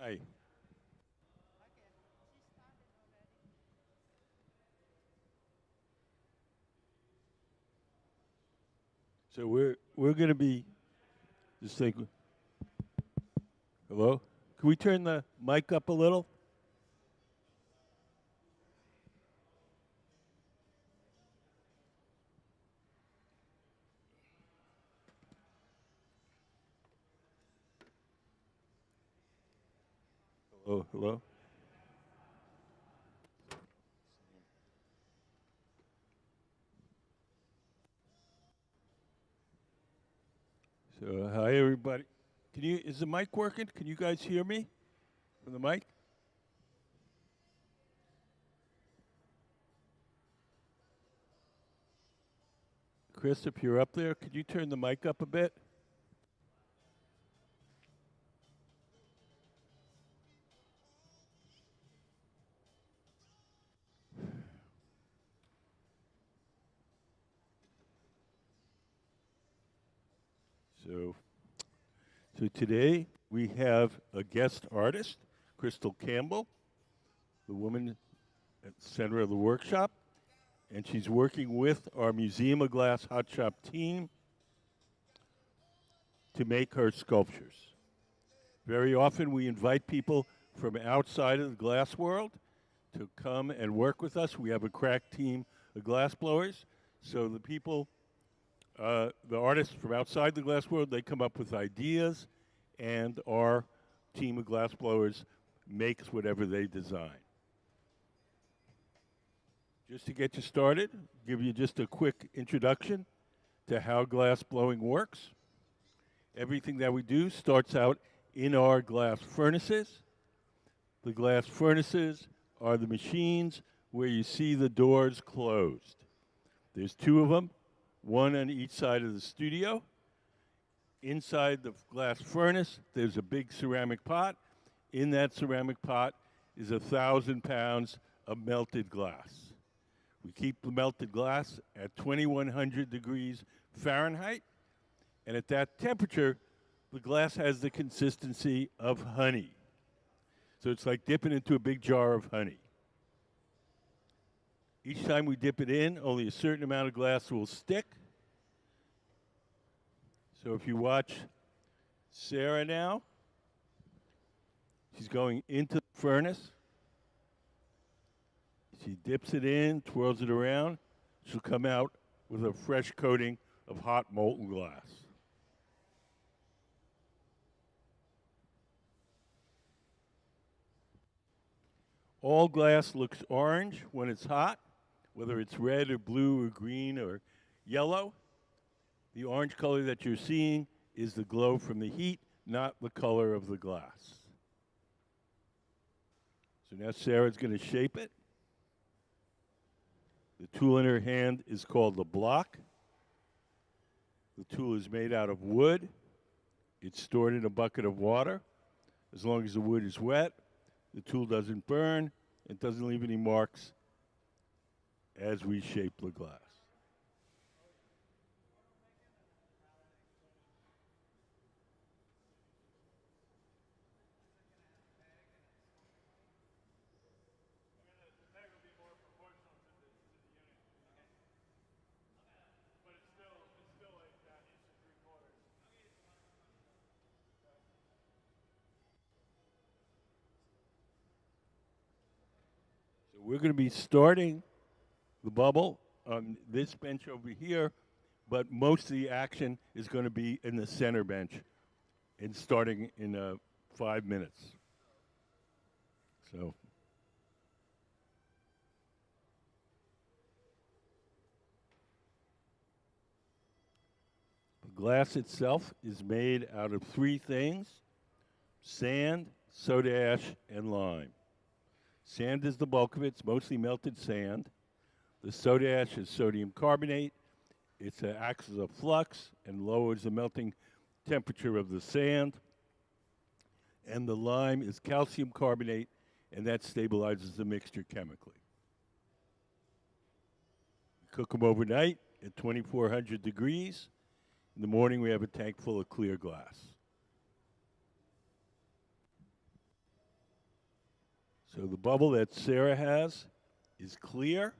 Hi. So we're going to be just think. Hello. Can we turn the mic up a little? Hello. Hello. So hi everybody. Can you? Is the mic working? Can you guys hear me from the mic? Chris, if you're up there, could you turn the mic up a bit? So so today we have a guest artist, Crystal Campbell, the woman at the center of the workshop, and she's working with our Museum of Glass Hot Shop team to make her sculptures. Very often we invite people from outside of the glass world to come and work with us. We have a crack team of glass blowers. So the people, the artists from outside the glass world, they come up with ideas, and our team of glass blowers makes whatever they design. Just to get you started, give you just a quick introduction to how glass blowing works. Everything that we do starts out in our glass furnaces. The glass furnaces are the machines where you see the doors closed. There's two of them, one on each side of the studio. Inside the glass furnace, there's a big ceramic pot. In that ceramic pot is 1,000 pounds of melted glass. We keep the melted glass at 2,100 degrees Fahrenheit, and at that temperature, the glass has the consistency of honey. So it's like dipping into a big jar of honey. Each time we dip it in, only a certain amount of glass will stick. So if you watch Sarah now, she's going into the furnace. She dips it in, twirls it around. She'll come out with a fresh coating of hot molten glass. All glass looks orange when it's hot, whether it's red or blue or green or yellow. The orange color that you're seeing is the glow from the heat, not the color of the glass. So now Sarah's going to shape it. The tool in her hand is called the block. The tool is made out of wood. It's stored in a bucket of water. As long as the wood is wet, the tool doesn't burn. It doesn't leave any marks as we shape the glass. So we're going to be starting the bubble on this bench over here, but most of the action is going to be in the center bench and starting in 5 minutes. So the glass itself is made out of three things: sand, soda ash, and lime. Sand is the bulk of it. It's mostly melted sand. The soda ash is sodium carbonate. It acts as a flux and lowers the melting temperature of the sand. And the lime is calcium carbonate, and that stabilizes the mixture chemically. We cook them overnight at 2,400 degrees. In the morning, we have a tank full of clear glass. So the bubble that Sarah has is clear.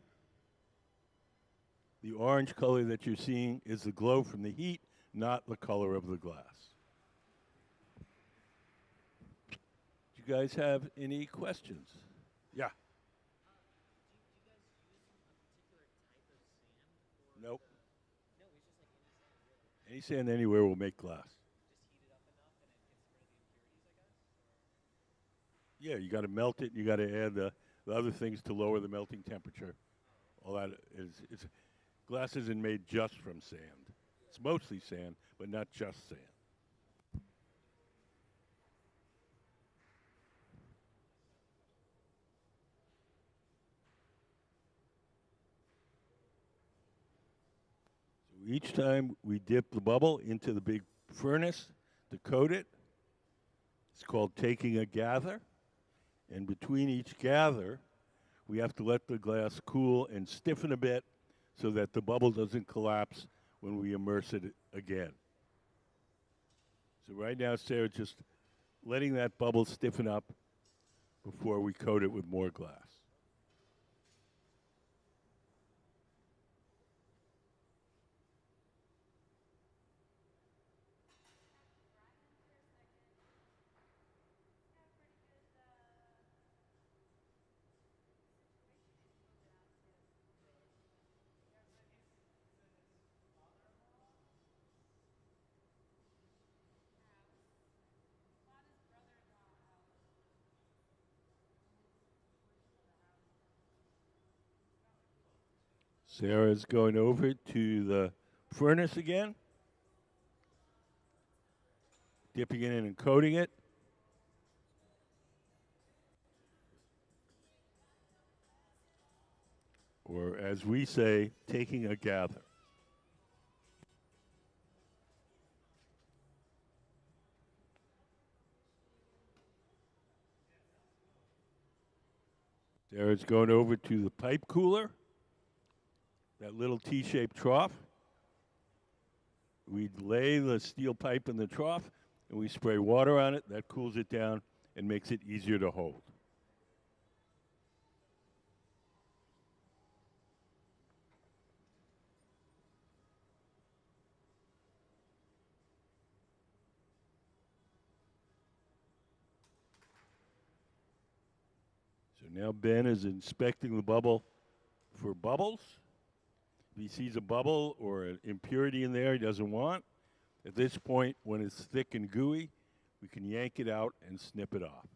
The orange color that you're seeing is the glow from the heat, not the color of the glass. Do you guys have any questions? Yeah. Nope. Any sand anywhere will make glass. Yeah, you got to melt it. You got to add the other things to lower the melting temperature. All that is, it's glass isn't made just from sand. It's mostly sand, but not just sand. So each time we dip the bubble into the big furnace to coat it, it's called taking a gather. And between each gather, we have to let the glass cool and stiffen a bit so that the bubble doesn't collapse when we immerse it again. So right now, Sarah's just letting that bubble stiffen up before we coat it with more glass. Sarah's going over to the furnace again, dipping it in and coating it. Or as we say, taking a gather. Sarah's going over to the pipe cooler, that little T-shaped trough. We lay the steel pipe in the trough and we spray water on it. That cools it down and makes it easier to hold. So now Ben is inspecting the bubble for bubbles. If he sees a bubble or an impurity in there he doesn't want, at this point, when it's thick and gooey, we can yank it out and snip it off.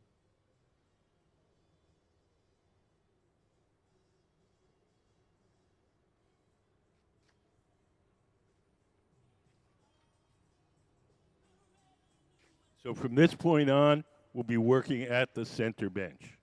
So from this point on, we'll be working at the center bench.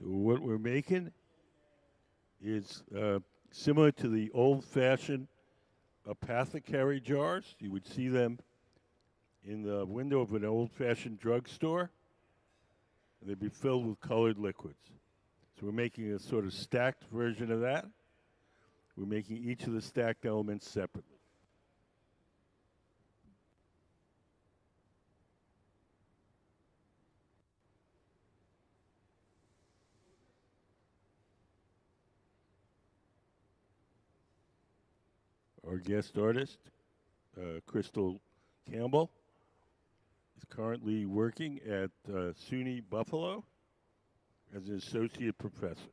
So what we're making is similar to the old-fashioned apothecary jars. You would see them in the window of an old-fashioned drugstore. And they'd be filled with colored liquids. So we're making a sort of stacked version of that. We're making each of the stacked elements separately. Our guest artist, Crystal Campbell, He's currently working at SUNY Buffalo as an associate professor.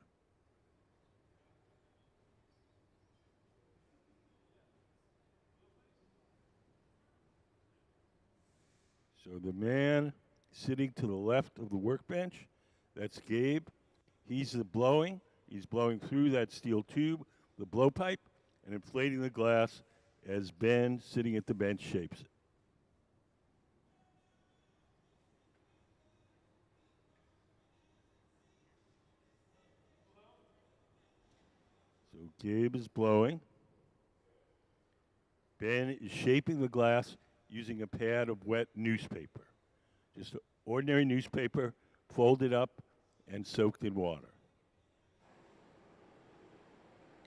So the man sitting to the left of the workbench, that's Gabe. He's the blowing. He's blowing through that steel tube, the blowpipe, and inflating the glass as Ben, sitting at the bench, shapes it. So Gabe is blowing. Ben is shaping the glass using a pad of wet newspaper. Just ordinary newspaper, folded up and soaked in water.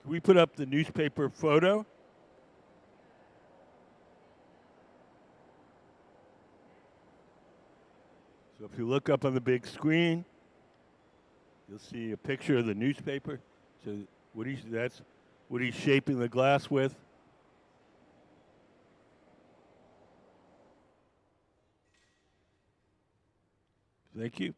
Can we put up the newspaper photo? So if you look up on the big screen, you'll see a picture of the newspaper. So that's what he's shaping the glass with. Thank you.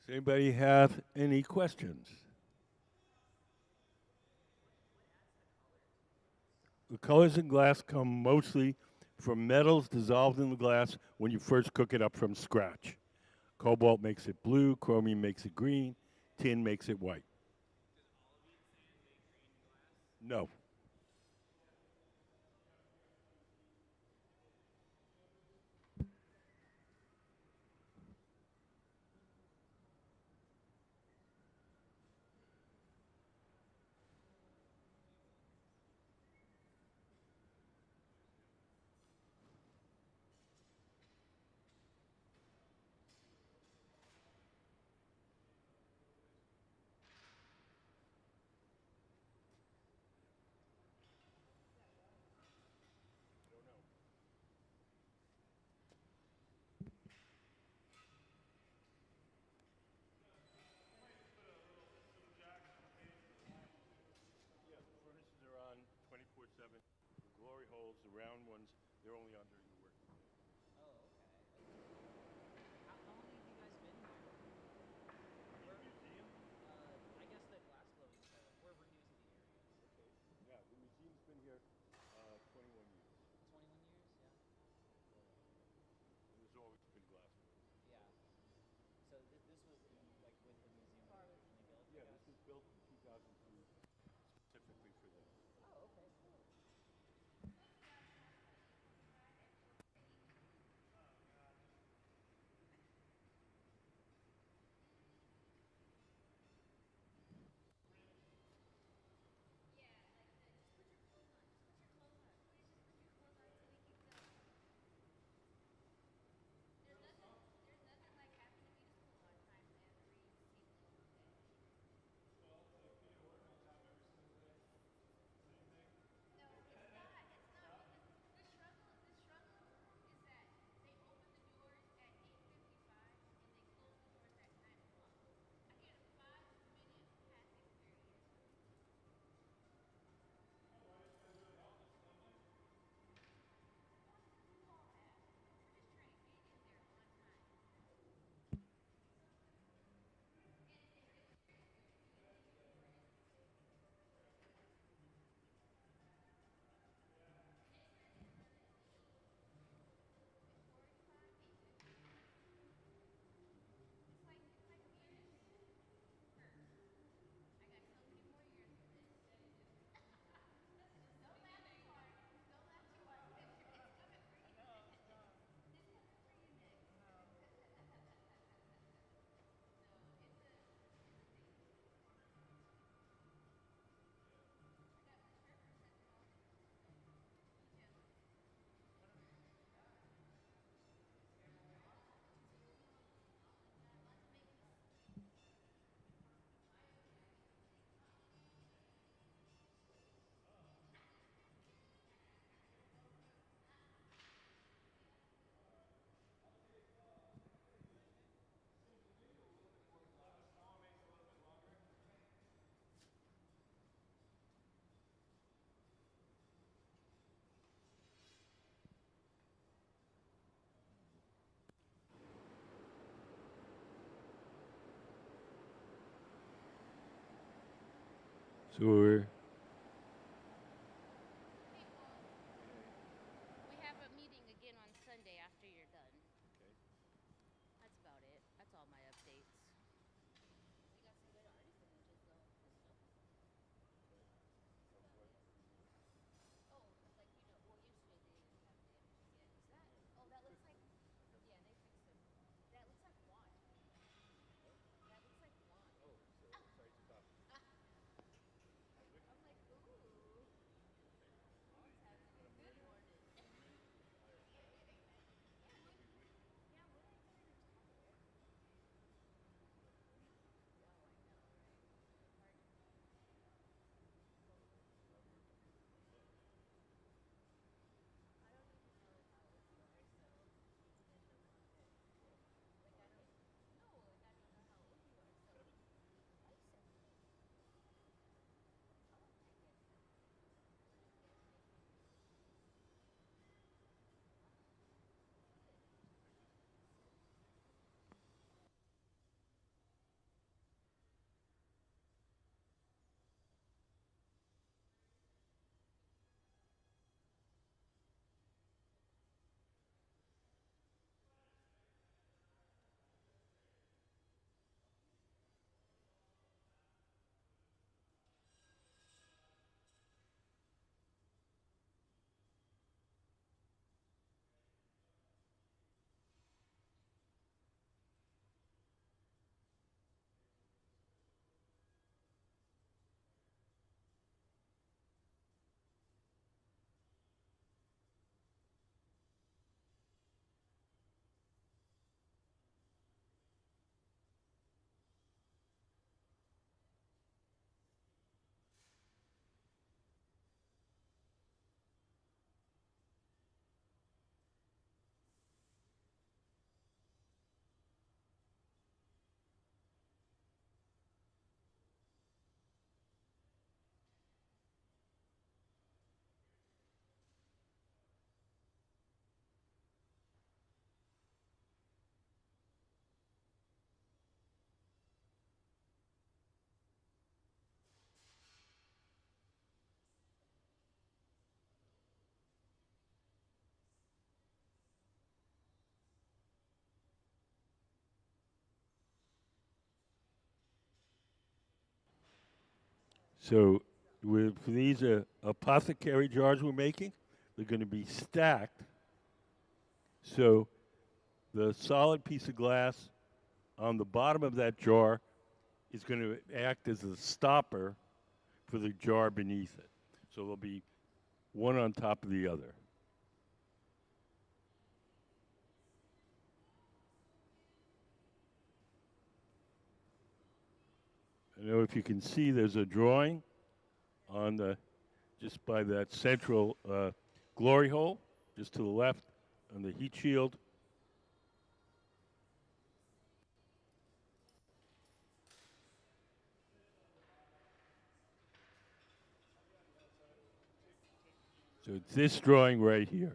Does anybody have any questions? The colors in glass come mostly from metals dissolved in the glass when you first cook it up from scratch. Cobalt makes it blue, chromium makes it green, tin makes it white. No. Yeah, the furnaces are on 24/7. The glory holes, the round ones, they're only on during the work. Oh, okay. How long have you guys been here? The museum? I guess the glass blowing startup. We're new to the area. Okay. Yeah, the museum's been here 21 years. 21 years, yeah. And there's always been glass. Yeah. So this was in like with the museum when it was originally built, I Yeah, guess. this was built in 2002 specifically for this. Oh, okay, cool. So we're Okay, well, we have a meeting again on Sunday after you're done. That's about it. That's all my updates. We got some good artist images though. This stuff is oh, like well yesterday they didn't have the images yet. Is that oh that looks like yeah, they fixed them. That looks like wine. That looks like wine. I'm like, ooh. Good morning. Yeah, maybe. Yeah, when are you gonna retire? Oh, I know, right? Hard. I don't even know how old you are, so even the one that like I don't no, like I don't know how old you are, so are you 70? Oh, I guess so. I guess making wow. Good. so for these apothecary jars we're making, they're going to be stacked. So the solid piece of glass on the bottom of that jar is going to act as a stopper for the jar beneath it. So they'll be one on top of the other. I don't know if you can see there's a drawing on the just by that central glory hole, just to the left on the heat shield. So it's this drawing right here.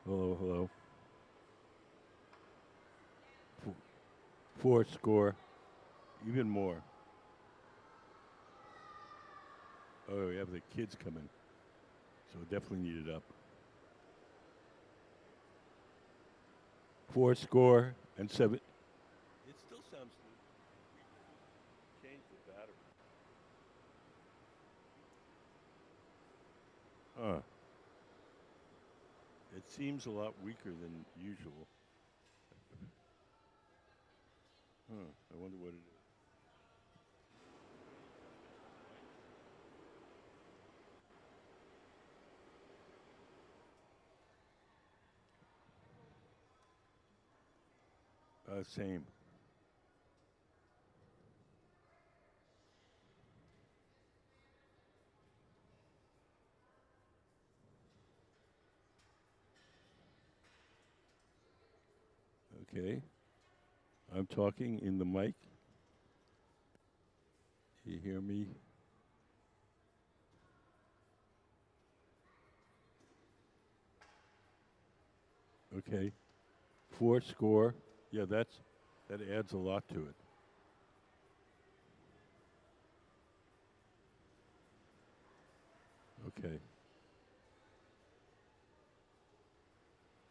Hello, hello. Four score, even more. Oh, we have the kids coming, so definitely need it up. Four score and seven. It still sounds good. Change the battery. Huh. It seems a lot weaker than usual. Huh. I wonder what it is. Same. Okay. I'm talking in the mic. You hear me? Okay. Four score. Yeah, that adds a lot to it. Okay.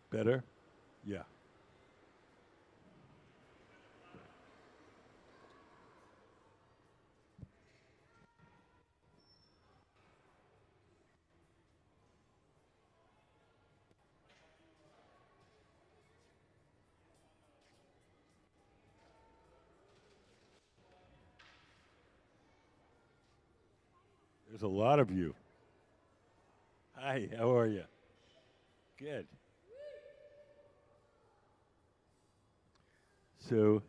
Better? Yeah. There's a lot of you. Hi, how are you? Good. So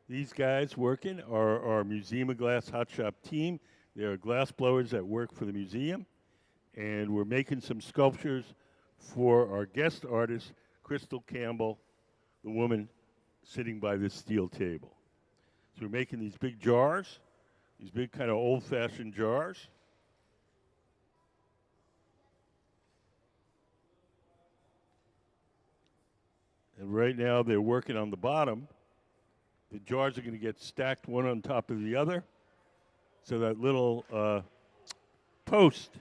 these guys working are our Museum of Glass Hot Shop team. They are glass blowers that work for the museum, and we're making some sculptures for our guest artist, Crystal Campbell, the woman sitting by this steel table. So we're making these big jars, these big kind of old-fashioned jars. And right now they're working on the bottom. The jars are going to get stacked one on top of the other. So that little post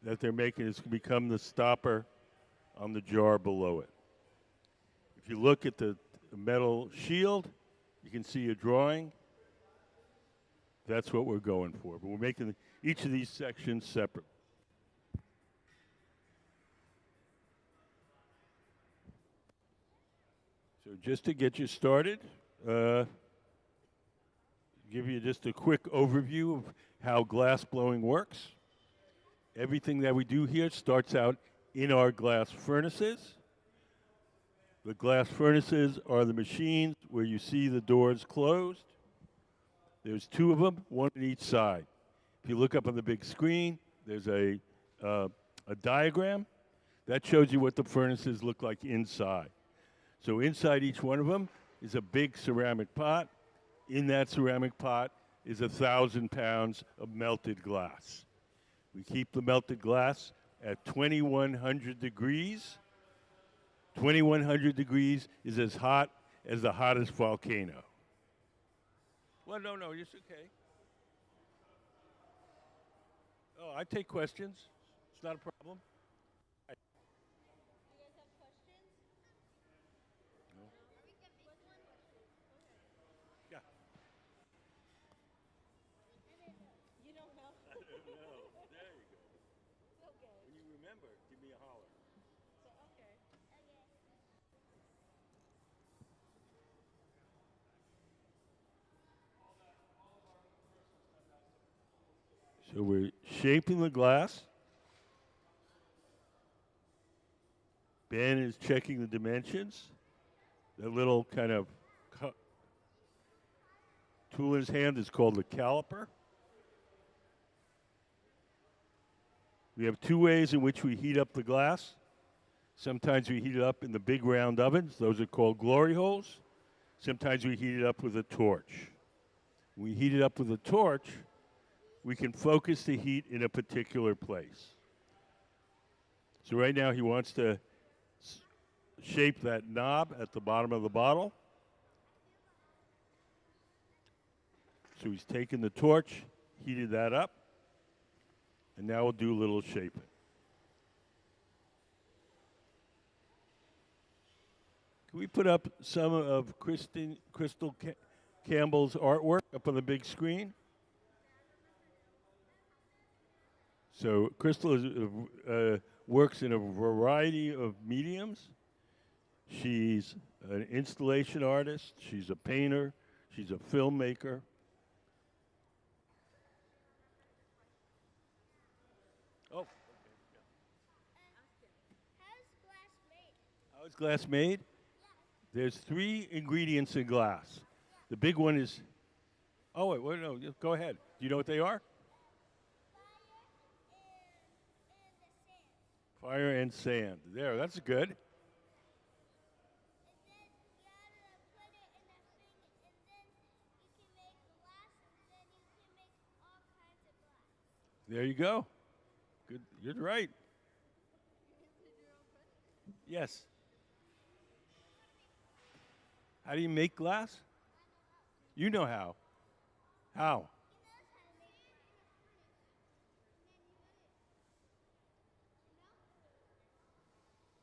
that they're making is going to become the stopper on the jar below it. If you look at the metal shield, you can see a drawing. That's what we're going for. But we're making each of these sections separate. So just to get you started, give you just a quick overview of how glass blowing works. Everything that we do here starts out in our glass furnaces. The glass furnaces are the machines where you see the doors closed. There's two of them, one on each side. If you look up on the big screen, there's a diagram that shows you what the furnaces look like inside. So inside each one of them is a big ceramic pot. In that ceramic pot is 1,000 pounds of melted glass. We keep the melted glass at 2,100 degrees. 2,100 degrees is as hot as the hottest volcano. Well, no, it's okay. Oh, I take questions. It's not a problem. You guys have questions? No. Yeah. You don't know? No, there you go. Okay. When you remember, give me a holler. So, okay. So we're shaping the glass. Ben is checking the dimensions. That little kind of tool in his hand is called a caliper. We have two ways in which we heat up the glass. Sometimes we heat it up in the big round ovens. Those are called glory holes. Sometimes we heat it up with a torch. When we heat it up with a torch, we can focus the heat in a particular place. So right now he wants to shape that knob at the bottom of the bottle. So he's taken the torch, heated that up, and now we'll do a little shaping. Can we put up some of Crystal Campbell's artwork up on the big screen? So Crystal works in a variety of mediums. She's an installation artist. She's a painter. She's a filmmaker. Oh, How's glass made? how is glass made? There's three ingredients in glass. The big one is, oh, wait, no, go ahead. Do you know what they are? Fire and sand. There, that's good. There you go. Good. You're right. Yes. How do you make glass? You know how. How?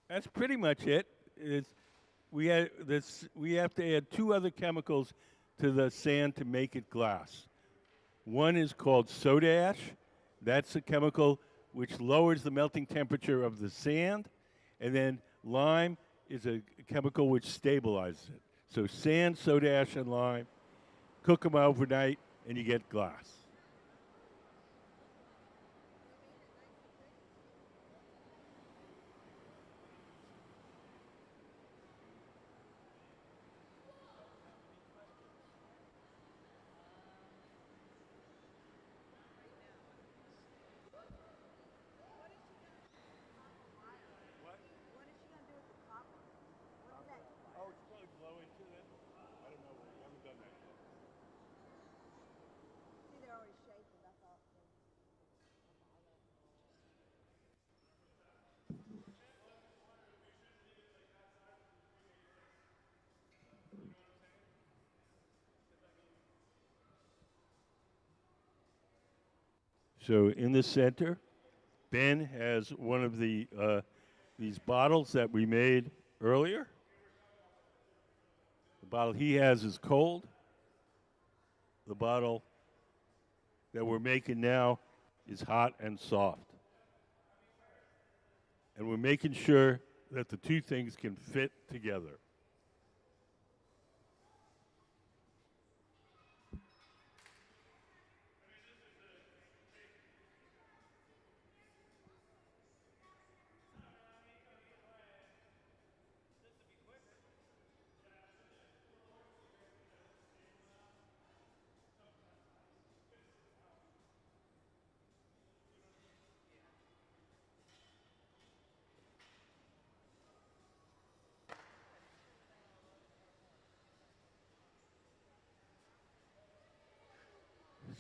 That's pretty much it. It's, we have to add two other chemicals to the sand to make it glass. One is called soda ash. That's a chemical which lowers the melting temperature of the sand. And then lime is a chemical which stabilizes it. So sand, soda ash, and lime, cook them overnight, and you get glass. Oh, it's probably blow into them. I don't know. We haven't done that yet. So in the center, Ben has one of these bottles that we made earlier. The bottle he has is cold. The bottle that we're making now is hot and soft. And we're making sure that the two things can fit together.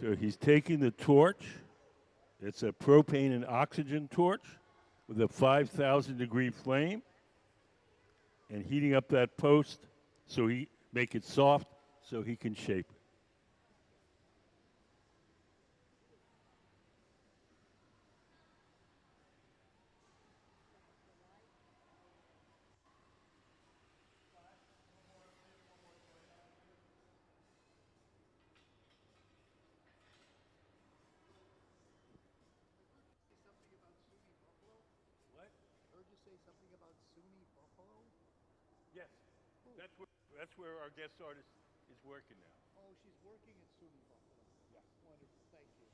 So he's taking the torch. It's a propane and oxygen torch with a 5,000-degree flame and heating up that post so he make it soft so he can shape it. What? Heard you say something about SUNY Buffalo? Yes. That's where our guest artist is working now. Oh, she's working at SUNY Buffalo. Yeah. Wonderful. Thank you.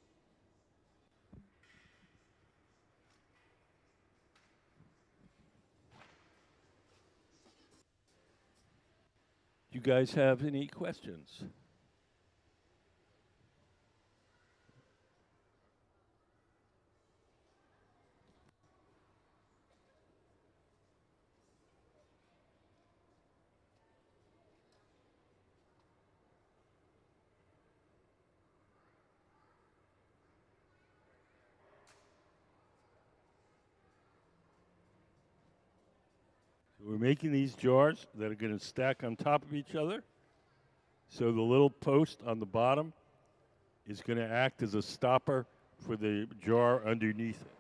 Do you guys have any questions? So we're making these jars that are going to stack on top of each other. So the little post on the bottom is going to act as a stopper for the jar underneath it.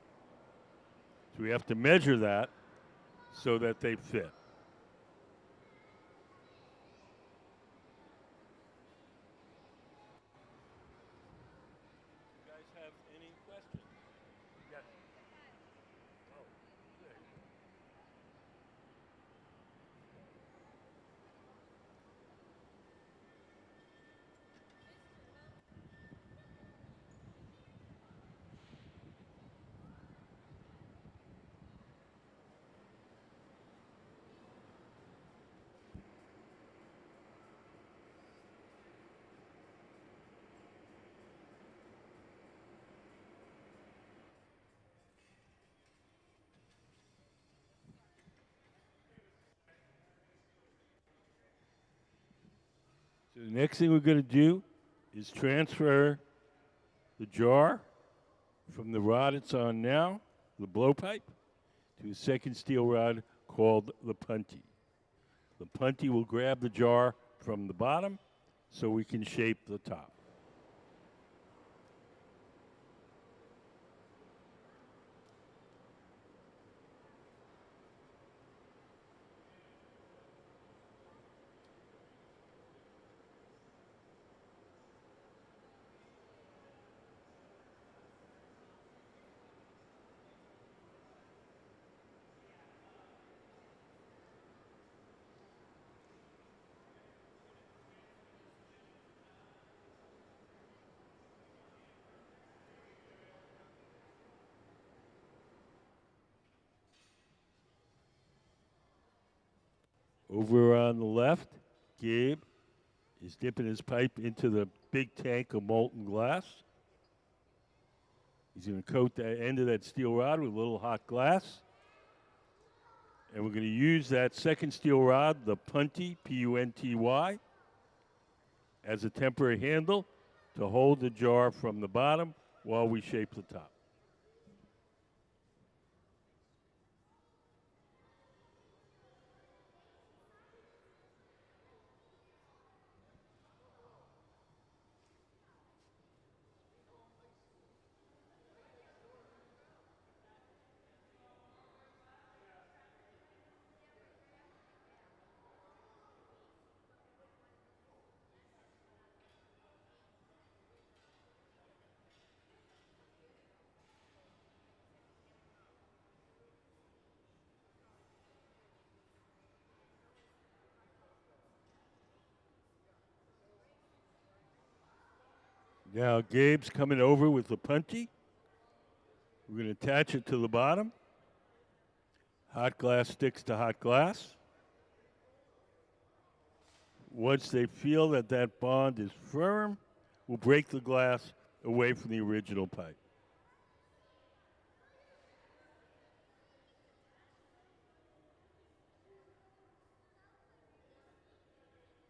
So we have to measure that so that they fit. You guys have any questions? Yes. Oh, good. So the next thing we're going to do is transfer the jar from the rod it's on now, the blowpipe, to a second steel rod called the punty. The punty will grab the jar from the bottom so we can shape the top. Over on the left, Gabe is dipping his pipe into the big tank of molten glass. He's going to coat the end of that steel rod with a little hot glass. And we're going to use that second steel rod, the punty, P-U-N-T-Y, as a temporary handle to hold the jar from the bottom while we shape the top. Now Gabe's coming over with the punty. We're going to attach it to the bottom. Hot glass sticks to hot glass. Once they feel that that bond is firm, we'll break the glass away from the original pipe.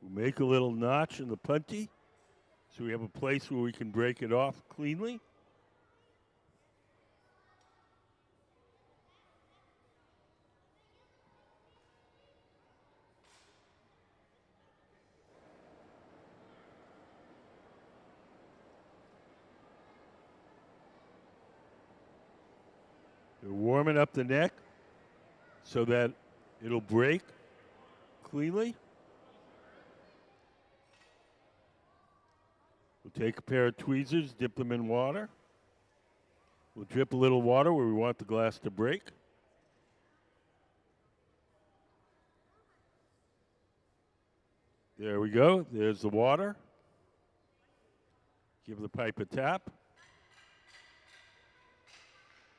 We'll make a little notch in the punty so we have a place where we can break it off cleanly. They're warming up the neck so that it'll break cleanly. We'll take a pair of tweezers, dip them in water. We'll drip a little water where we want the glass to break. There we go. There's the water. Give the pipe a tap.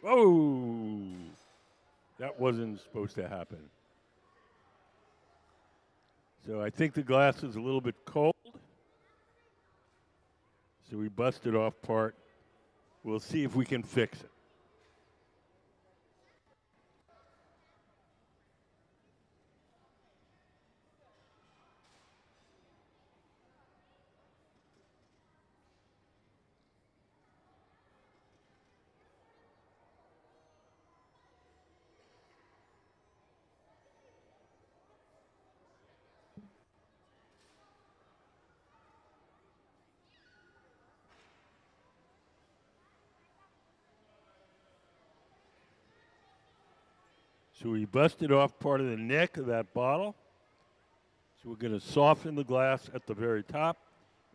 Whoa! That wasn't supposed to happen. So I think the glass is a little bit cold. So we busted off part. We'll see if we can fix it. So we busted off part of the neck of that bottle. So we're going to soften the glass at the very top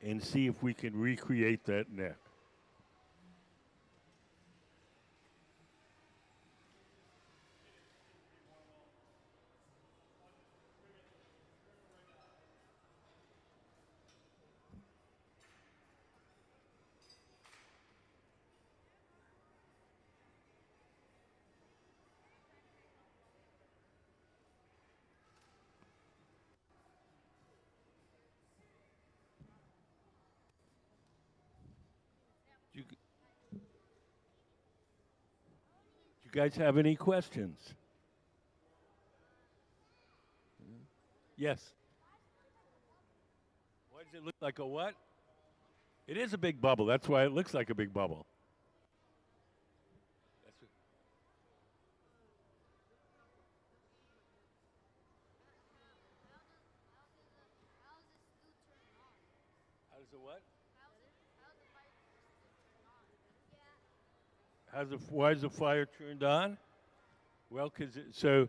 and see if we can recreate that neck. Do you guys have any questions? Yes. Why does Does it look like a what? It is a big bubble. That's why it looks like a big bubble. That's what, how does the what? Why is the fire turned on? Well, so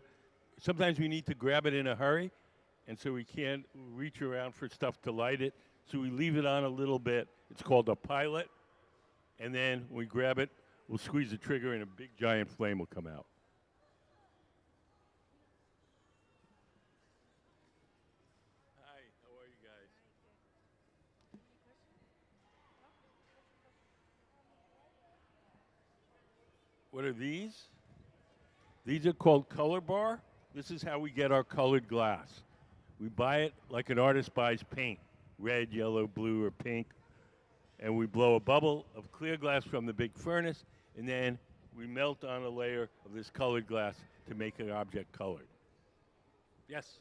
sometimes we need to grab it in a hurry, and so we can't reach around for stuff to light it. So we leave it on a little bit. It's called a pilot, and then when we grab it, we'll squeeze the trigger, and a big giant flame will come out. Hi, how are you guys? What are these? These are called color bar. This is how we get our colored glass. We buy it like an artist buys paint, red, yellow, blue, or pink, and we blow a bubble of clear glass from the big furnace, and then we melt on a layer of this colored glass to make an object colored. Yes?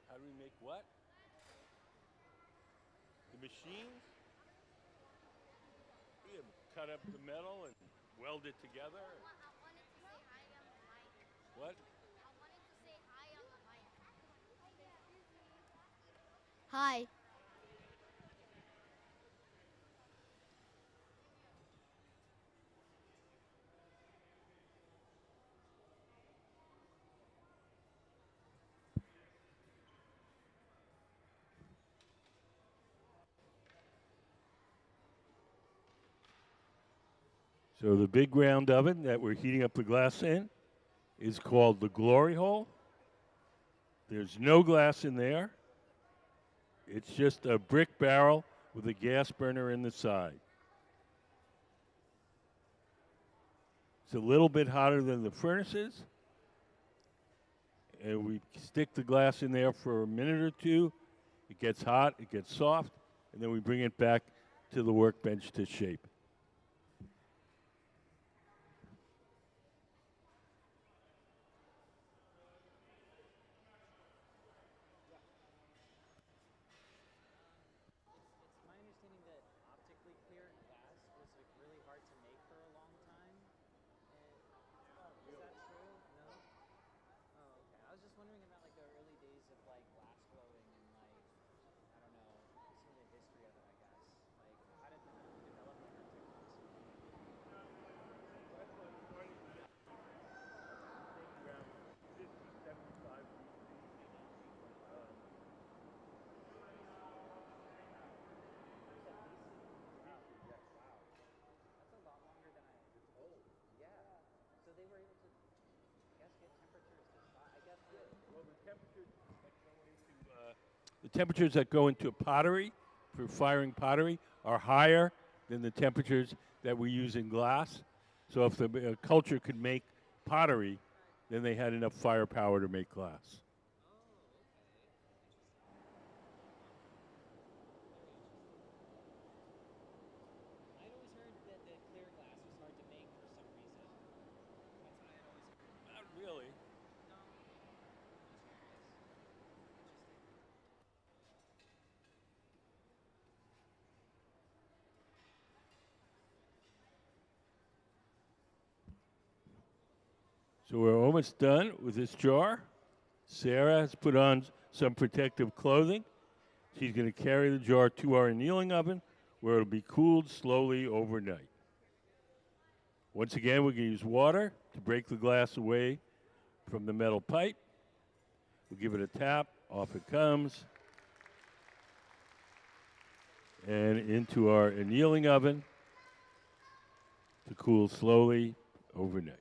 How do we make what? The machines? We cut up the metal and weld it together. What? Hi. So the big round oven that we're heating up the glass in is called the glory hole. There's no glass in there. It's just a brick barrel with a gas burner in the side. It's a little bit hotter than the furnaces. And we stick the glass in there for a minute or two. It gets hot, it gets soft, and then we bring it back to the workbench to shape. It's my understanding that optically clear glass was like really hard to make for a long time. And is that true? No? Oh, okay. I was just wondering about like the early days of like glass blowing and like I don't know some of the history of it. I guess like how did you develop like that technology? Around 50, 75 You said BC. Wow. Wow. That's a lot longer than I. It's old. Yeah. So they were able to, I guess, get temperatures this high. I guess. Well, the temperatures that go into pottery for firing pottery are higher than the temperatures that we use in glass. So if the culture could make pottery, then they had enough firepower to make glass. Oh, okay. Very interesting. I'd always heard that the clear glass was hard to make for some reason. That's what I had always heard. Not really. No. Just curious. Interesting. So we're almost done with this jar. Sarah has put on some protective clothing. She's going to carry the jar to our annealing oven where it'll be cooled slowly overnight. Once again, we're going to use water to break the glass away from the metal pipe. We'll give it a tap, off it comes, and into our annealing oven to cool slowly overnight.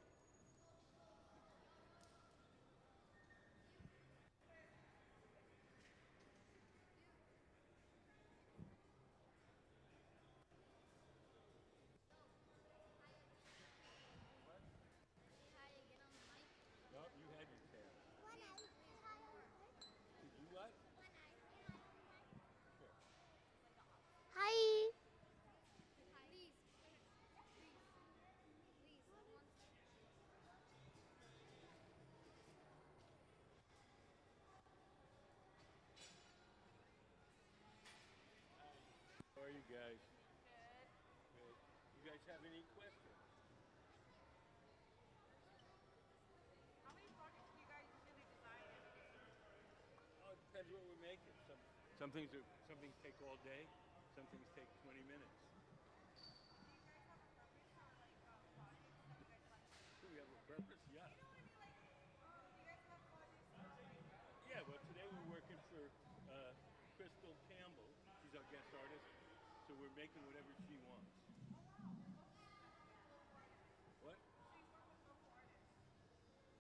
No, you had your chance. Did you what? Hi. guys? Good. You guys have any questions? How many projects do you guys usually design every day? Oh, it depends what we're making. Some things take all day. Some things take 20 minutes. Do you guys have a purpose for like projects that you guys like? Do we have a purpose? Yeah. You know, I mean, like, do you guys have projects for like? Yeah, well, today we're working for Crystal Campbell. She's our guest artist. So we're making whatever she wants. Oh wow, local artists. What? So you work with local artists?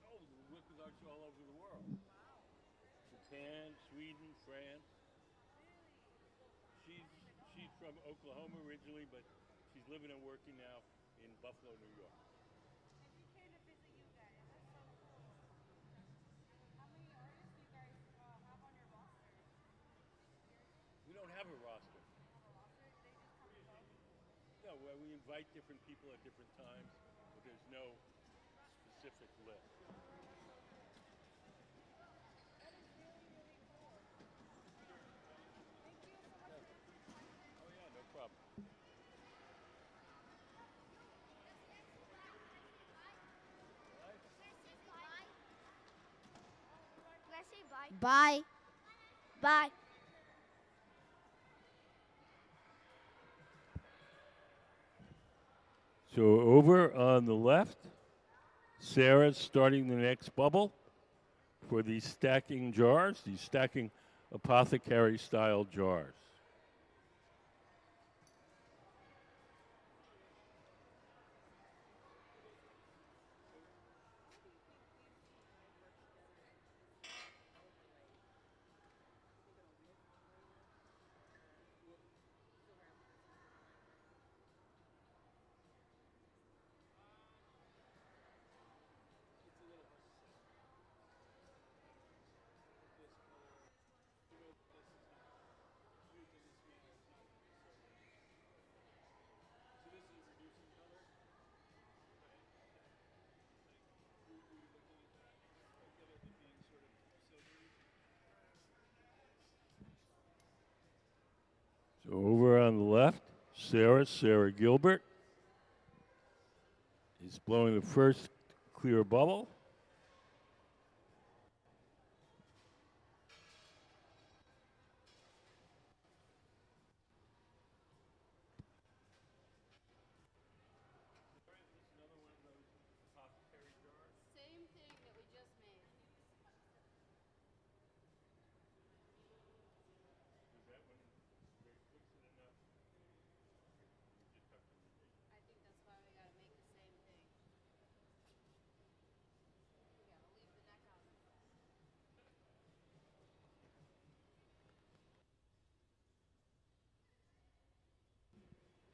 Oh, we work with artists all over the world. Wow. Japan, Sweden, France. Really? She's I didn't even know she's that. from Oklahoma originally, but she's living and working now in Buffalo, New York. And she came to visit you guys. That's so cool. How many artists do you guys have on your roster? We don't have a roster. You don't have a roster? They just come and go? No, well, we invite different people at different times, but there's no specific list. That's so cool. That is really, really cool. Thank you so much for your time. Oh yeah, no problem. What? Can I say bye? Bye. Bye. So over on the left, Sarah's starting the next bubble for these stacking jars, these stacking apothecary style jars. How do you think you two will work together in this overlay? Do you think it'll work well enough? Still have consistent lines, right? It's a little hard to say. With this color, you know, this is not used in this manner. It's not going to be so interesting. So this is introducing color. Okay. Like, were you looking at that? Instead of it being sort of silvery. So over on the left, Sarah Gilbert is blowing the first clear bubble. Is this another one of those apothecary jars? Same thing that we just made. Is that when they fix it enough? You just have to remake it. I think that's why we gotta make the same thing. We gotta leave the neck out.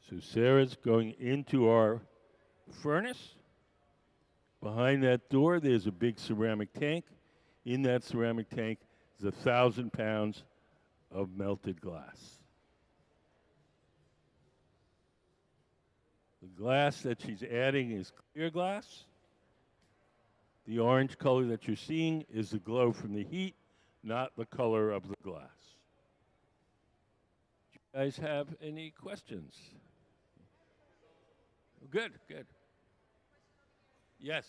So Sarah's going into our furnace. Behind that door, there's a big ceramic tank. In that ceramic tank is 1,000 pounds of melted glass. The glass that she's adding is clear glass. The orange color that you're seeing is the glow from the heat, not the color of the glass. Do you guys have any questions? Good, good. Yes.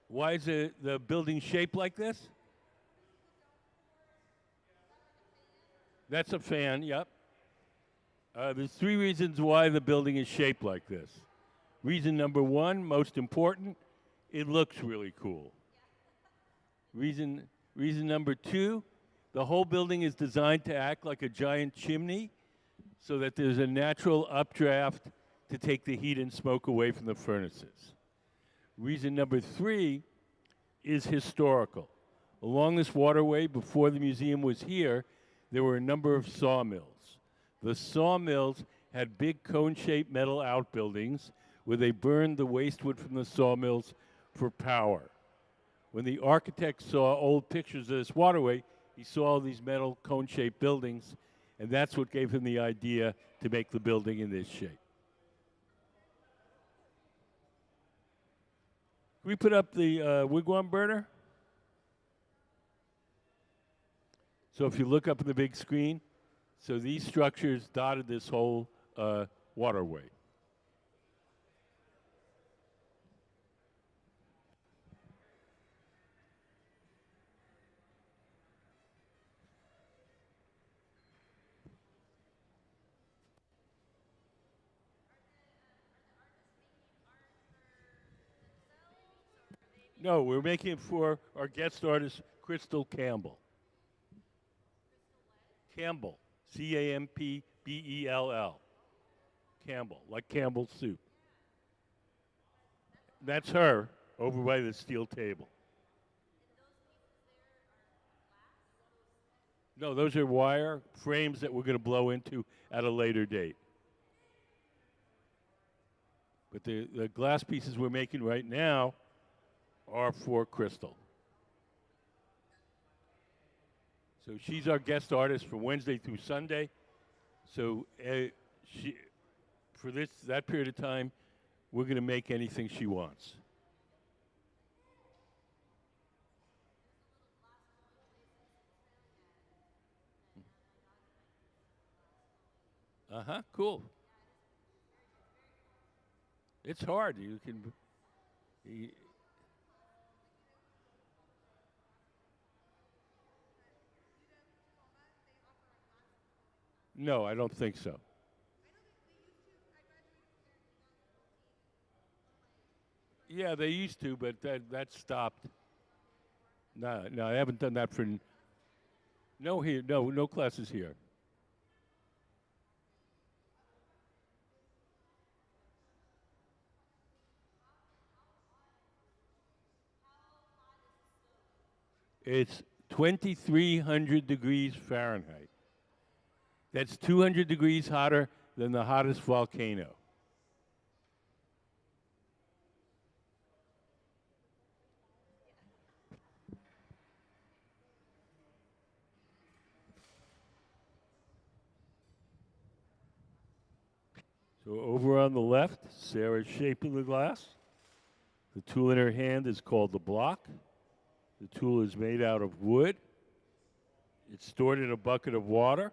Why is the building shaped like this? That's a fan, yep. There's three reasons why the building is shaped like this. Reason number one, most important, it looks really cool. Reason number two, the whole building is designed to act like a giant chimney so that there's a natural updraft to take the heat and smoke away from the furnaces. Reason number three is historical. Along this waterway, before the museum was here, there were a number of sawmills. The sawmills had big cone-shaped metal outbuildings where they burned the waste wood from the sawmills for power. When the architect saw old pictures of this waterway, he saw all these metal cone-shaped buildings, and that's what gave him the idea to make the building in this shape. Can we put up the wigwam burner? So if you look up at the big screen, so these structures dotted this whole waterway. No, we're making it for our guest artist, Crystal Campbell. Campbell, Campbell. Campbell, like Campbell's soup. That's her over by the steel table. No, those are wire frames that we're going to blow into at a later date. But the glass pieces we're making right now are for Crystal. So she's our guest artist from Wednesday through Sunday. So she, for that period of time, we're going to make anything she wants. Cool. It's hard. You can. y- No, I don't think so. Yeah, they used to, but that stopped. No, no, I haven't done that for. No here, no classes here. It's 2,300 degrees Fahrenheit. That's 200 degrees hotter than the hottest volcano. So over on the left, Sarah's shaping the glass. The tool in her hand is called the block. The tool is made out of wood. It's stored in a bucket of water.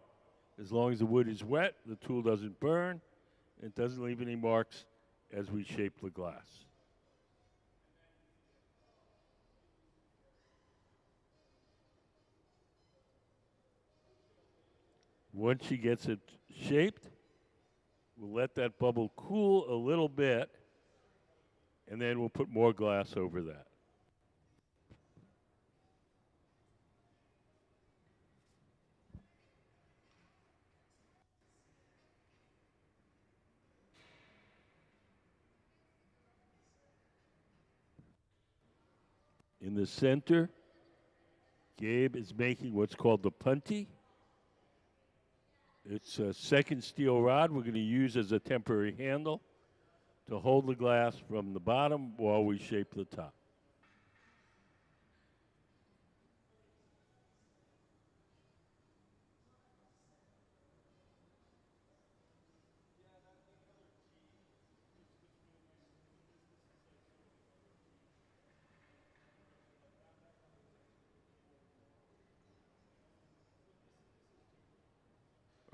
As long as the wood is wet, the tool doesn't burn. It doesn't leave any marks as we shape the glass. Once she gets it shaped, we'll let that bubble cool a little bit, and then we'll put more glass over that. In the center, Gabe is making what's called the punty. It's a second steel rod we're going to use as a temporary handle to hold the glass from the bottom while we shape the top.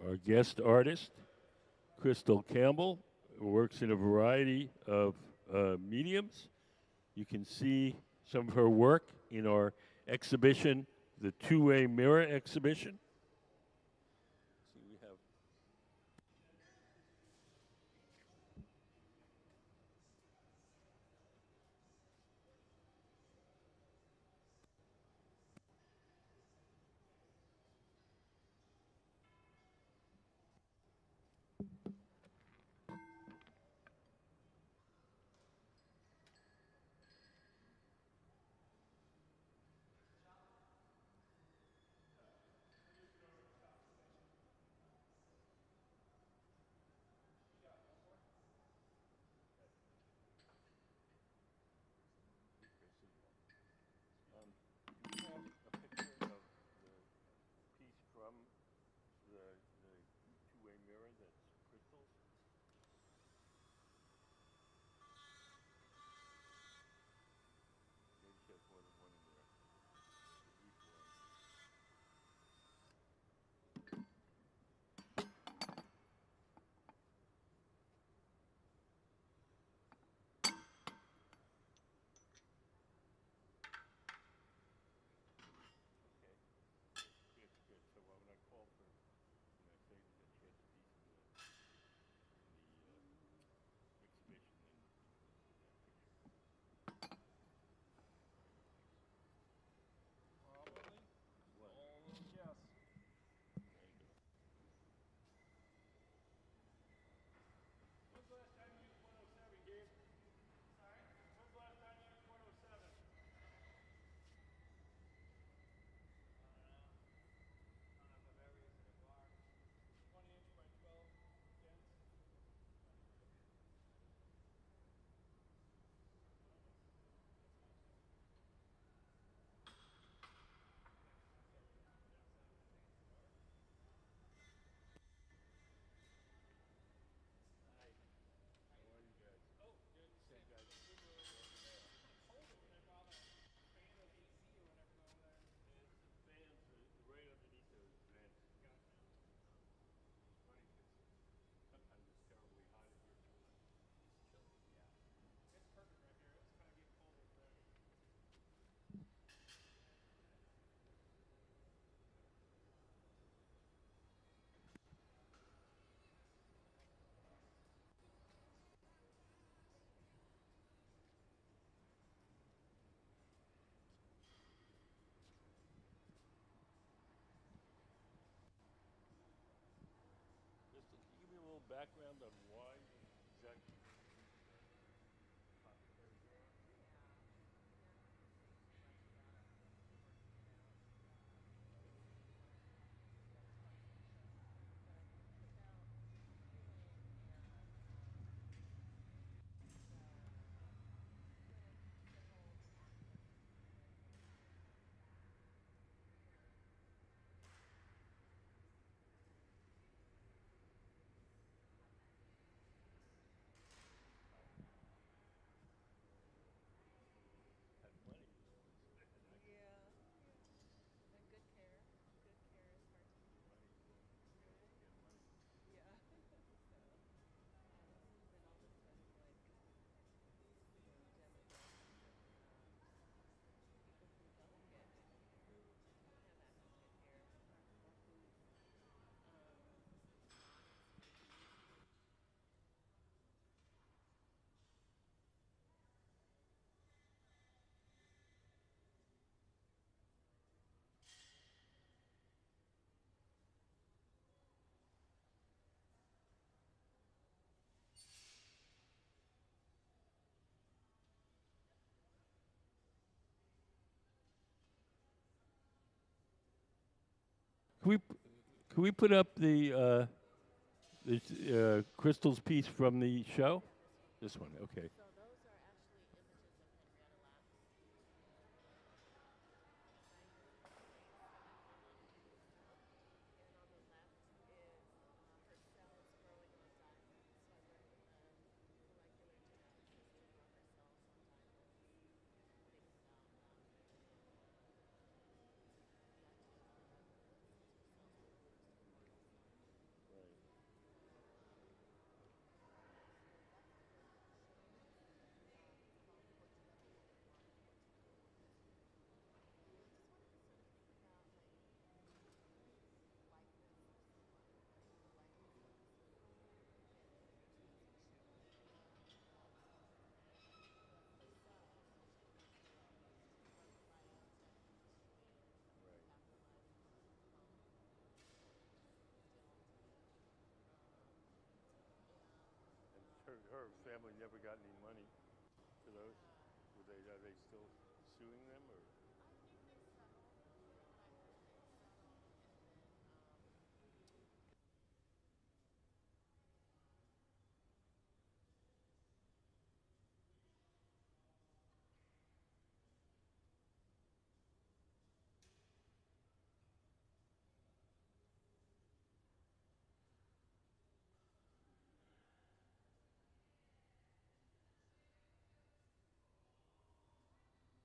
Our guest artist, Crystal Campbell, works in a variety of mediums. You can see some of her work in our exhibition, the two-way mirror exhibition. See, we have background on why exactly had money is always Yeah, yeah. And good care. Good care is hard to come by. money. You gotta go get money. Yeah. So, then all of a sudden, like, demographics and people who don't get good care, don't have access to good care, or whose Can we can we put up the Crystal's piece from the show? yeah, this one. This one, okay. So those are actually images of Henrietta Lacks behind her face. And on the left is her cells growing on diamonds. So I work with a molecular geneticist to grow her cells on diamonds, based about the idea that since her cells were fused to form the sun. Right. So that's the work that we're showing. It's called 1401, 1402. And I just wanted to sort of think about like the likeness of someone, right? The likeness of a symbol and the transition of the cells, which I think represent history and Right. capitalizing on just instilled and And her family never got any money for those. yeah. Were they are they still suing them or? I think they settled. I think they settled, and then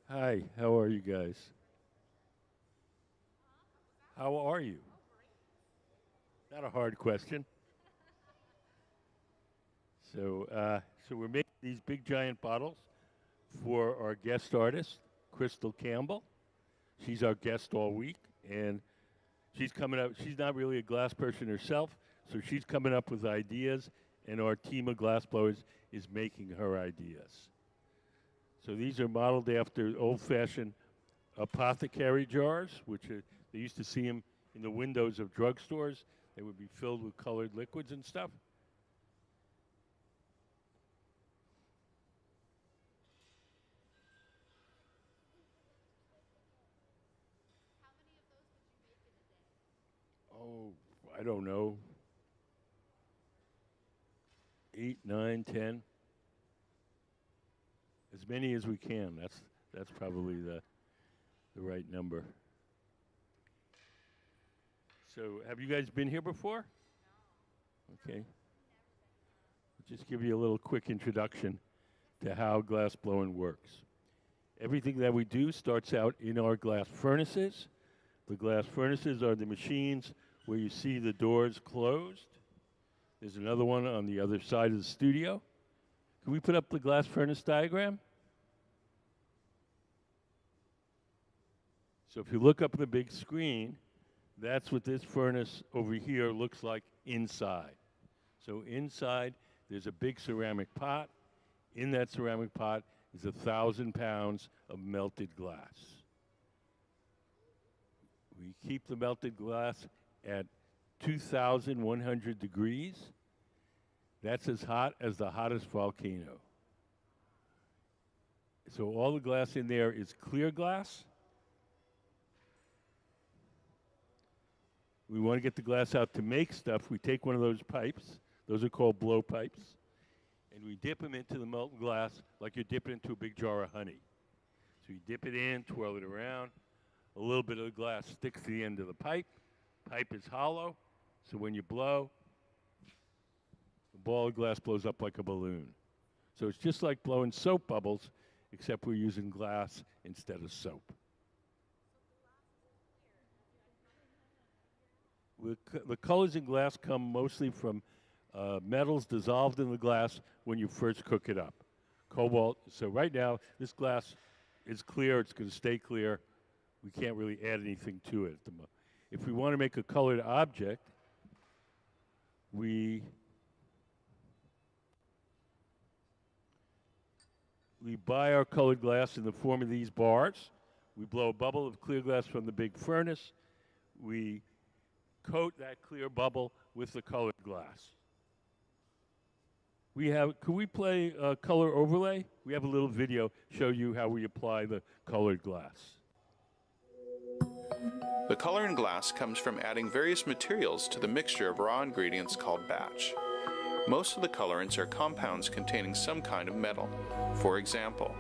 Hi, how are you guys? How are you? Not a hard question. So we're making these big giant bottles for our guest artist, Crystal Campbell. She's our guest all week, and she's coming up. She's not really a glass person herself, so she's coming up with ideas, and our team of glass blowers is making her ideas. So these are modeled after old-fashioned apothecary jars, which they used to see them in the windows of drugstores. They would be filled with colored liquids and stuff. How many of those would you make in a day? Oh, I don't know, 8, 9, 10, as many as we can. That's probably the right number. So, have you guys been here before? Okay. I'll just give you a little quick introduction to how glass blowing works. Everything that we do starts out in our glass furnaces. The glass furnaces are the machines where you see the doors closed. There's another one on the other side of the studio. Can we put up the glass furnace diagram? So if you look up at the big screen, that's what this furnace over here looks like inside. So inside, there's a big ceramic pot. In that ceramic pot is 1,000 pounds of melted glass. We keep the melted glass at 2,100 degrees. That's as hot as the hottest volcano. So all the glass in there is clear glass. We want to get the glass out to make stuff. We take one of those pipes. Those are called blow pipes. And we dip them into the molten glass like you're dipping into a big jar of honey. So you dip it in, twirl it around. A little bit of the glass sticks to the end of the pipe. Pipe is hollow, so when you blow, the ball of glass blows up like a balloon. So it's just like blowing soap bubbles, except we're using glass instead of soap. The colors in glass come mostly from metals dissolved in the glass when you first cook it up. Cobalt. So right now, this glass is clear. It's going to stay clear. We can't really add anything to it at the moment. If we want to make a colored object, we buy our colored glass in the form of these bars. We blow a bubble of clear glass from the big furnace. We coat that clear bubble with the colored glass. Could we play a color overlay? We have a little video show you how we apply the colored glass. The color in glass comes from adding various materials to the mixture of raw ingredients called batch. Most of the colorants are compounds containing some kind of metal. For example,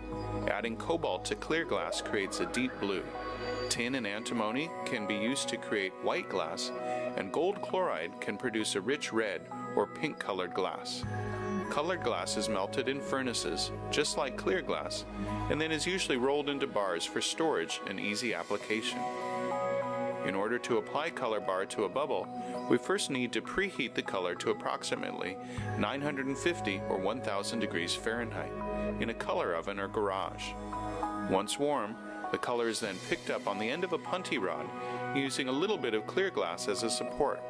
adding cobalt to clear glass creates a deep blue. Tin and antimony can be used to create white glass, and gold chloride can produce a rich red or pink colored glass. Colored glass is melted in furnaces, just like clear glass, and then is usually rolled into bars for storage and easy application. In order to apply color bar to a bubble, we first need to preheat the color to approximately 950 or 1000 degrees Fahrenheit in a color oven or garage. Once warm, the color is then picked up on the end of a punty rod using a little bit of clear glass as a support.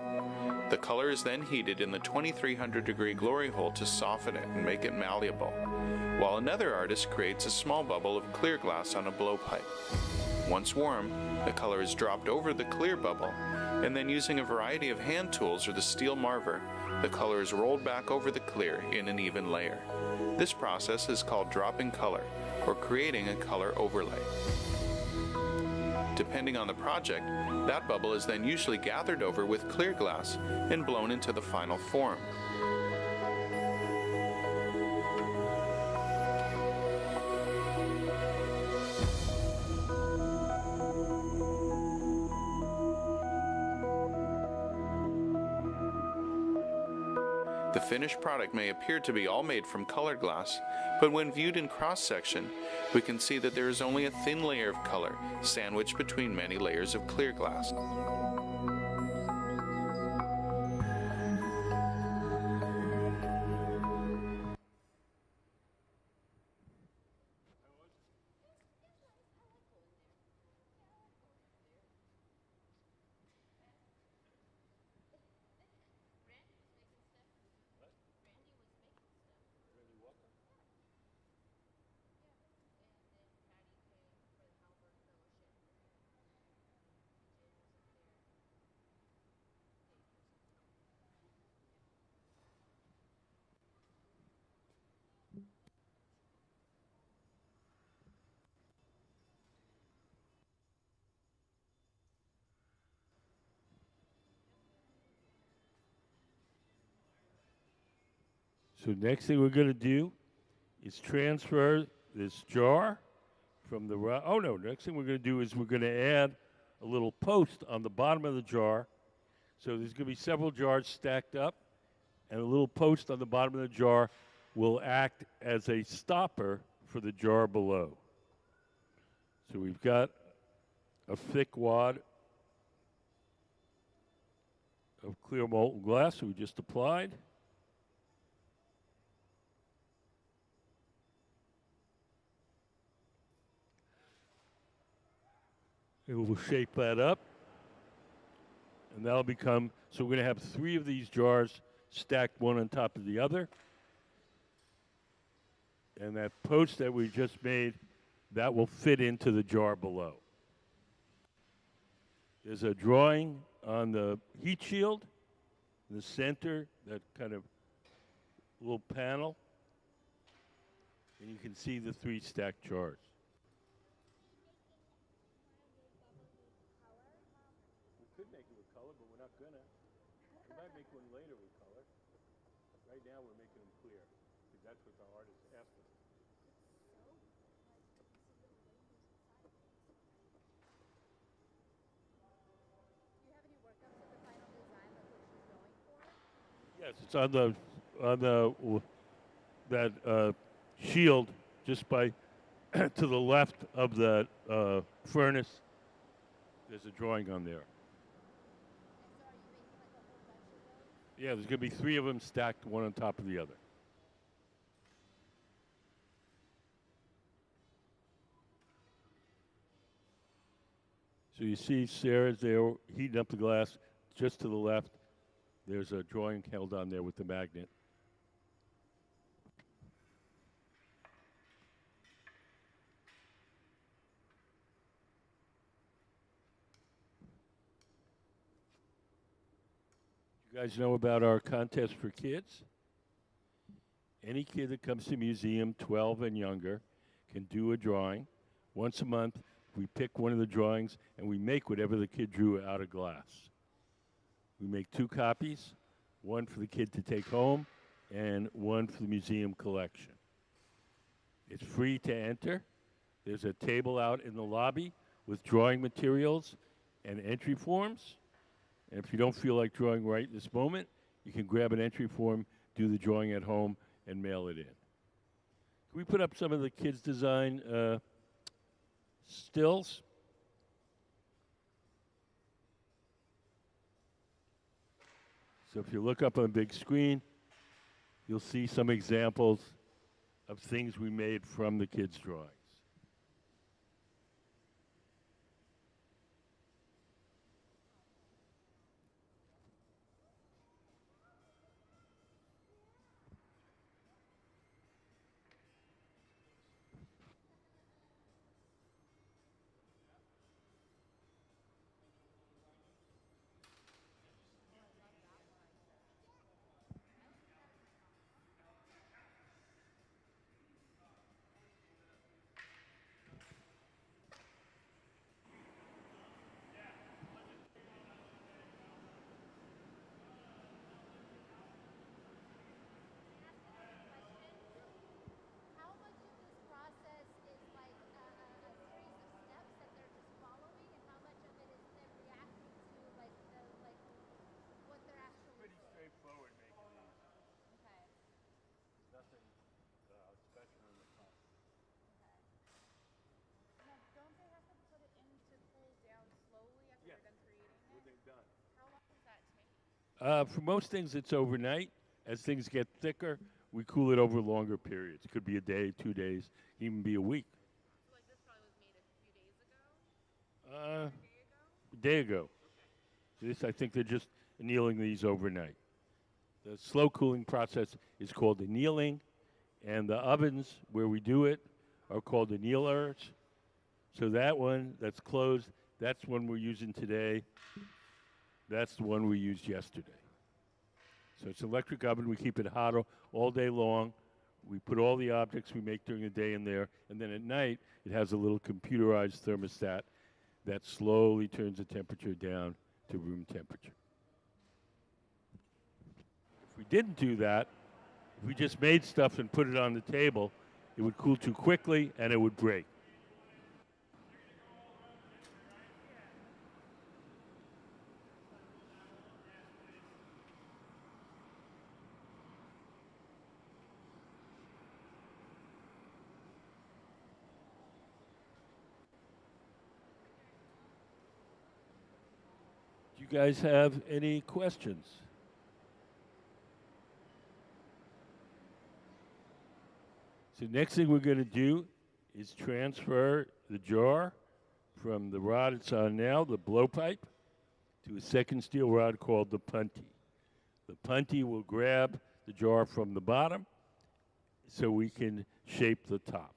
The color is then heated in the 2300 degree glory hole to soften it and make it malleable, while another artist creates a small bubble of clear glass on a blowpipe. Once warm, the color is dropped over the clear bubble, and then using a variety of hand tools or the steel marver, the color is rolled back over the clear in an even layer. This process is called dropping color, or creating a color overlay. Depending on the project, that bubble is then usually gathered over with clear glass and blown into the final form. The finished product may appear to be all made from colored glass, But when viewed in cross-section, we can see that there is only a thin layer of color sandwiched between many layers of clear glass. So next thing we're going to do is transfer this jar from the oh no, next thing we're going to do is we're going to add a little post on the bottom of the jar. So there's going to be several jars stacked up, and a little post on the bottom of the jar will act as a stopper for the jar below. So we've got a thick wad of clear molten glass that we just applied. And we'll shape that up. And that'll become, so we're going to have 3 of these jars stacked one on top of the other. And that post that we just made, that will fit into the jar below. There's a drawing on the heat shield, in the center, that kind of little panel. And you can see the 3 stacked jars. We could make it with color, but we're not gonna. We might make one later with color. Right now we're making them clear, because that's what the artist asked us. Do you have any workups of the final design, like what she's going for? Yes, it's on that shield just by to the left of the furnace. There's a drawing on there. And so are you making like a whole bunch of those? Yeah, there's going to be 3 of them stacked one on top of the other. So you see Sarah's there heating up the glass. Just to the left, there's a drawing held on there with the magnet. You guys know about our contest for kids? Any kid that comes to the museum, 12 and younger, can do a drawing. Once a month, we pick one of the drawings and we make whatever the kid drew out of glass. We make 2 copies, one for the kid to take home and one for the museum collection. It's free to enter. There's a table out in the lobby with drawing materials and entry forms. And if you don't feel like drawing right this moment, you can grab an entry form, do the drawing at home, and mail it in. Can we put up some of the kids' design stills? So if you look up on a big screen, you'll see some examples of things we made from the kids' drawings. For most things, it's overnight. As things get thicker, we cool it over longer periods. It could be a day, 2 days, even be a week. So like this probably was made a few days ago, Uh, a day ago. a day ago. This, I think they're just annealing these overnight. The slow cooling process is called annealing, and the ovens where we do it are called annealers. So that one that's closed, that's one we're using today. That's the one we used yesterday. So it's an electric oven. We keep it hot all day long. We put all the objects we make during the day in there, and then at night it has a little computerized thermostat that slowly turns the temperature down to room temperature. If we didn't do that, if we just made stuff and put it on the table, it would cool too quickly and it would break. Do you guys have any questions? So next thing we're going to do is transfer the jar from the rod it's on now, the blowpipe, to a second steel rod called the punty. The punty will grab the jar from the bottom so we can shape the top.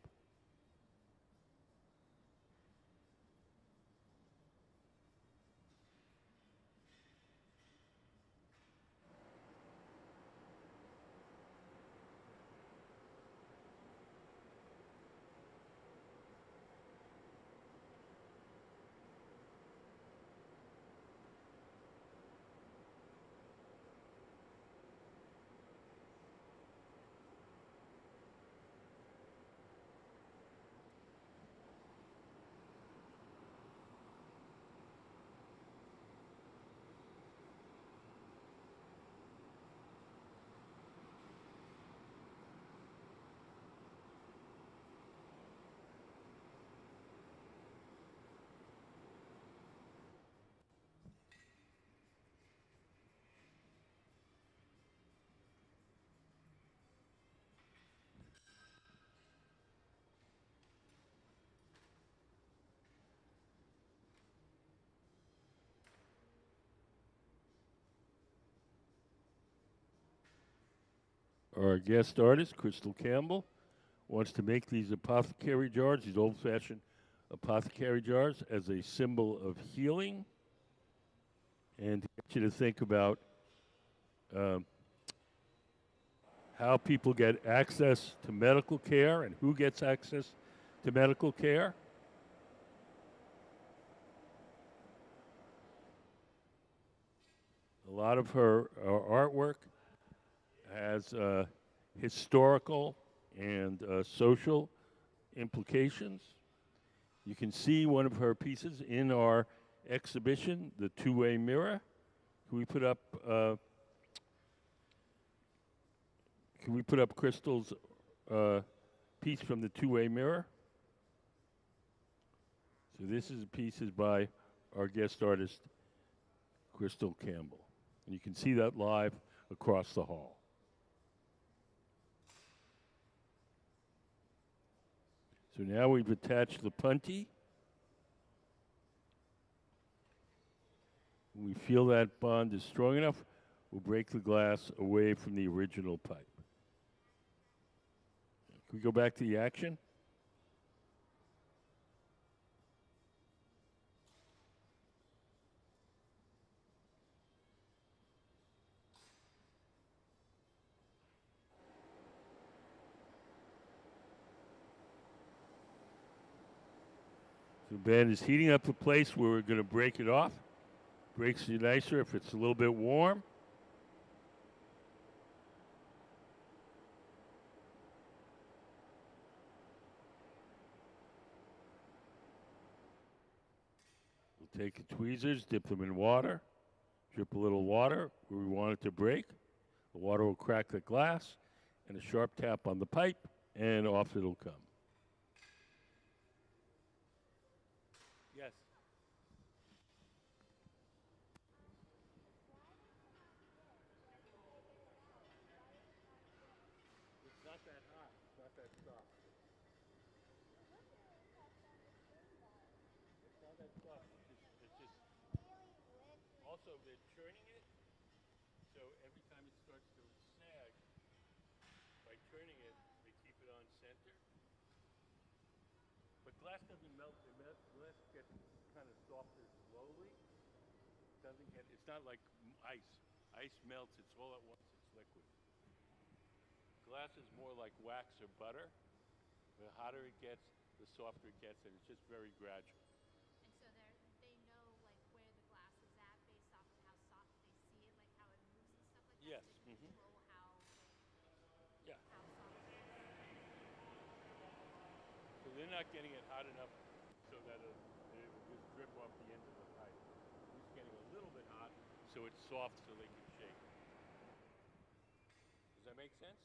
Our guest artist, Crystal Campbell, wants to make these apothecary jars, these old-fashioned apothecary jars, as a symbol of healing, and to get you to think about um, how people get access to medical care and who gets access to medical care. A lot of her artwork has historical and social implications. You can see one of her pieces in our exhibition, The Two-Way Mirror. Can we put up Crystal's piece from The Two-Way Mirror? So this is a piece by our guest artist, Crystal Campbell. And you can see that live across the hall. So now we've attached the punty. When we feel that bond is strong enough, we'll break the glass away from the original pipe. Can we go back to the action? So Ben is heating up the place where we're going to break it off. Breaks it nicer if it's a little bit warm. We'll take the tweezers, dip them in water, drip a little water where we want it to break. The water will crack the glass, and a sharp tap on the pipe, and off it'll come. Yes. also they're churning it, so every time it starts to sag, by turning it, they keep it on center. But glass doesn't melt. Glass gets kind of softer slowly. It doesn't get. It's not like ice. Ice melts. It's all at once. It's liquid. Glass is more like wax or butter. The hotter it gets, the softer it gets, and it's just very gradual. And so they know like where the glass is at based off of how soft they see it, like how it moves and stuff like that. Yes. So they can control Yeah. how soft it is. So they're not getting it hot enough so that it will just drip off the end of the pipe. It's just getting a little bit hot so it's soft so they can shake. Does that make sense?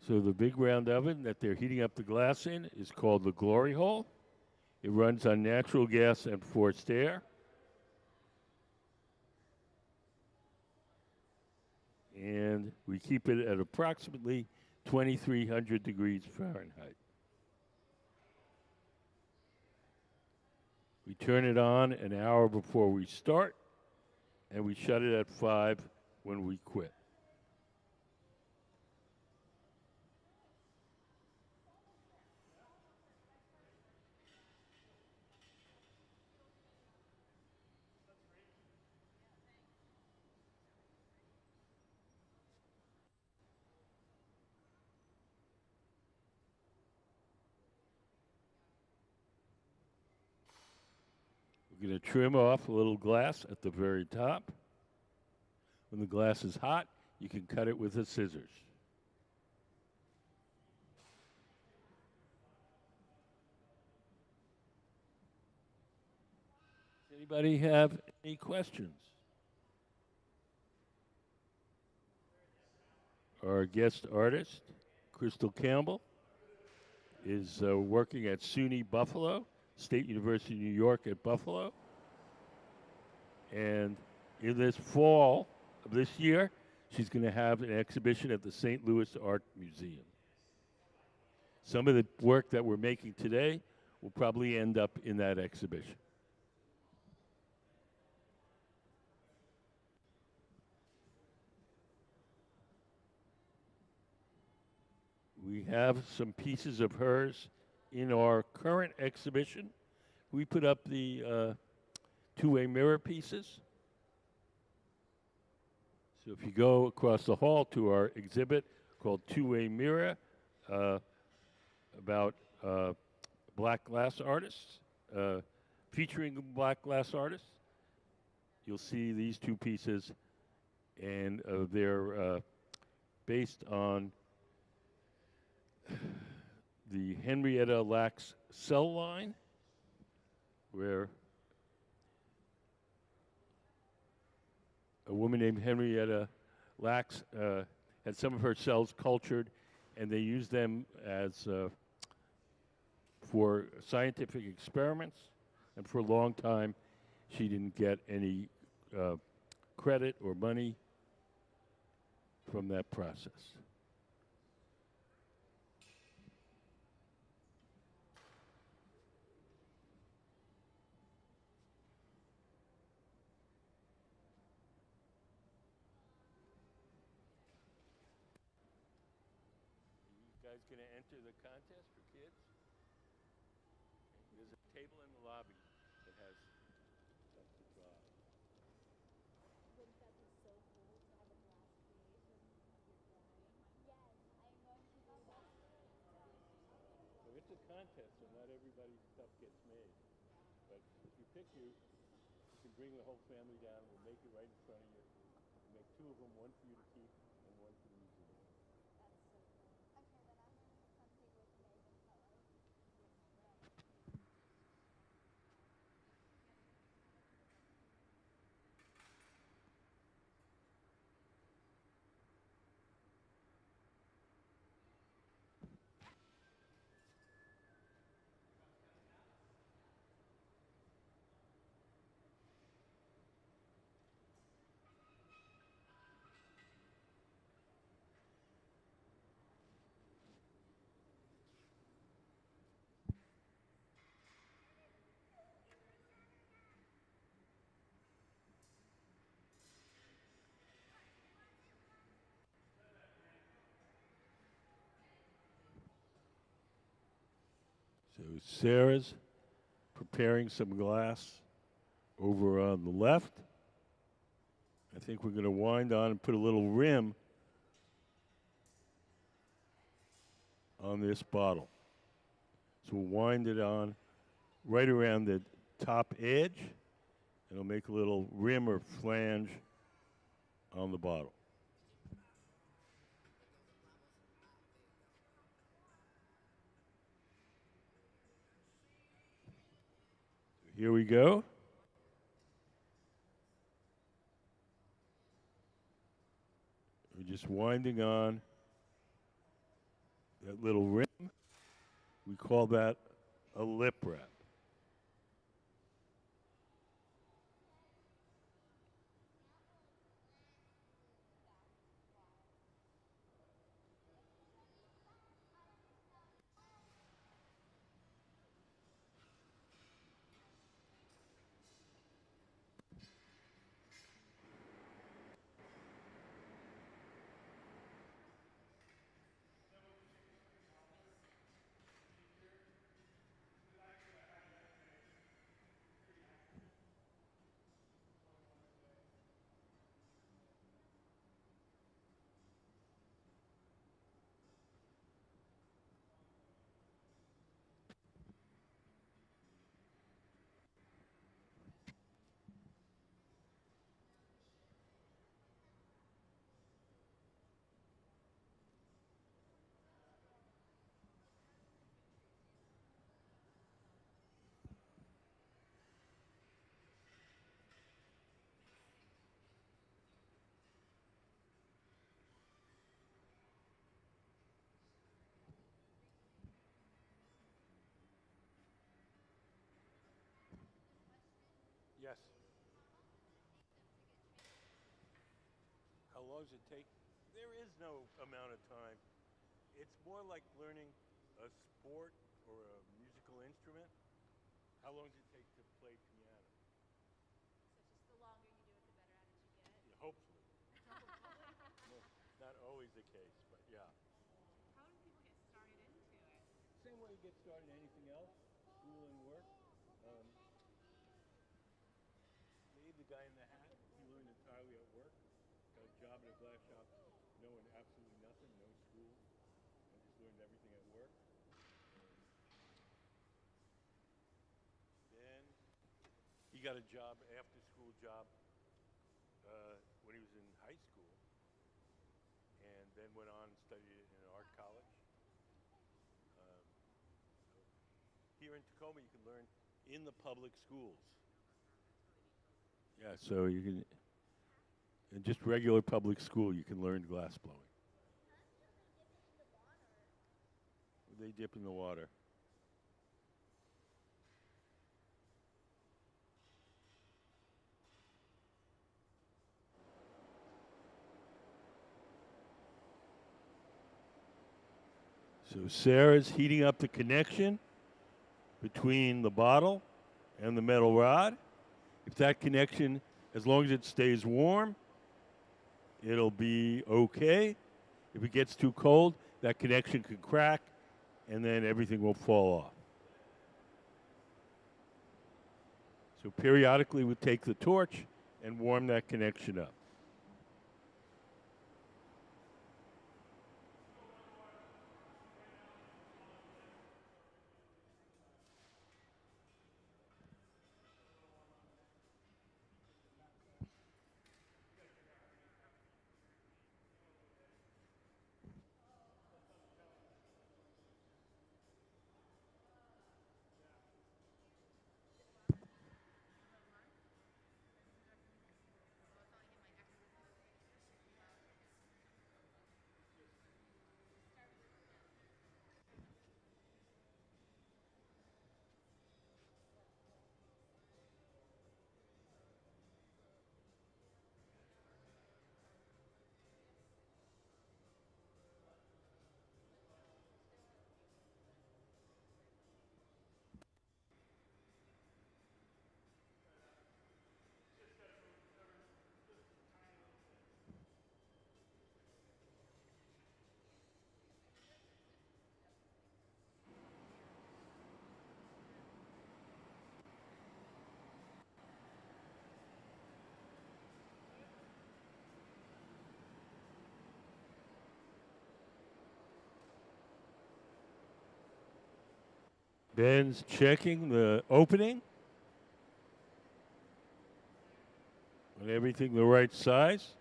So the big round oven that they're heating up the glass in is called the glory hole. It runs on natural gas and forced air. And we keep it at approximately 2,300 degrees Fahrenheit. We turn it on an hour before we start, and we shut it at 5 when we quit. We're going to trim off a little glass at the very top. When the glass is hot, you can cut it with the scissors. Anybody have any questions? Our guest artist, Crystal Campbell, is working at SUNY Buffalo, State University of New York at Buffalo. And in this fall of this year, she's going to have an exhibition at the St. Louis Art Museum. Some of the work that we're making today will probably end up in that exhibition. We have some pieces of hers in our current exhibition. We put up the two-way mirror pieces. So if you go across the hall to our exhibit called Two-Way Mirror, about black glass artists, featuring black glass artists, you'll see these two pieces, and they're based on the Henrietta Lacks cell line, where a woman named Henrietta Lacks had some of her cells cultured, and they used them as for scientific experiments. And for a long time, she didn't get any credit or money from that process. You guys going to enter the contest for kids? There's a table in the lobby that has stuff to draw. Wouldn't that be so cool to have a glass creation of your drawing? Yes, I'm going to do that. So it's a contest, so not everybody's stuff gets made. But if you pick you can bring the whole family down. We'll make it right in front of you. We'll make two of them, one for you to keep and one for the museum. That's so cool. Okay, then I'm going to have something with amazing colors. So Sarah's preparing some glass over on the left. I think we're going to wind on and put a little rim on this bottle. So we'll wind it on right around the top edge, and it'll make a little rim or flange on the bottle. Here we go. We're just winding on that little rim, we call that a lip wrap. Yes. How long does it take? There is no amount of time. It's more like learning a sport or a musical instrument. How long does it take to play piano? So just the longer you do it, the better at it you get. Yeah, hopefully. No, not always the case, but yeah. How do people get started into it? Same way you get started in anything else, school and work. Um, Dave, the guy in the hat, he learned entirely at work. Got a job in a glass shop, knowing absolutely nothing, no school. I just learned everything at work. Um, then he got a job, after school job, when he was in high school, and then went on and studied in an art college. Um, so here in Tacoma, you can learn in the public schools. Yeah, so you can, in just regular public school, you can learn glass blowing. They dip in the water. So Sarah's heating up the connection between the bottle and the metal rod. If that connection, as long as it stays warm, it'll be okay. If it gets too cold, that connection can crack and then everything will fall off. So periodically we take the torch and warm that connection up. Ben's checking the opening and everything the right size.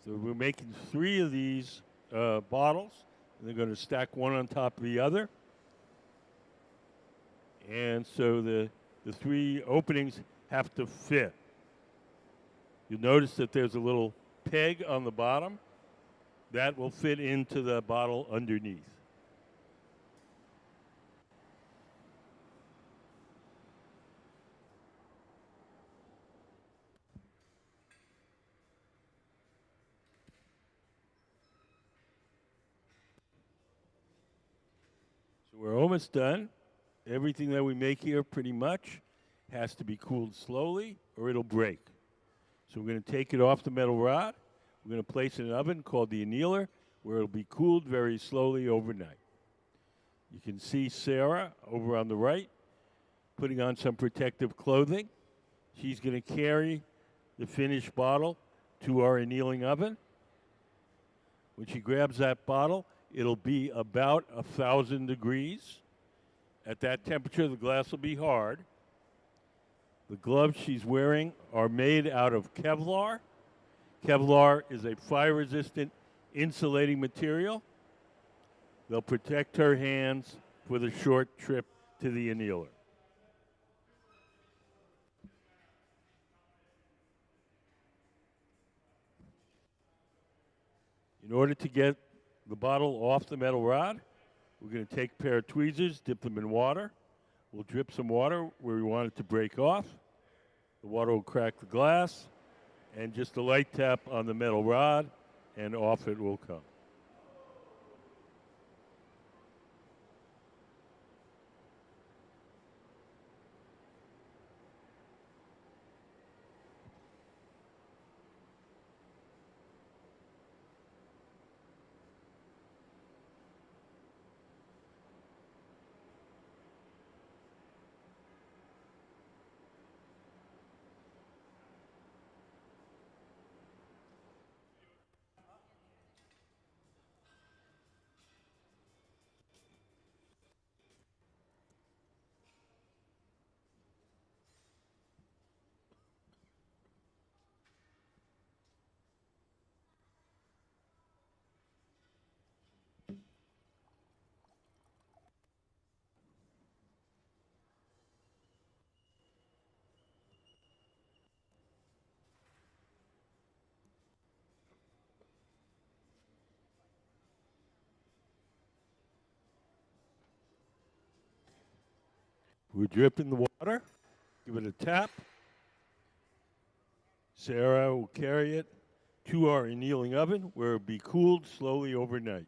So we're making 3 of these bottles, and they're going to stack one on top of the other. And so the 3 openings have to fit. You'll notice that there's a little peg on the bottom that will fit into the bottle underneath. almost done. Everything that we make here pretty much has to be cooled slowly or it'll break. So we're going to take it off the metal rod. We're going to place it in an oven called the annealer where it'll be cooled very slowly overnight. You can see Sarah over on the right putting on some protective clothing. She's going to carry the finished bottle to our annealing oven. When she grabs that bottle, it'll be about 1,000 degrees. At that temperature, the glass will be hard. The gloves she's wearing are made out of Kevlar. Kevlar is a fire-resistant insulating material. They'll protect her hands for the short trip to the annealer. In order to get the bottle off the metal rod, we're going to take a pair of tweezers, dip them in water. We'll drip some water where we want it to break off. The water will crack the glass, and just a light tap on the metal rod, and off it will come. We're dripping the water. Give it a tap. Sarah will carry it to our annealing oven where it'll be cooled slowly overnight.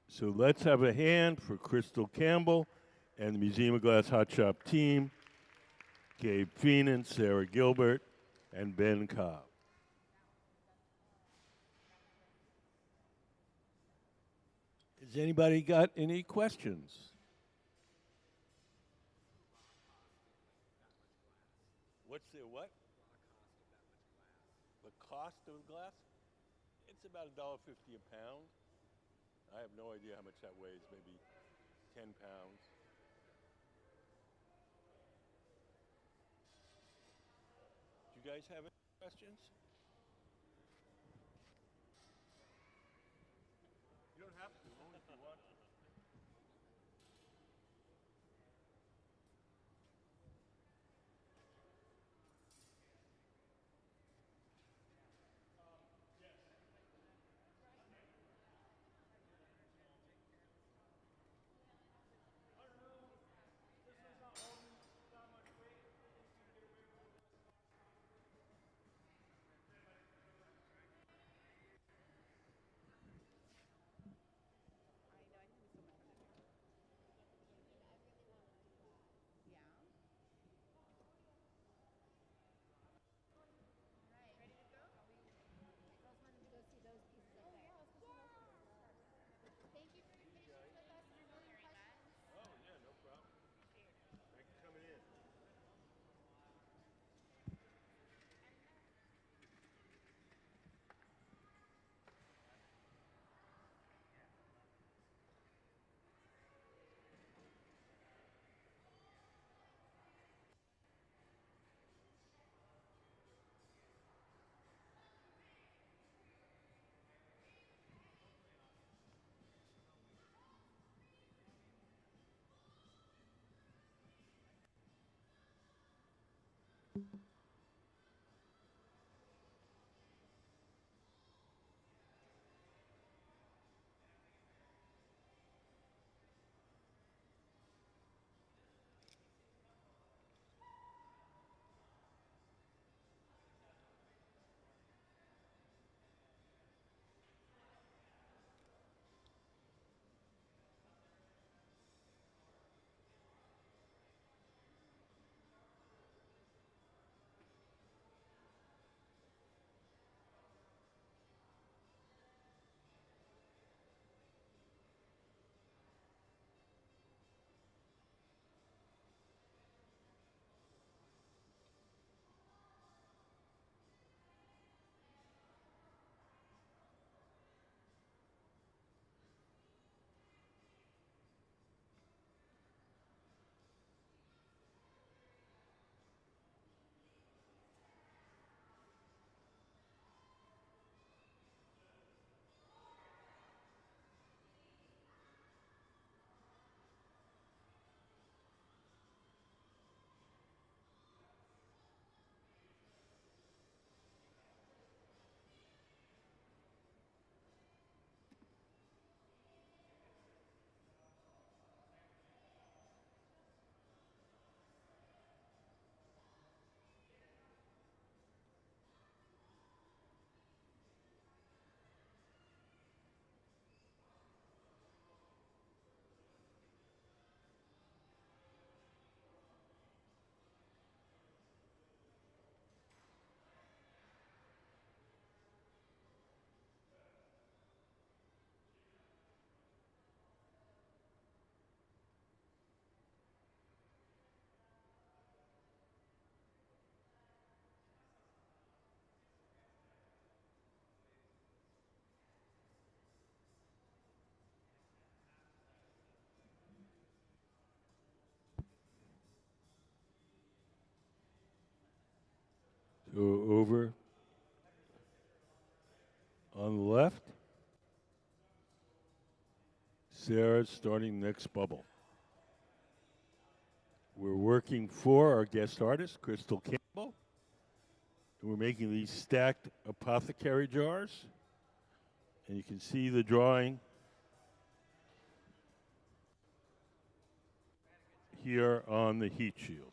So let's have a hand for Crystal Campbell and the Museum of Glass Hot Shop team, Gabe Feenan, Sarah Gilbert, and Ben Cobb. Has anybody got any questions? What's the what? The cost of glass? It's about $1.50 a pound. I have no idea how much that weighs, maybe 10 pounds. Do you guys have any questions? You don't have to, only if you want to. Go over on the left. Sarah's starting next bubble. We're working for our guest artist, Crystal Campbell. And we're making these stacked apothecary jars. And you can see the drawing here on the heat shield.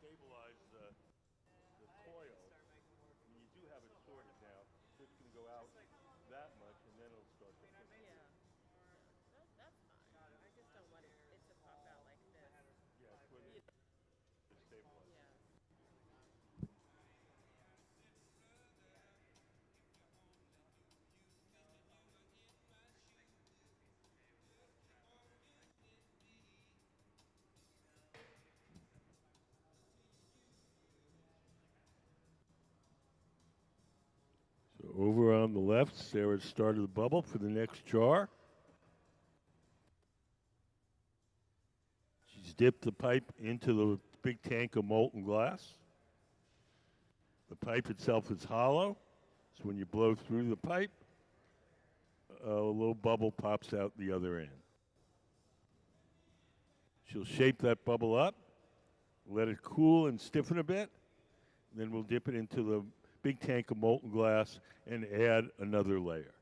Stabilize the coil. I mean, you do have it sorted now, so it's going to go out that much, and then it'll start to push. Yeah. That's fine. I just don't want it to pop out like this. Yeah, it's where they stabilize. Yeah. So over on the left, Sarah started the bubble for the next jar. She's dipped the pipe into the big tank of molten glass. The pipe itself is hollow, so when you blow through the pipe, a little bubble pops out the other end. She'll shape that bubble up, let it cool and stiffen a bit, then we'll dip it into the big tank of molten glass and add another layer.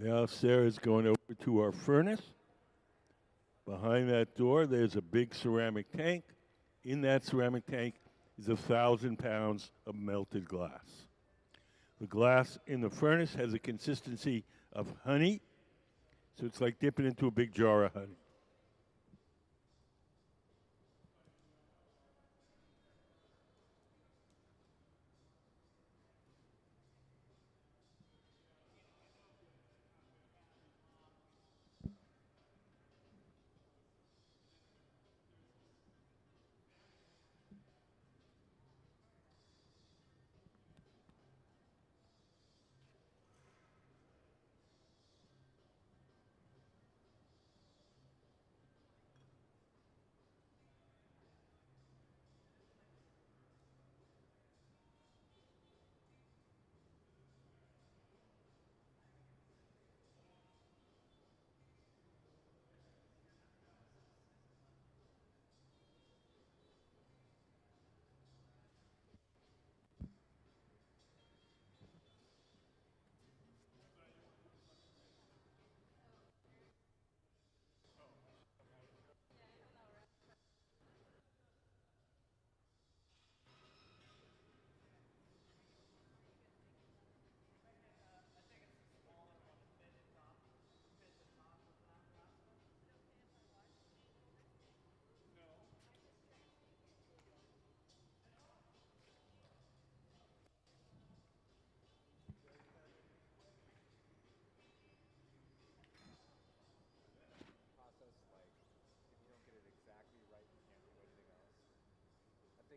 Now Sarah's going over to our furnace. Behind that door, there's a big ceramic tank. In that ceramic tank is 1,000 pounds of melted glass. The glass in the furnace has a consistency of honey, so it's like dipping into a big jar of honey.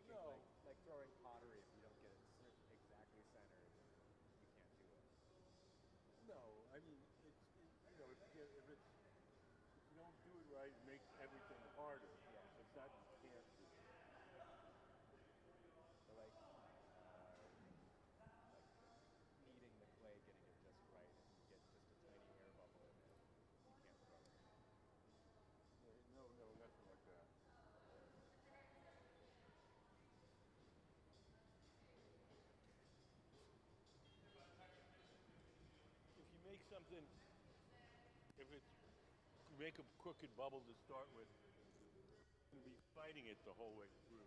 thinking like throwing pottery. If you don't get it exactly centered, you can't do it. No, I mean you know if you don't do it right, it makes everything harder. Yeah. It's not you can't do it. So like kneading the clay, getting it just right. If you get just a tiny air bubble in it, you can't throw it. No, no, nothing like that. If you make something, if it's you make a crooked bubble to start with, you're going to be fighting it the whole way through.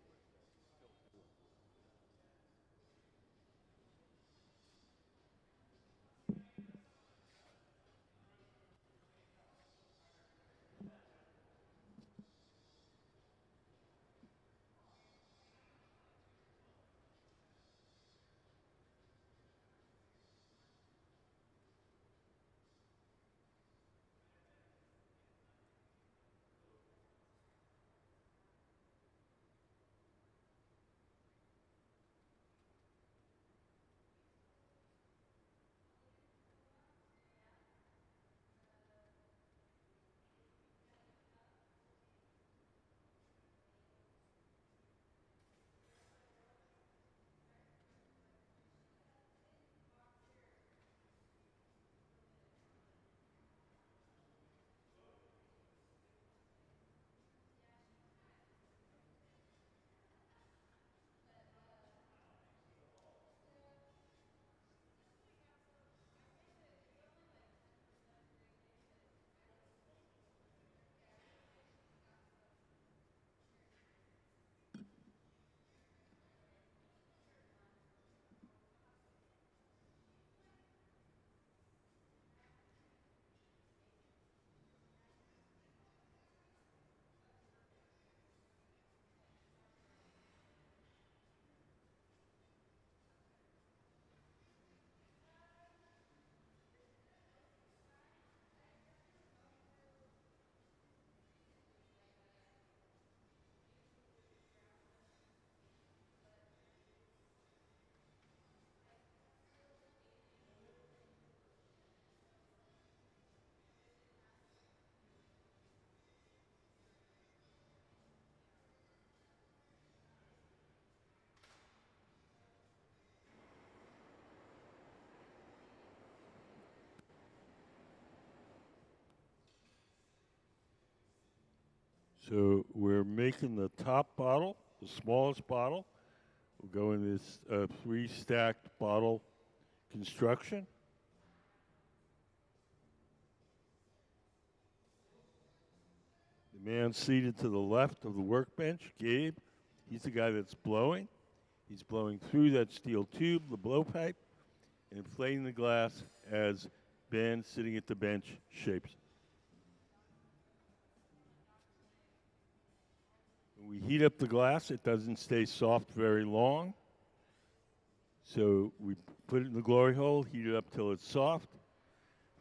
So we're making the top bottle, the smallest bottle. We'll go in this three stacked bottle construction. The man seated to the left of the workbench, Gabe, he's the guy that's blowing. He's blowing through that steel tube, the blowpipe, and inflating the glass as Ben, sitting at the bench, shapes it. When we heat up the glass, it doesn't stay soft very long. So we put it in the glory hole, heat it up till it's soft.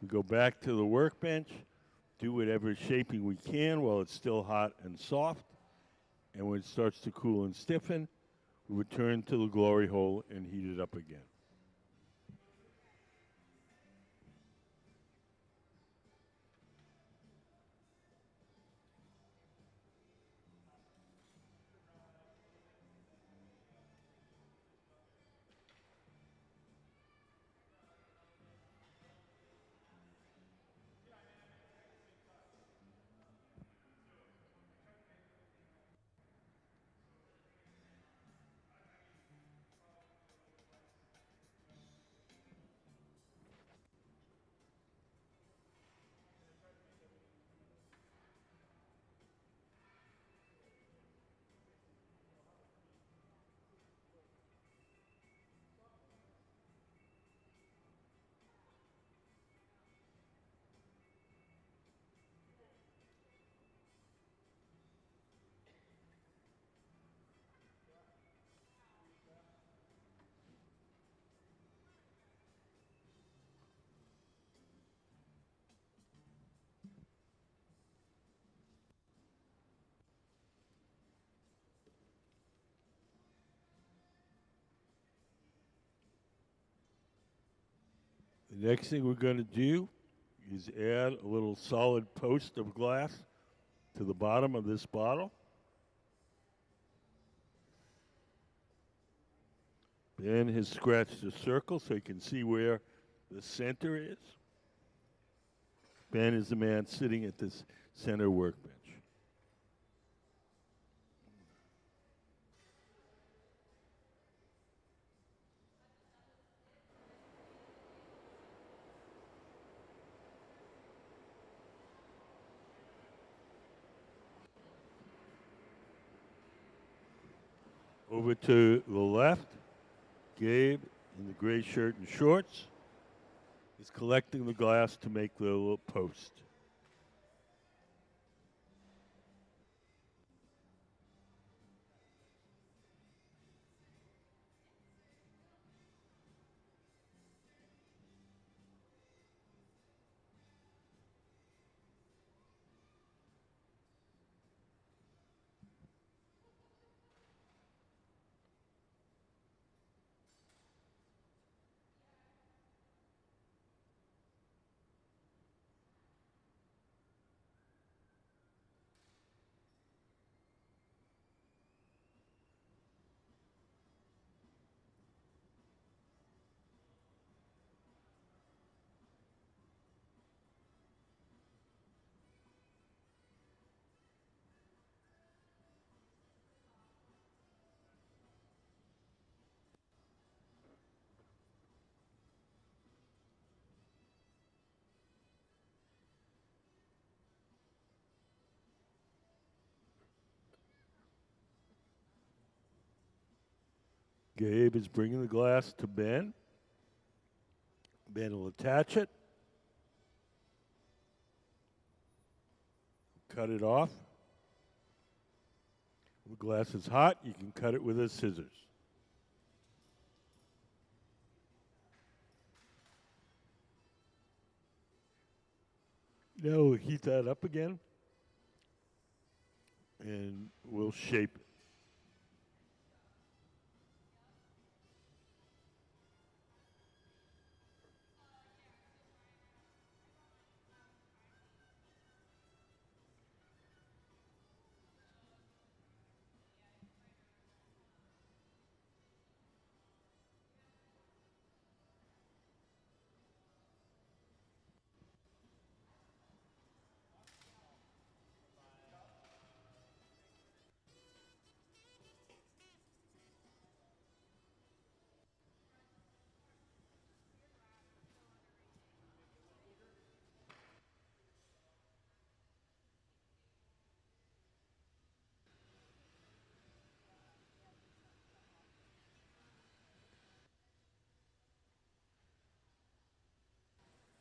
We go back to the workbench, do whatever shaping we can while it's still hot and soft. And when it starts to cool and stiffen, we return to the glory hole and heat it up again. The next thing we're going to do is add a little solid post of glass to the bottom of this bottle. Ben has scratched a circle so you can see where the center is. Ben is the man sitting at this center workbench. Over to the left, Gabe in the gray shirt and shorts is collecting the glass to make the little post. Gabe is bringing the glass to Ben. Ben will attach it, cut it off. When the glass is hot, you can cut it with a scissors. Now we'll heat that up again, and we'll shape it.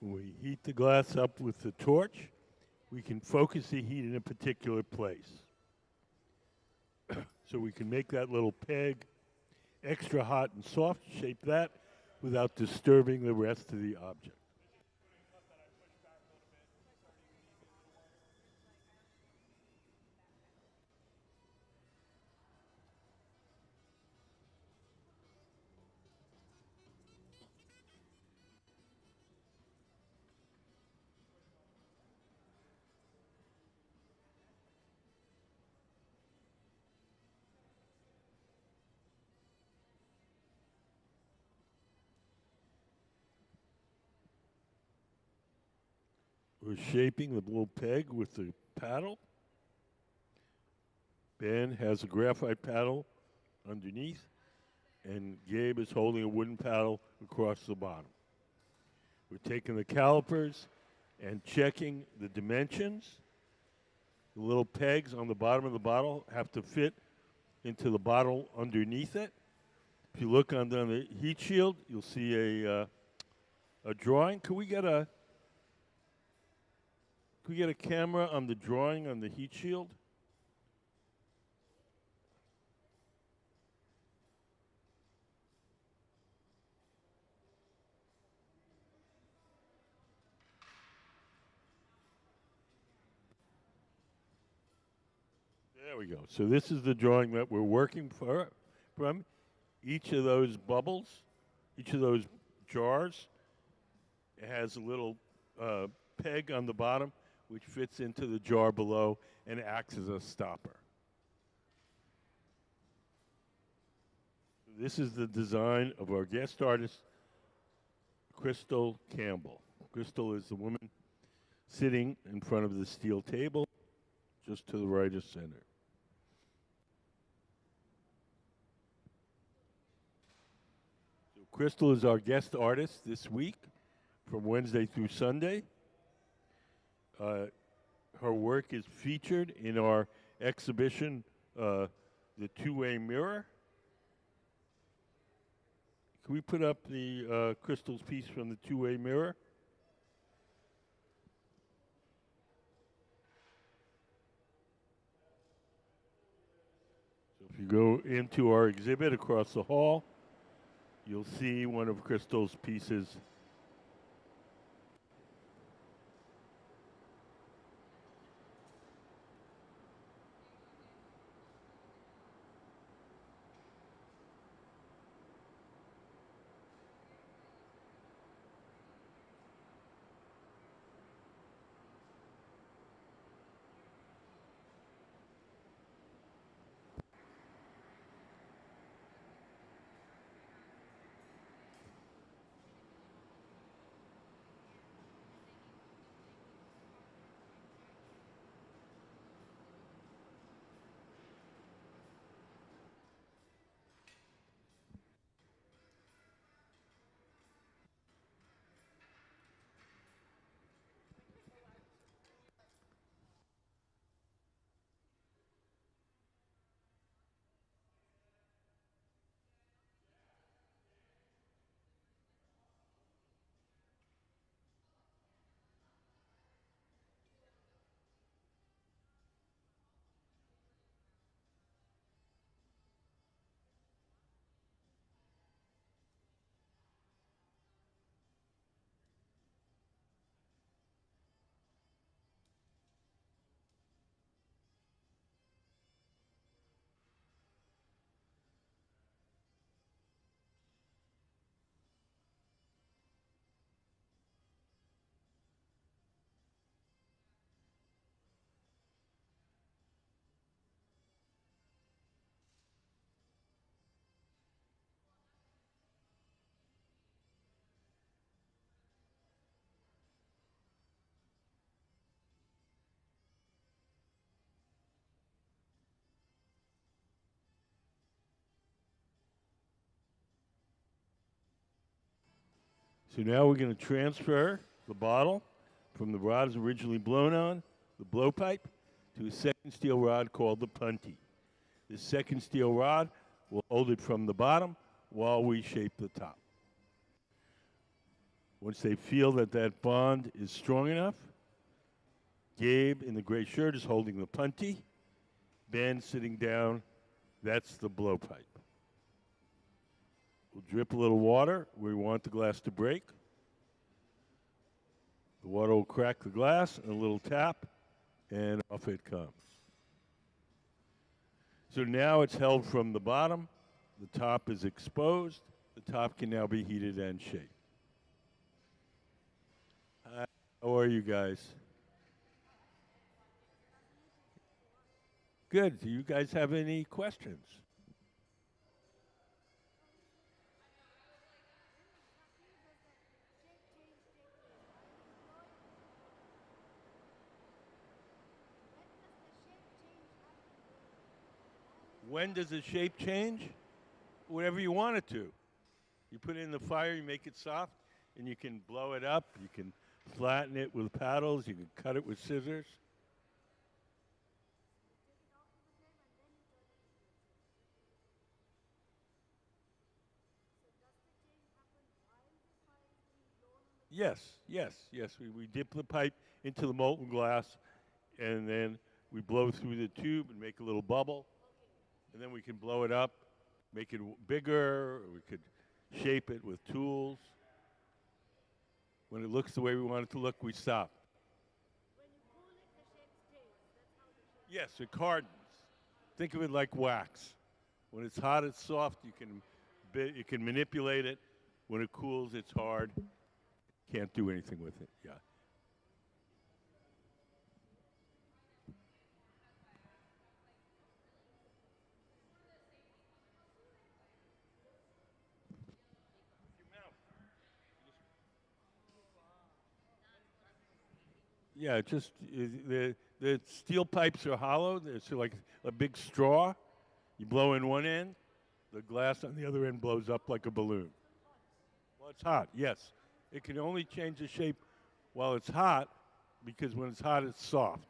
When we heat the glass up with the torch, we can focus the heat in a particular place. So we can make that little peg extra hot and soft, shape that without disturbing the rest of the object. We're shaping the little peg with the paddle. Ben has a graphite paddle underneath, and Gabe is holding a wooden paddle across the bottom. We're taking the calipers and checking the dimensions. The little pegs on the bottom of the bottle have to fit into the bottle underneath it. If you look on the heat shield, you'll see a drawing. Can we get a camera on the drawing on the heat shield? There we go. So this is the drawing that we're working from. Each of those bubbles, each of those jars It has a little peg on the bottom which fits into the jar below and acts as a stopper. This is the design of our guest artist, Crystal Campbell. Crystal is the woman sitting in front of the steel table, just to the right of center. So Crystal is our guest artist this week, from Wednesday through Sunday. Her work is featured in our exhibition, The Two-Way Mirror. Can we put up the Crystal's piece from The Two-Way Mirror? So if you go into our exhibit across the hall, you'll see one of Crystal's pieces. So now we're going to transfer the bottle from the rods originally blown on, the blowpipe, to a second steel rod called the punty. This second steel rod will hold it from the bottom while we shape the top. Once they feel that that bond is strong enough, Gabe in the gray shirt is holding the punty. Ben sitting down, that's the blowpipe. We'll drip a little water where we want the glass to break. The water will crack the glass, and a little tap, and off it comes. So now it's held from the bottom. The top is exposed. The top can now be heated and shaped. Hi, how are you guys? Good. Do you guys have any questions? When does the shape change? Whenever you want it to. You put it in the fire, you make it soft, and you can blow it up. You can flatten it with paddles. You can cut it with scissors. Yes, yes, yes. We dip the pipe into the molten glass, and then we blow through the tube and make a little bubble. And then we can blow it up, make it bigger, or we could shape it with tools. When it looks the way we want it to look, we stop. Yes, it hardens. Think of it like wax. When it's hot, it's soft. You can manipulate it. When it cools, it's hard. Can't do anything with it. Yeah. Yeah, just the steel pipes are hollow. It's like a big straw. You blow in one end, the glass on the other end blows up like a balloon. Well, it's hot. Yes, it can only change the shape while it's hot, because when it's hot, it's soft.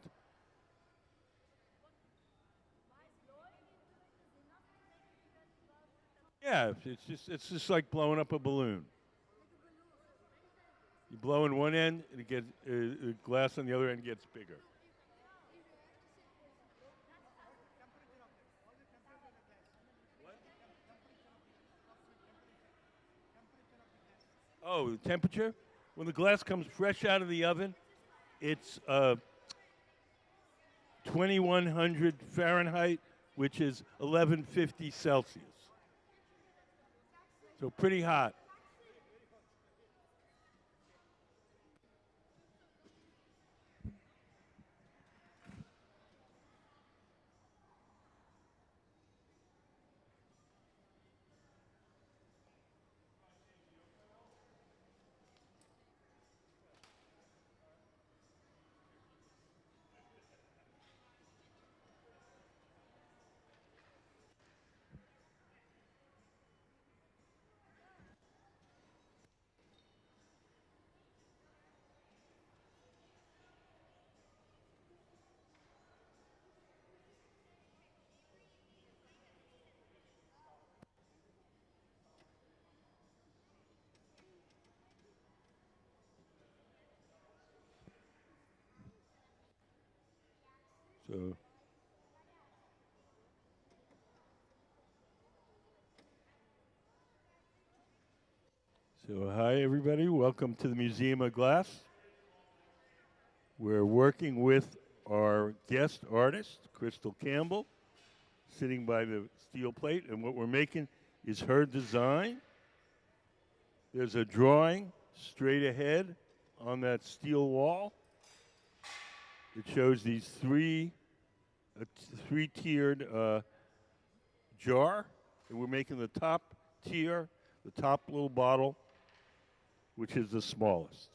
Yeah, it's just like blowing up a balloon. You blow in one end, and it gets the glass on the other end gets bigger. Oh, the temperature? When the glass comes fresh out of the oven, it's 2100 Fahrenheit, which is 1150 Celsius. So pretty hot. So, so hi everybody. Welcome to the Museum of Glass. We're working with our guest artist, Crystal Campbell, sitting by the steel plate, and what we're making is her design. There's a drawing straight ahead on that steel wall. It shows these three-tiered jar, and we're making the top tier, the top little bottle, which is the smallest.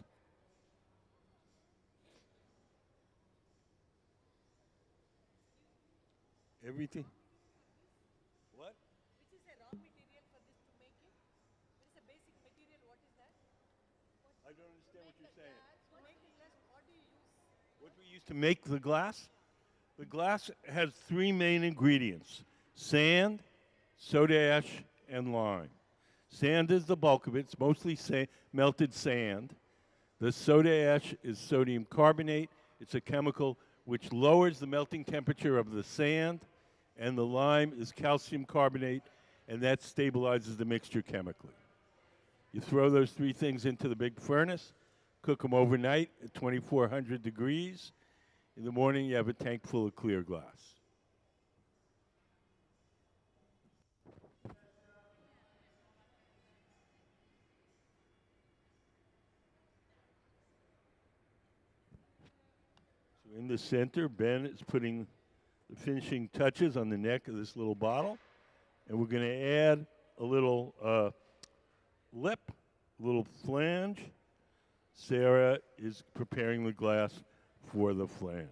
Everything. What? Which is a raw material for this to make it? What is the basic material? What is that? I don't understand what you're saying. To make the glass, what do you use? What we use to make the glass? The glass has three main ingredients: sand, soda ash, and lime. Sand is the bulk of it. It's mostly melted sand. The soda ash is sodium carbonate. It's a chemical which lowers the melting temperature of the sand, and the lime is calcium carbonate, and that stabilizes the mixture chemically. You throw those three things into the big furnace, cook them overnight at 2400 degrees. In the morning, you have a tank full of clear glass. So in the center, Ben is putting the finishing touches on the neck of this little bottle, and we're going to add a little lip, a little flange. Sarah is preparing the glass for the flange.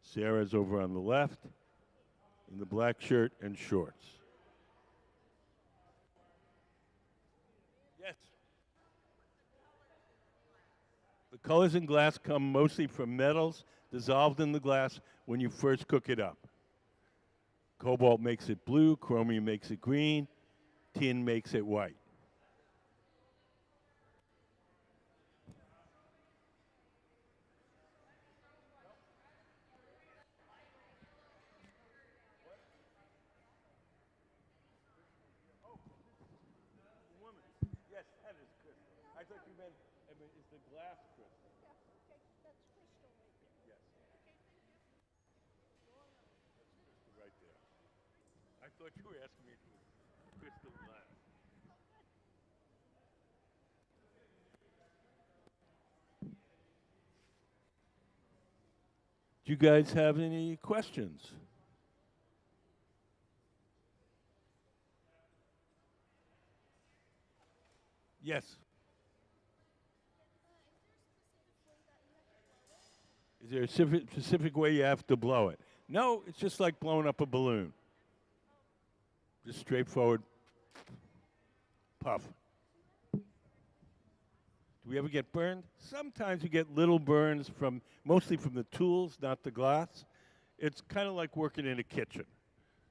Sarah's over on the left in the black shirt and shorts. Yes. The colors in glass come mostly from metals dissolved in the glass when you first cook it up. Cobalt makes it blue, chromium makes it green, tin makes it white. Yes, that is crystal. I thought you meant, it's the glass crystal. Yeah, okay, that's crystal right there. Yes, Okay, thank you. that's crystal right there. I thought you were asking me if it was crystal glass. Do you guys have any questions? Yes. Is there a specific way you have to blow it? No, it's just like blowing up a balloon. Just straightforward puff. Do we ever get burned? Sometimes we get little burns from mostly from the tools, not the glass. It's kind of like working in a kitchen.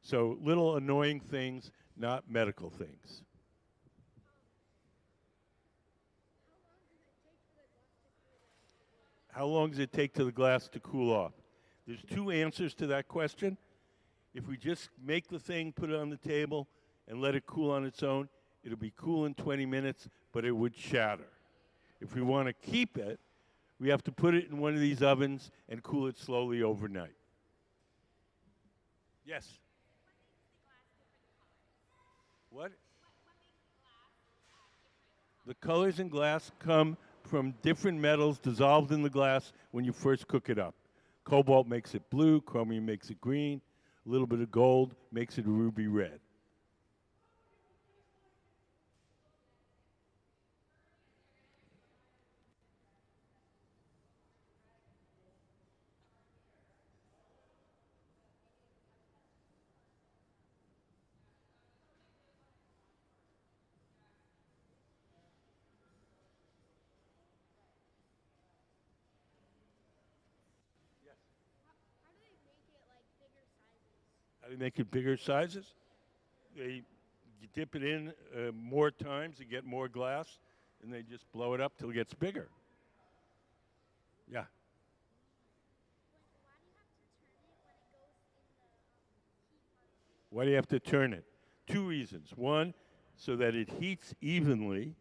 So little annoying things, not medical things. How long does it take for the glass to cool off? There's two answers to that question. If we just make the thing, put it on the table, and let it cool on its own, it'll be cool in 20 minutes, but it would shatter. If we want to keep it, we have to put it in one of these ovens and cool it slowly overnight. Yes? What? The colors in glass come from different metals dissolved in the glass when you first cook it up. Cobalt makes it blue, chromium makes it green, a little bit of gold makes it ruby red. How do they make it bigger sizes? They you dip it in more times to get more glass, and they just blow it up till it gets bigger. Yeah. Why do you have to turn it? Two reasons. One, so that it heats evenly,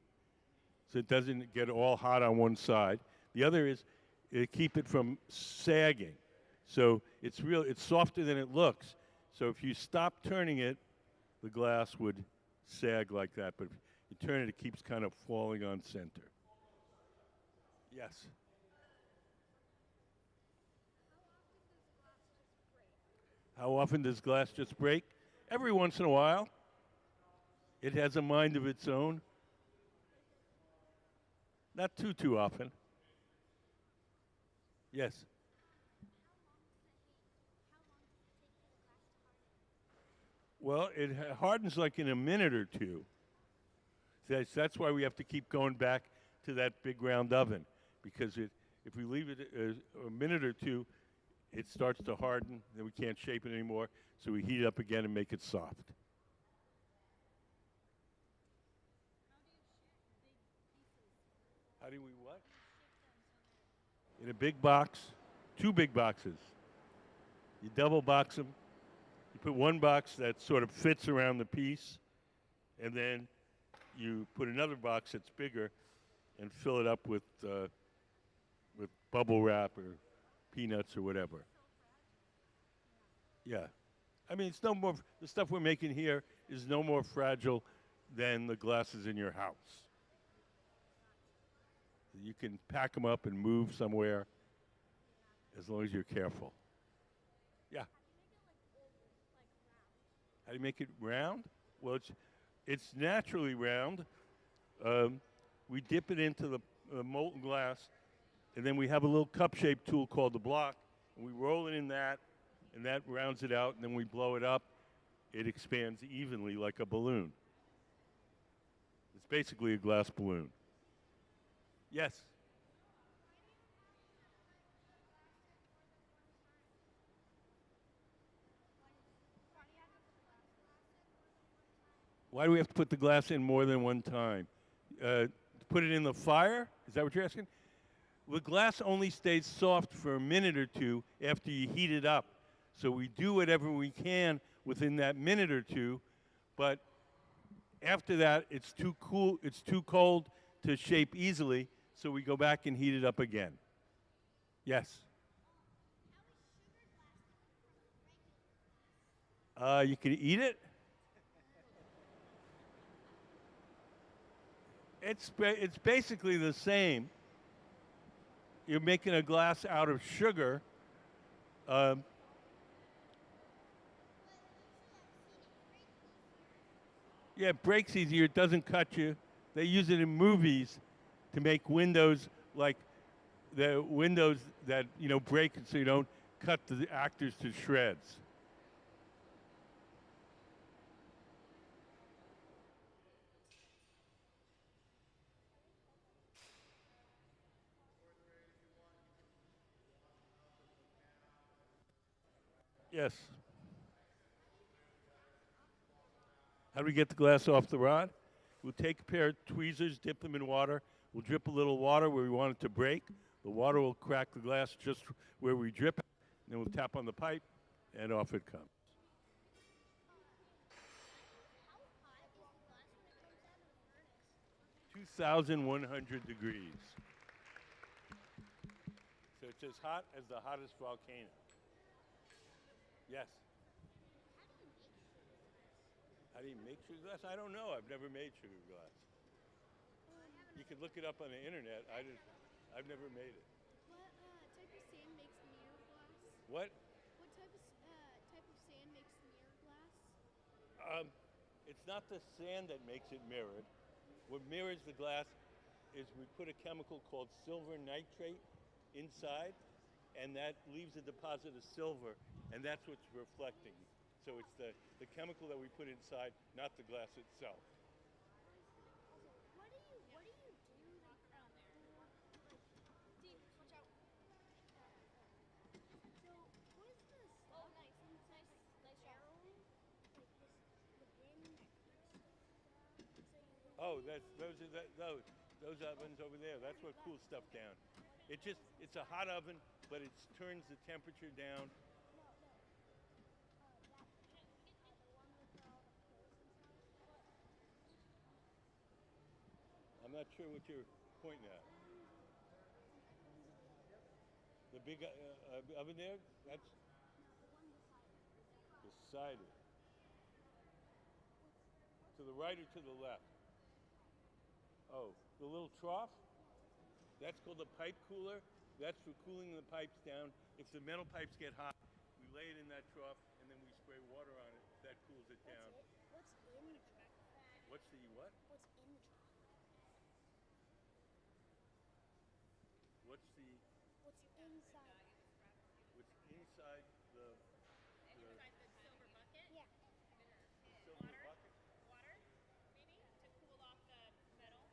so it doesn't get all hot on one side. The other is keep it from sagging. So it's softer than it looks. So if you stop turning it, the glass would sag like that. But if you turn it, it keeps kind of falling on center. Yes. How often does glass just break? Every once in a while. It has a mind of its own. Not too often. Yes. Well, it hardens like in a minute or two. That's why we have to keep going back to that big round oven, because if we leave it a minute or two, it starts to harden, then we can't shape it anymore, so we heat it up again and make it soft. How do we what? In a big box, two big boxes. You double box them. You put one box that sort of fits around the piece, and then you put another box that's bigger and fill it up with bubble wrap or peanuts or whatever. Yeah. I mean, it's no more, the stuff we're making here is no more fragile than the glasses in your house. You can pack them up and move somewhere as long as you're careful. Yeah. How do you make it round? Well, it's naturally round. We dip it into the molten glass, and then we have a little cup-shaped tool called the block, and we roll it in that, and that rounds it out, and then we blow it up. It expands evenly like a balloon. It's basically a glass balloon. Yes? Why do we have to put the glass in more than one time? Put it in the fire? Is that what you're asking? The glass only stays soft for a minute or two after you heat it up. So we do whatever we can within that minute or two, but after that, it's too cool, it's too cold to shape easily, so we go back and heat it up again. Yes? You can eat it. It's basically the same. You're making a glass out of sugar, Um, yeah, it breaks easier. It doesn't cut you. They use it in movies to make windows like the windows that break so you don't cut the actors to shreds. Yes. How do we get the glass off the rod? We'll take a pair of tweezers, dip them in water. We'll drip a little water where we want it to break. The water will crack the glass just where we drip it. Then we'll tap on the pipe, and off it comes. How hot is the glass when it comes out of the furnace? 2,100 degrees. So it's as hot as the hottest volcano. Yes. How do you make sugar glass? I don't know. I've never made sugar glass. You can look it up on the internet. I've never made it. What type of sand makes mirror glass? What? What type of sand makes mirror glass? It's not the sand that makes it mirrored. What mirrors the glass is we put a chemical called silver nitrate inside, and that leaves a deposit of silver, and that's what's reflecting. So it's the chemical that we put inside, not the glass itself. What do you do to Steve, watch out. So what is this? Oh, nice arrow? Like this, the pin. Oh, those ovens over there. That's what cools stuff down. It's a hot oven, but it turns the temperature down. I'm not sure what you're pointing at. The big oven there? That's beside it. To the right or to the left? Oh, the little trough? That's called a pipe cooler. That's for cooling the pipes down. If the metal pipes get hot, we lay it in that trough and then we spray water on it. That cools it down. What's in the trough? What's the what? What's in the trough? What's the What's inside? what's inside the Inside the silver bucket? Yeah. silver bucket? Water, maybe, to cool off the metal.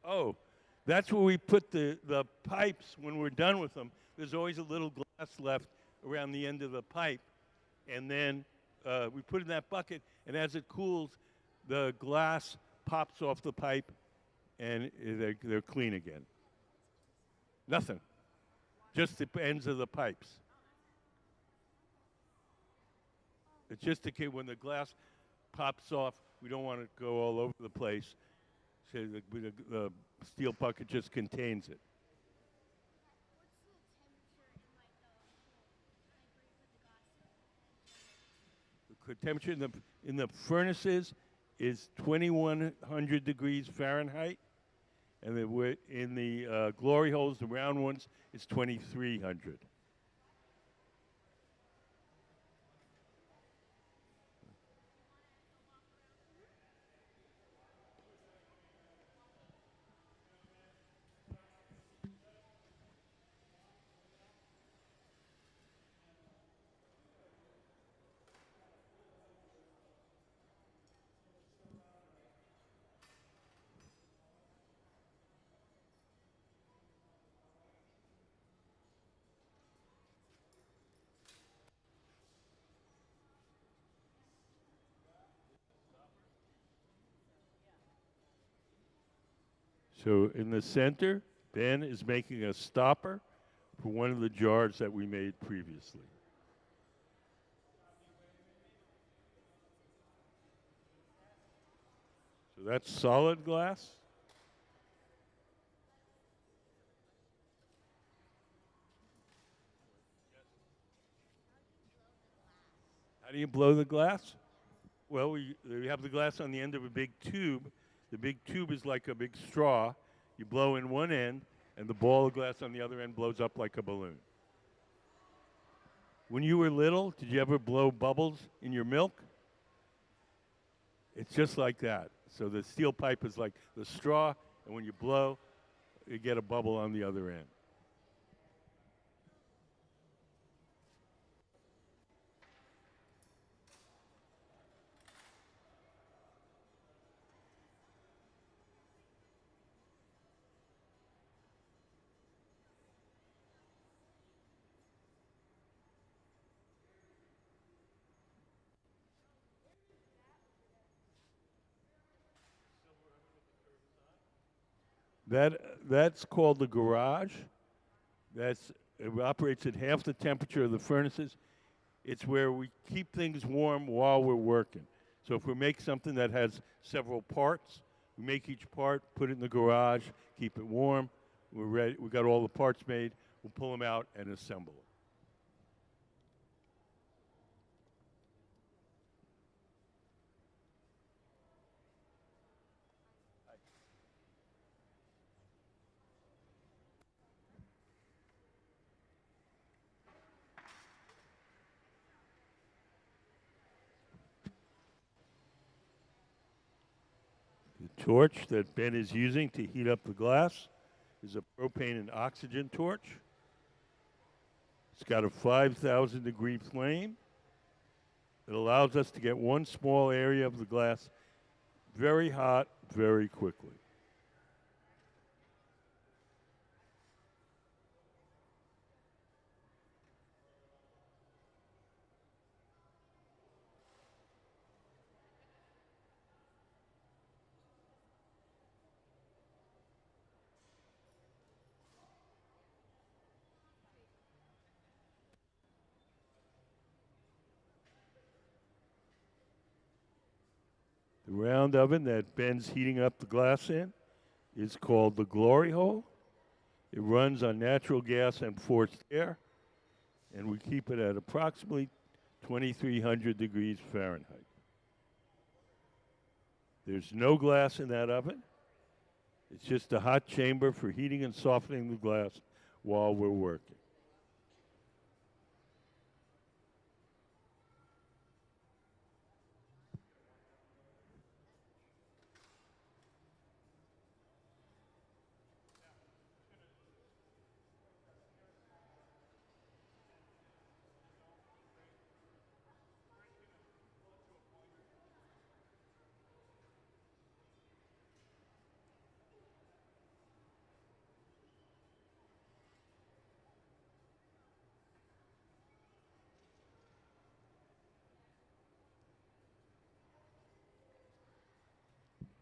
Oh, that's where we put the pipes when we're done with them. There's always a little glass left around the end of the pipe. And then we put it in that bucket, and as it cools, the glass pops off the pipe, and they're clean again. Nothing. Just the ends of the pipes. It's just when the glass pops off, we don't want it to go all over the place. So the steel bucket just contains it. The temperature in the furnaces is 2,100 degrees Fahrenheit, and in the glory holes, the round ones, it's 2,300. So in the center, Ben is making a stopper for one of the jars that we made previously. So that's solid glass. How do you blow the glass? Well, we have the glass on the end of a big tube. The big tube is like a big straw. You blow in one end, and the ball of glass on the other end blows up like a balloon. When you were little, did you ever blow bubbles in your milk? It's just like that. So the steel pipe is like the straw, and when you blow, you get a bubble on the other end. That's called the garage. It operates at half the temperature of the furnaces. It's where we keep things warm while we're working. So if we make something that has several parts, we make each part, put it in the garage, keep it warm. We're ready. We got all the parts made. We'll pull them out and assemble them. The torch that Ben is using to heat up the glass is a propane and oxygen torch. It's got a 5,000 degree flame. It allows us to get one small area of the glass very hot very quickly. The round oven that Ben's heating up the glass in is called the glory hole. It runs on natural gas and forced air, and we keep it at approximately 2,300 degrees Fahrenheit. There's no glass in that oven. It's just a hot chamber for heating and softening the glass while we're working.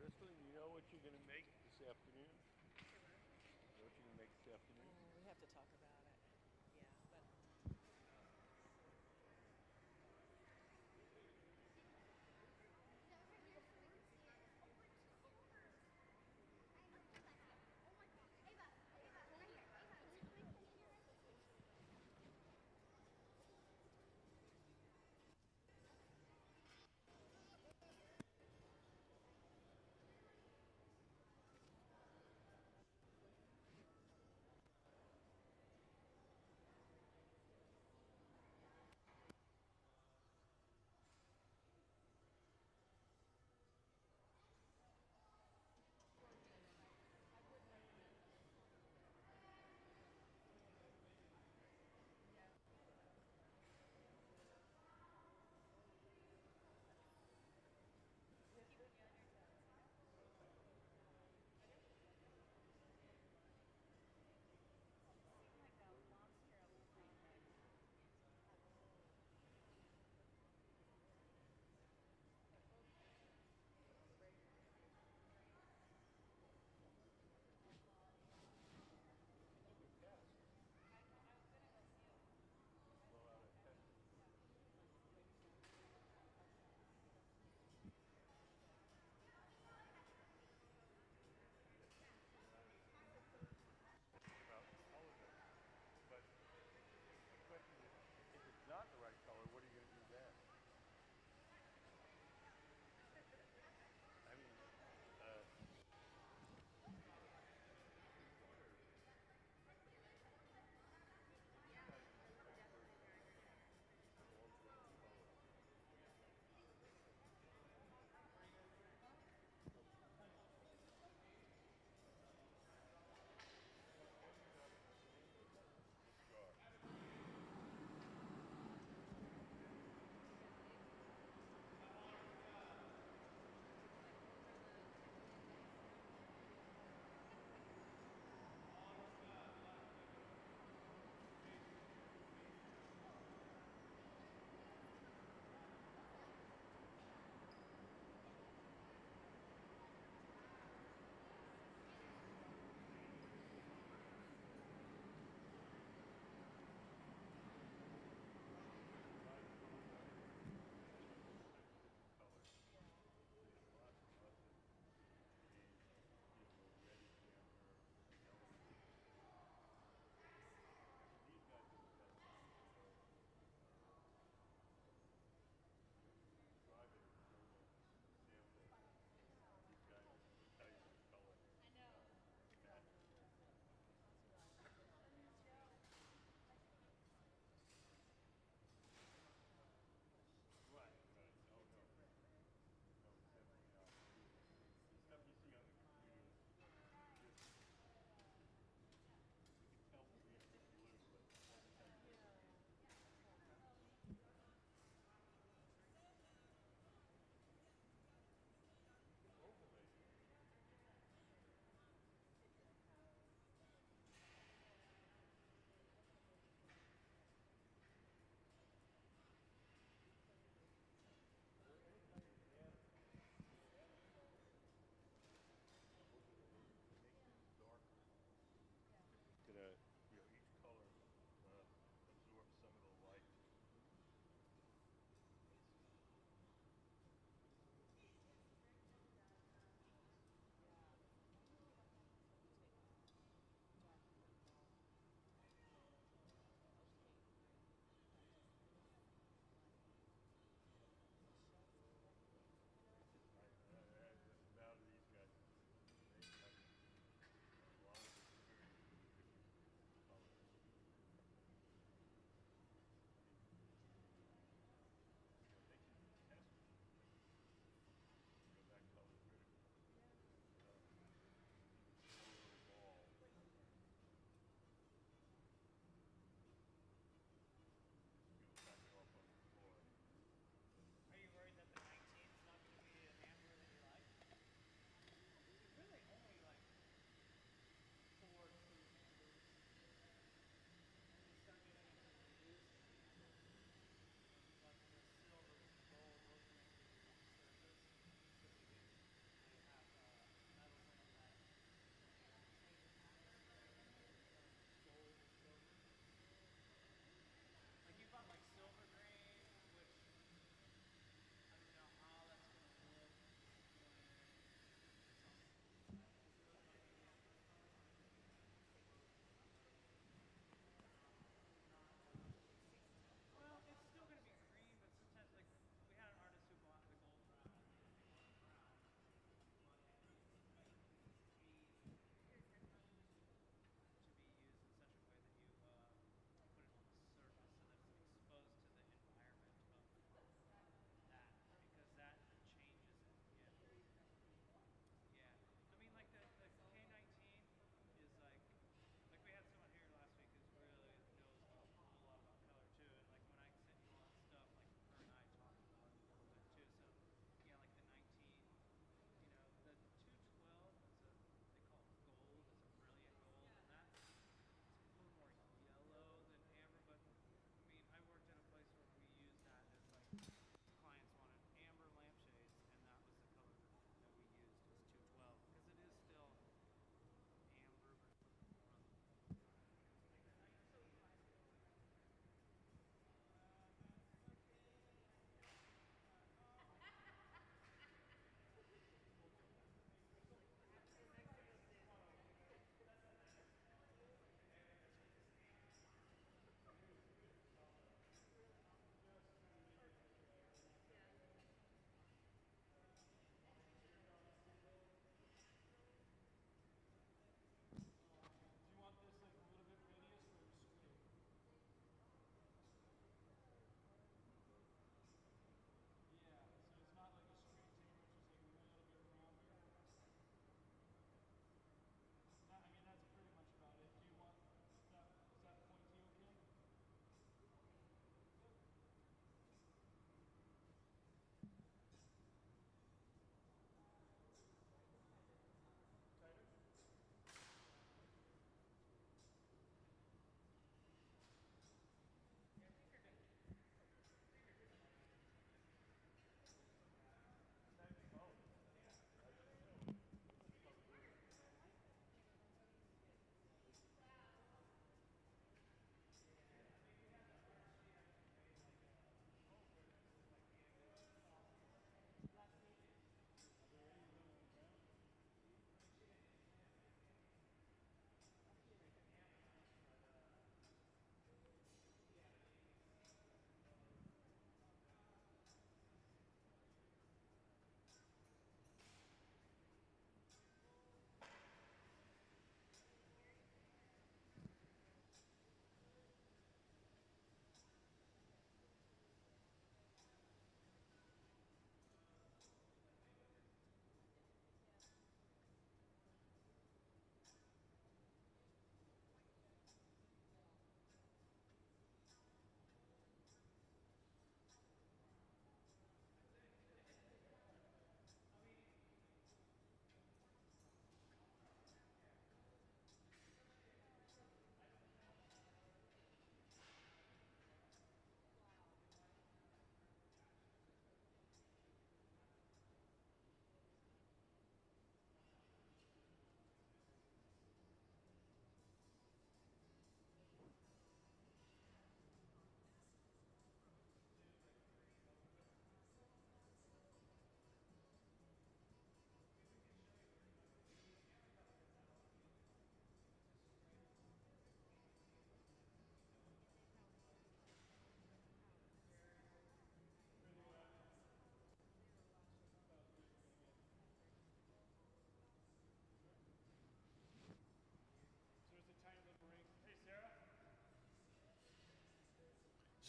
Crystal, you know what you're going to make this afternoon? You know what you're going to make this afternoon? We have to talk about it. Yeah, but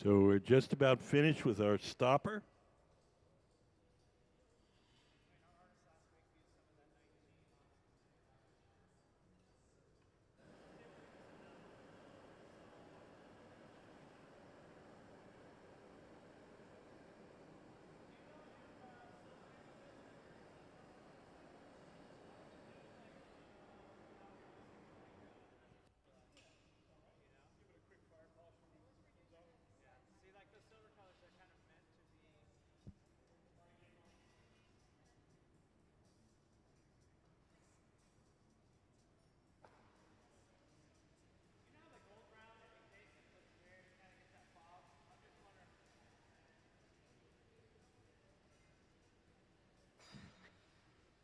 So we're just about finished with our stopper. See, like those silver colors, they're kind of meant to be. You know how the gold brown, if you taste it, looks weird. It kind of gets that fob. I'm just wondering.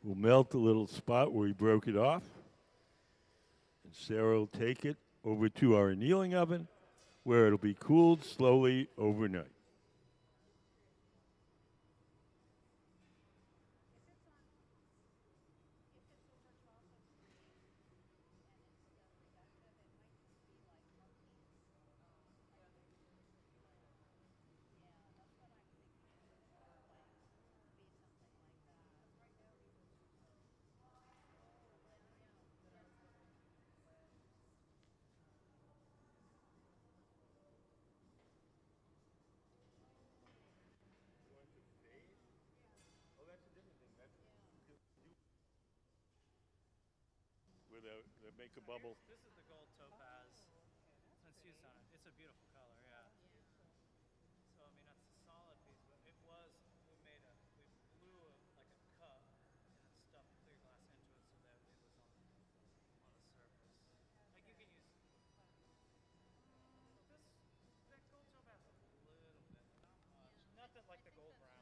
We'll melt the little spot where we broke it off. And Sarah will take it over to our annealing oven where it'll be cooled slowly overnight. Where they make a bubble. This is the gold topaz. It's used on it. It's a beautiful color, yeah. So I mean, that's a solid piece, but it was. We blew like a cup and then stuffed clear glass into it so that it was on the surface. Like you can use this. That gold topaz a little bit, not much. Nothing like the gold brown.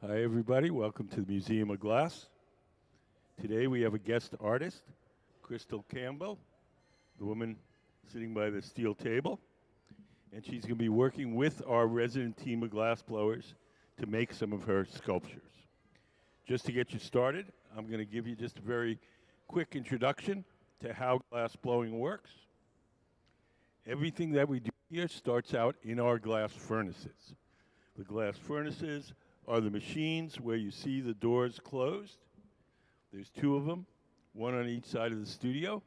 Hi, everybody. Welcome to the Museum of Glass. Today we have a guest artist, Crystal Campbell, the woman sitting by the steel table. And she's going to be working with our resident team of glass blowers to make some of her sculptures. Just to get you started, I'm going to give you just a very quick introduction to how glass blowing works. Everything that we do here starts out in our glass furnaces. The glass furnaces are the machines where you see the doors closed. There's two of them, one on each side of the studio.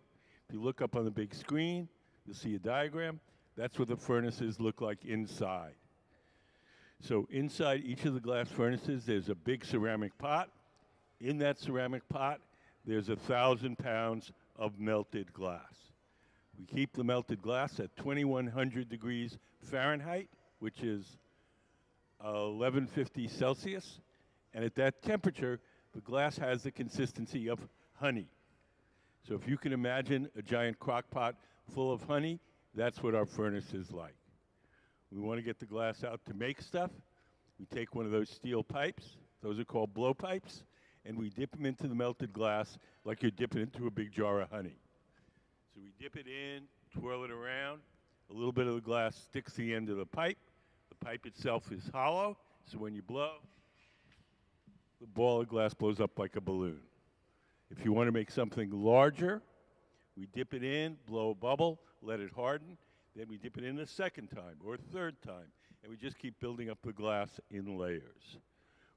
If you look up on the big screen, you'll see a diagram. That's what the furnaces look like inside. So inside each of the glass furnaces, there's a big ceramic pot. In that ceramic pot, there's 1,000 pounds of melted glass. We keep the melted glass at 2,100 degrees Fahrenheit, which is 1150 Celsius. And at that temperature, the glass has the consistency of honey. So if you can imagine a giant crock pot full of honey, that's what our furnace is like. We want to get the glass out to make stuff. We take one of those steel pipes, those are called blow pipes, and we dip them into the melted glass like you're dipping into a big jar of honey. So we dip it in, twirl it around, a little bit of the glass sticks to the end of the pipe. The pipe itself is hollow, so when you blow, the ball of glass blows up like a balloon. If you want to make something larger, we dip it in, blow a bubble, let it harden, then we dip it in a second time or a third time, and we just keep building up the glass in layers.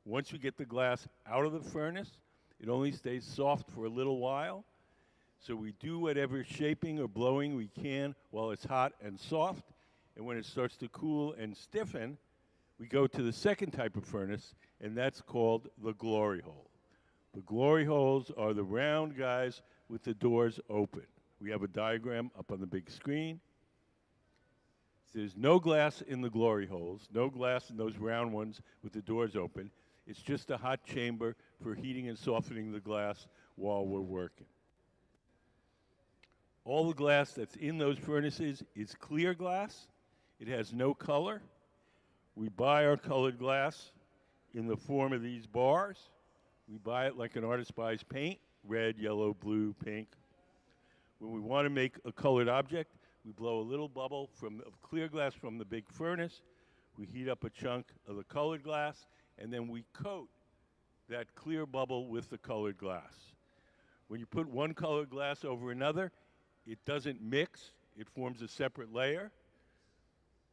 Once we get the glass out of the furnace, it only stays soft for a little while, so we do whatever shaping or blowing we can while it's hot and soft, and when it starts to cool and stiffen, we go to the second type of furnace, and that's called the glory hole. The glory holes are the round guys with the doors open. We have a diagram up on the big screen. There's no glass in the glory holes, no glass in those round ones with the doors open. It's just a hot chamber for heating and softening the glass while we're working. All the glass that's in those furnaces is clear glass. It has no color. We buy our colored glass in the form of these bars. We buy it like an artist buys paint, red, yellow, blue, pink. When we want to make a colored object, we blow a little bubble of clear glass from the big furnace. We heat up a chunk of the colored glass, and then we coat that clear bubble with the colored glass. When you put one colored glass over another, it doesn't mix. It forms a separate layer.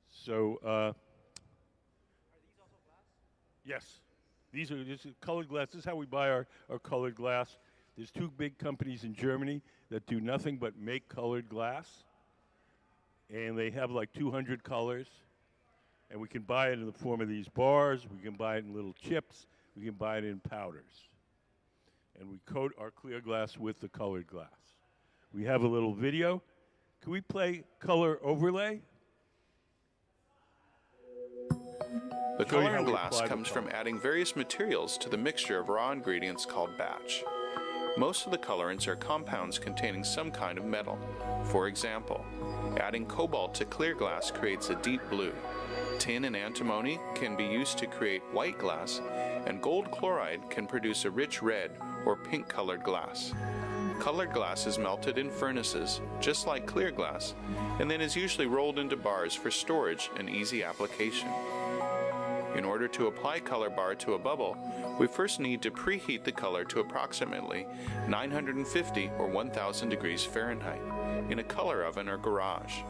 So, Are these also glass? yes, this is colored glass. This is how we buy our colored glass. There's two big companies in Germany that do nothing but make colored glass. And they have like 200 colors. And we can buy it in the form of these bars. We can buy it in little chips. We can buy it in powders. And we coat our clear glass with the colored glass. We have a little video. Can we play color overlay? The Show you color how in we glass apply the comes from color. adding various materials to the mixture of raw ingredients called batch. Most of the colorants are compounds containing some kind of metal. For example, adding cobalt to clear glass creates a deep blue. Tin and antimony can be used to create white glass, and gold chloride can produce a rich red or pink colored glass. Colored glass is melted in furnaces, just like clear glass, and then is usually rolled into bars for storage and easy application. In order to apply color bar to a bubble, we first need to preheat the color to approximately 950 or 1000 degrees Fahrenheit in a color oven or garage.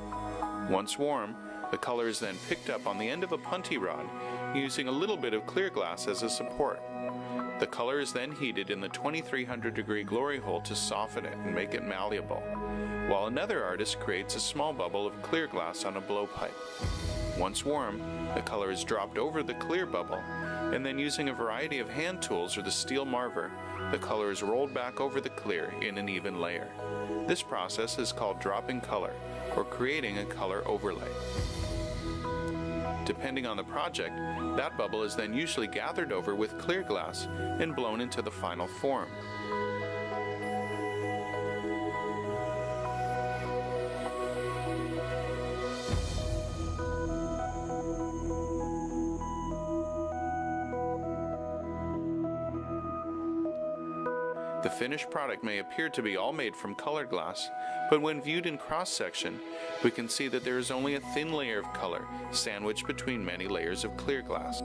Once warm, the color is then picked up on the end of a punty rod using a little bit of clear glass as a support. The color is then heated in the 2300 degree glory hole to soften it and make it malleable, while another artist creates a small bubble of clear glass on a blowpipe. Once warm, the color is dropped over the clear bubble, and then using a variety of hand tools or the steel marver, the color is rolled back over the clear in an even layer. This process is called dropping color, or creating a color overlay. Depending on the project, that bubble is then usually gathered over with clear glass and blown into the final form. The finished product may appear to be all made from colored glass, but when viewed in cross-section, we can see that there is only a thin layer of color sandwiched between many layers of clear glass.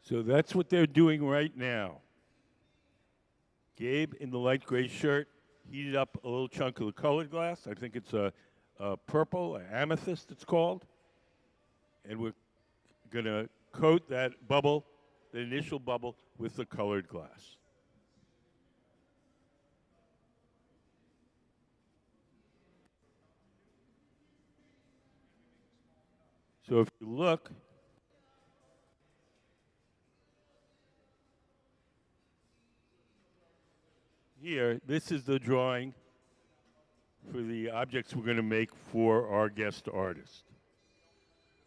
So that's what they're doing right now. Gabe, in the light gray shirt, heated up a little chunk of the colored glass. I think it's a purple, an amethyst it's called. And we're going to coat that bubble, the initial bubble, with the colored glass. So if you look, here, this is the drawing for the objects we're going to make for our guest artist.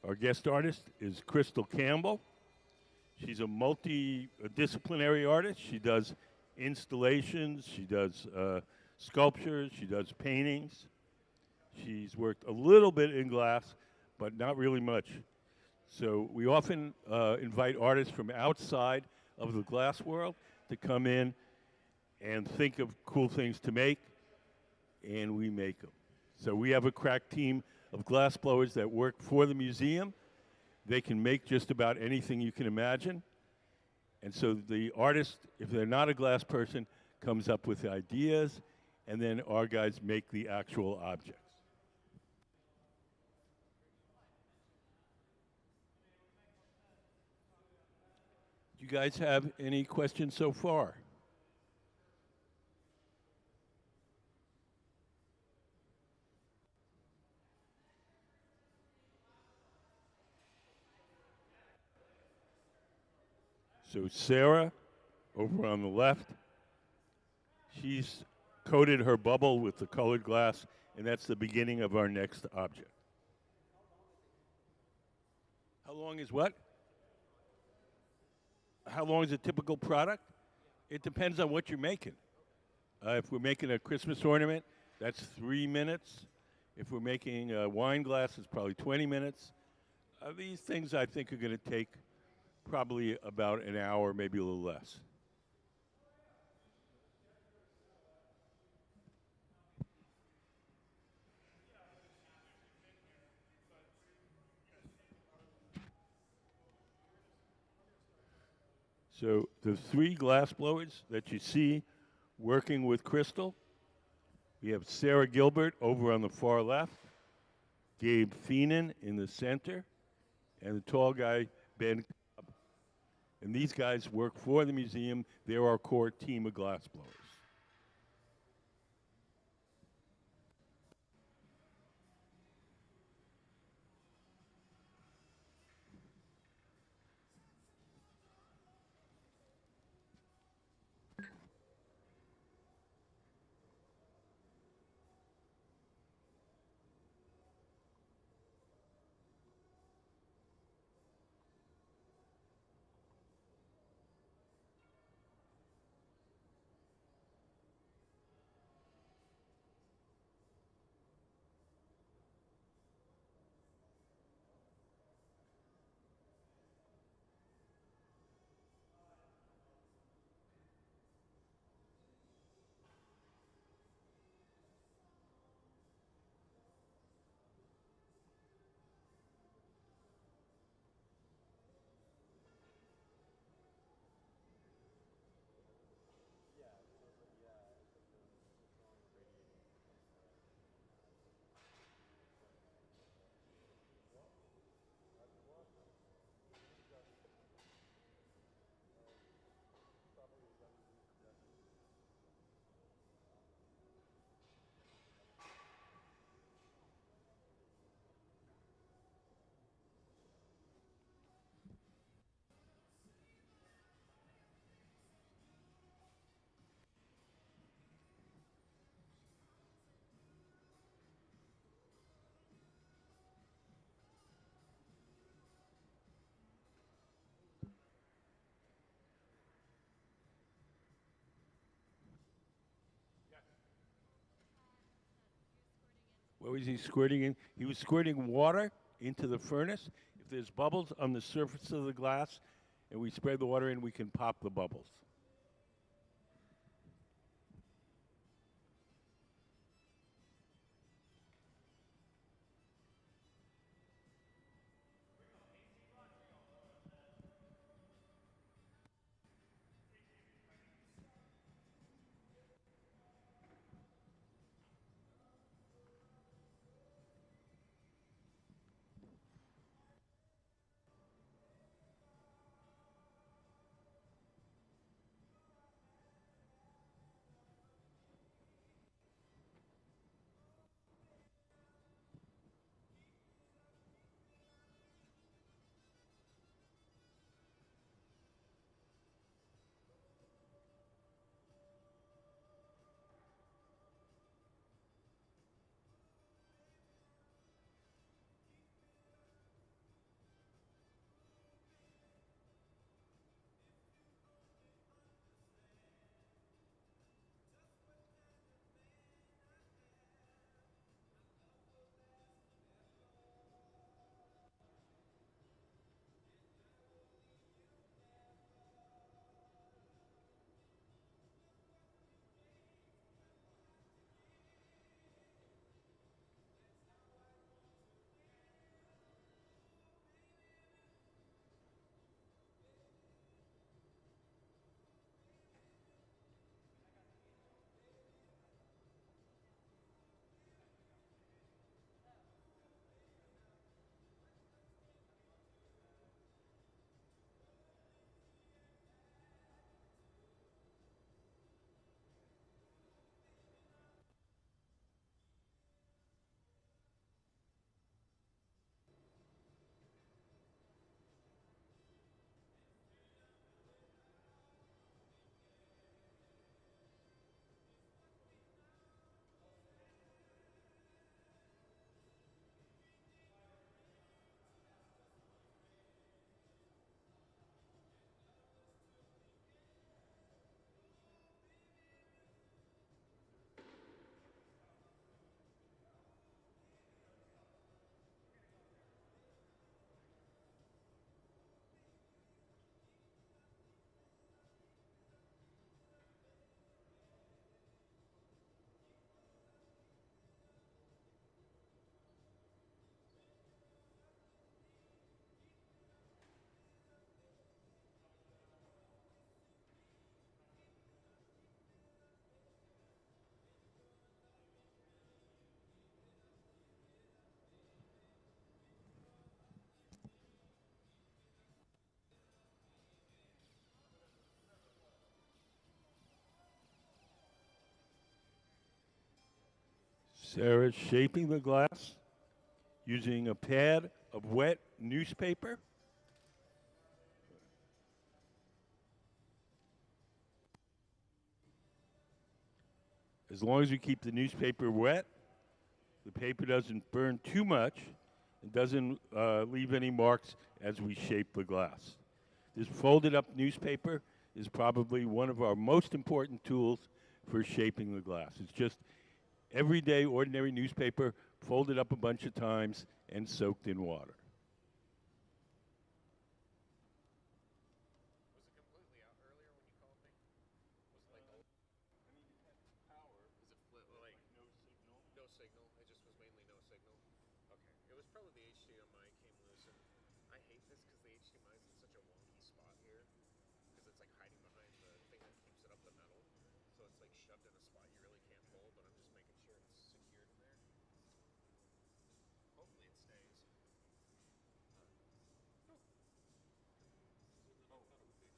Our guest artist is Crystal Campbell. She's a multidisciplinary artist. She does installations, she does sculptures, she does paintings. She's worked a little bit in glass, but not really much. So we often invite artists from outside of the glass world to come in and think of cool things to make, and we make them. So we have a crack team of glass blowers that work for the museum. They can make just about anything you can imagine. And so the artist, if they're not a glass person, comes up with ideas, and then our guys make the actual objects. Do you guys have any questions so far? So Sarah, over on the left, she's coated her bubble with the colored glass, and that's the beginning of our next object. How long is what? How long is a typical product? It depends on what you're making. If we're making a Christmas ornament, that's 3 minutes. If we're making a wine glass, it's probably 20 minutes. These things I think are going to take probably about an hour, maybe a little less. So the 3 glass blowers that you see working with Crystal, we have Sarah Gilbert over on the far left, Gabe Feenan in the center, and the tall guy, Ben Cobb. And these guys work for the museum. They're our core team of glass blowers. What was he squirting in? He was squirting water into the furnace. If there's bubbles on the surface of the glass and we spread the water in, we can pop the bubbles. Sarah's shaping the glass using a pad of wet newspaper. As long as you keep the newspaper wet, the paper doesn't burn too much and doesn't leave any marks as we shape the glass. This folded up newspaper is probably one of our most important tools for shaping the glass. It's just everyday, ordinary newspaper folded up a bunch of times and soaked in water. Was it completely out earlier when you called me? Was it like a, I mean, it had power. is it flip like No signal. no signal? It just was mainly no signal. Okay, it was probably the HDMI came loose, and I hate this because the HDMI is in such a wonky spot here because it's like hiding behind the thing that keeps it up the metal, so it's like shoved in a spot you really can't pull. But I'm just making sure it's secured in there. Hopefully it stays. No. Oh, I thought it would be.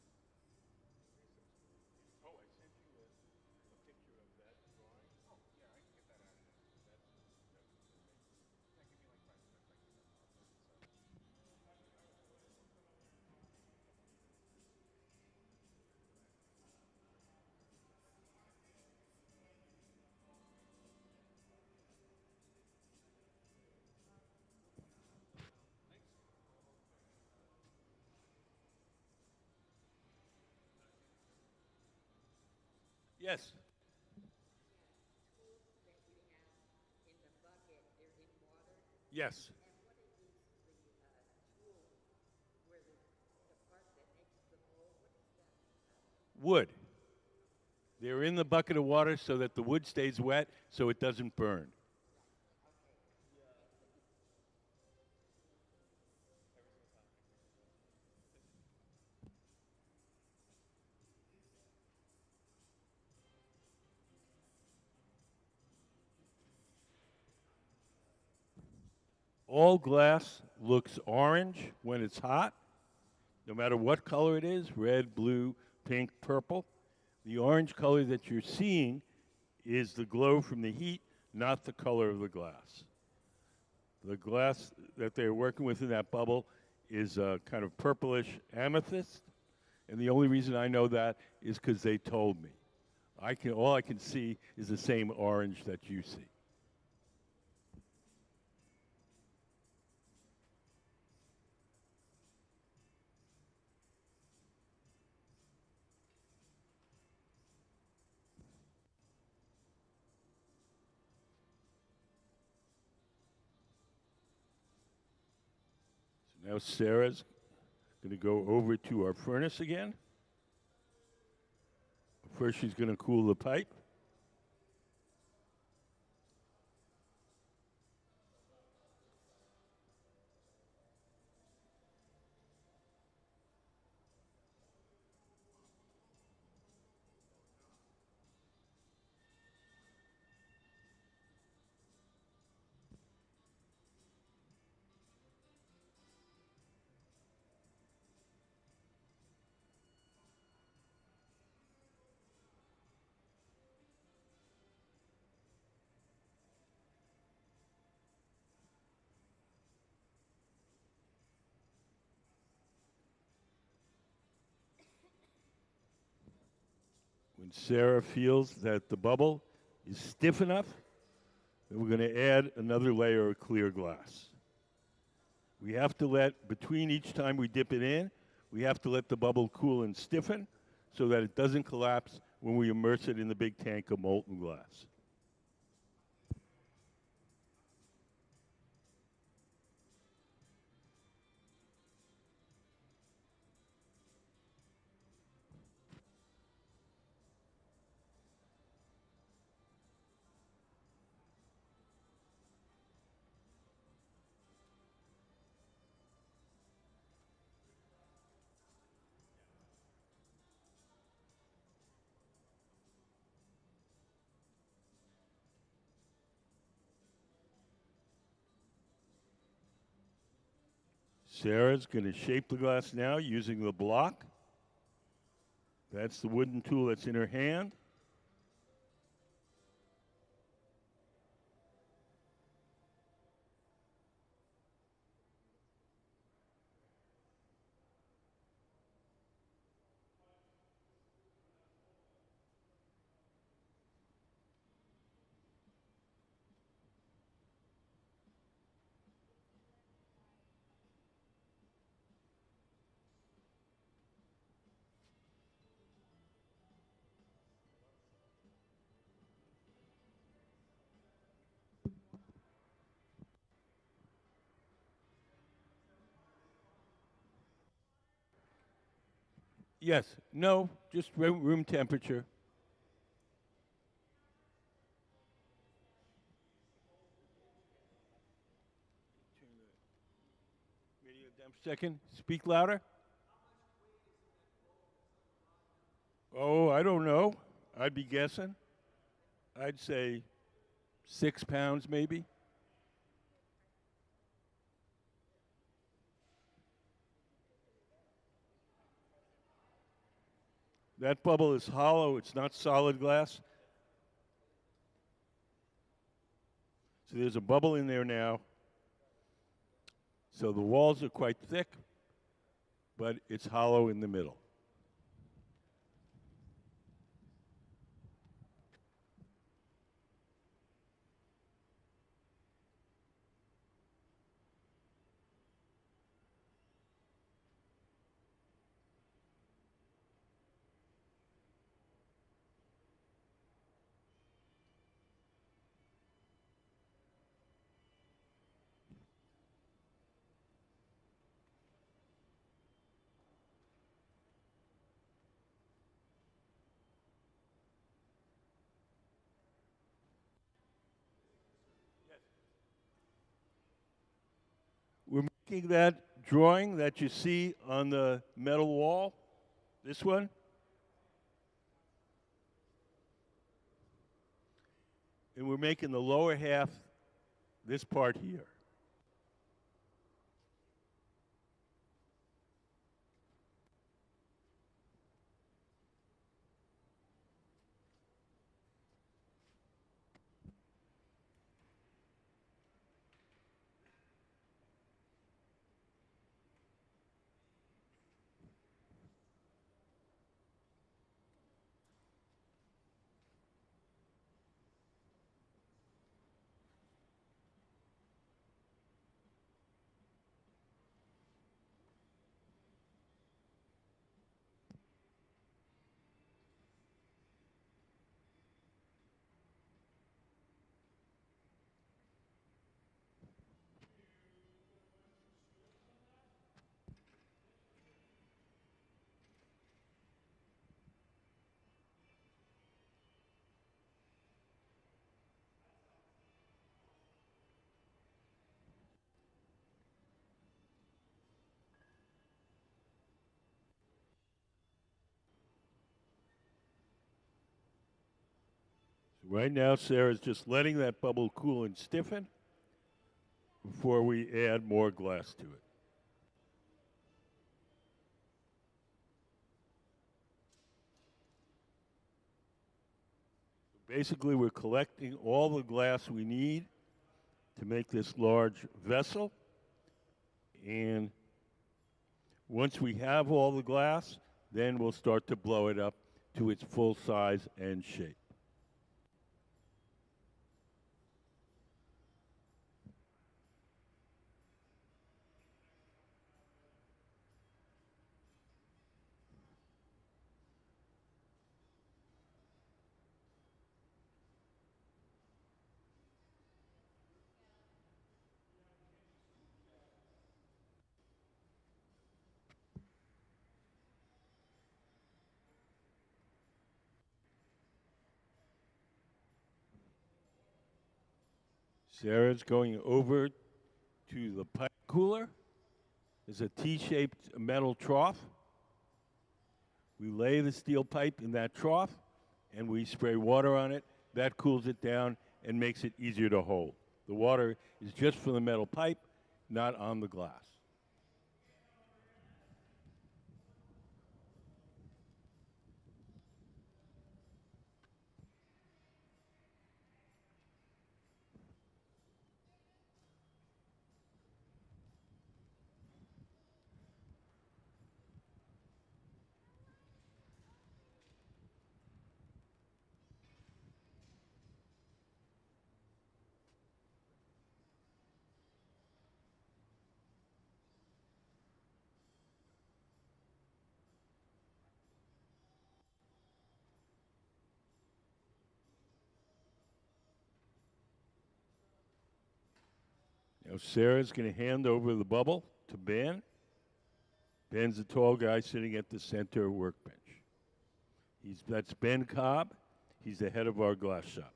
Oh, I sent you a picture of that drawing. Oh, yeah, I can get that added in. That's amazing. Yeah, give me like 5 minutes. I can get that processed. So. Yes. Yes. Wood. They're in the bucket of water so that the wood stays wet so it doesn't burn. All glass looks orange when it's hot, no matter what color it is, red, blue, pink, purple. The orange color that you're seeing is the glow from the heat, not the color of the glass. The glass that they're working with in that bubble is a kind of purplish amethyst, and the only reason I know that is because they told me. All I can see is the same orange that you see. So now Sarah's going to go over to our furnace again. First, she's going to cool the pipe. When Sarah feels that the bubble is stiff enough, then we're going to add another layer of clear glass. We have to let, between each time we dip it in, we have to let the bubble cool and stiffen so that it doesn't collapse when we immerse it in the big tank of molten glass. Sarah's going to shape the glass now using the block. That's the wooden tool that's in her hand. Yes, no, just room temperature. Radio down for a second. Speak louder. Oh, I don't know. I'd be guessing. I'd say 6 pounds maybe. That bubble is hollow, it's not solid glass. So there's a bubble in there now. So the walls are quite thick, but it's hollow in the middle. Taking that drawing that you see on the metal wall, this one, and we're making the lower half, this part here. So right now, Sarah's just letting that bubble cool and stiffen before we add more glass to it. Basically, we're collecting all the glass we need to make this large vessel. And once we have all the glass, then we'll start to blow it up to its full size and shape. Sarah's going over to the pipe cooler. There's a T-shaped metal trough. We lay the steel pipe in that trough, and we spray water on it. That cools it down and makes it easier to hold. The water is just for the metal pipe, not on the glass. Now Sarah's going to hand over the bubble to Ben. Ben's the tall guy sitting at the center workbench. That's Ben Cobb. He's the head of our glass shop.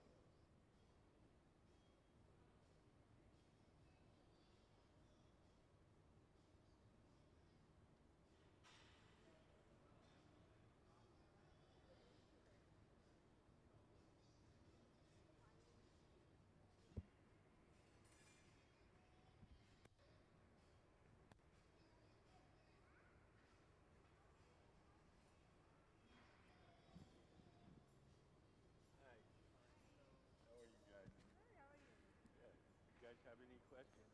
You guys have any questions?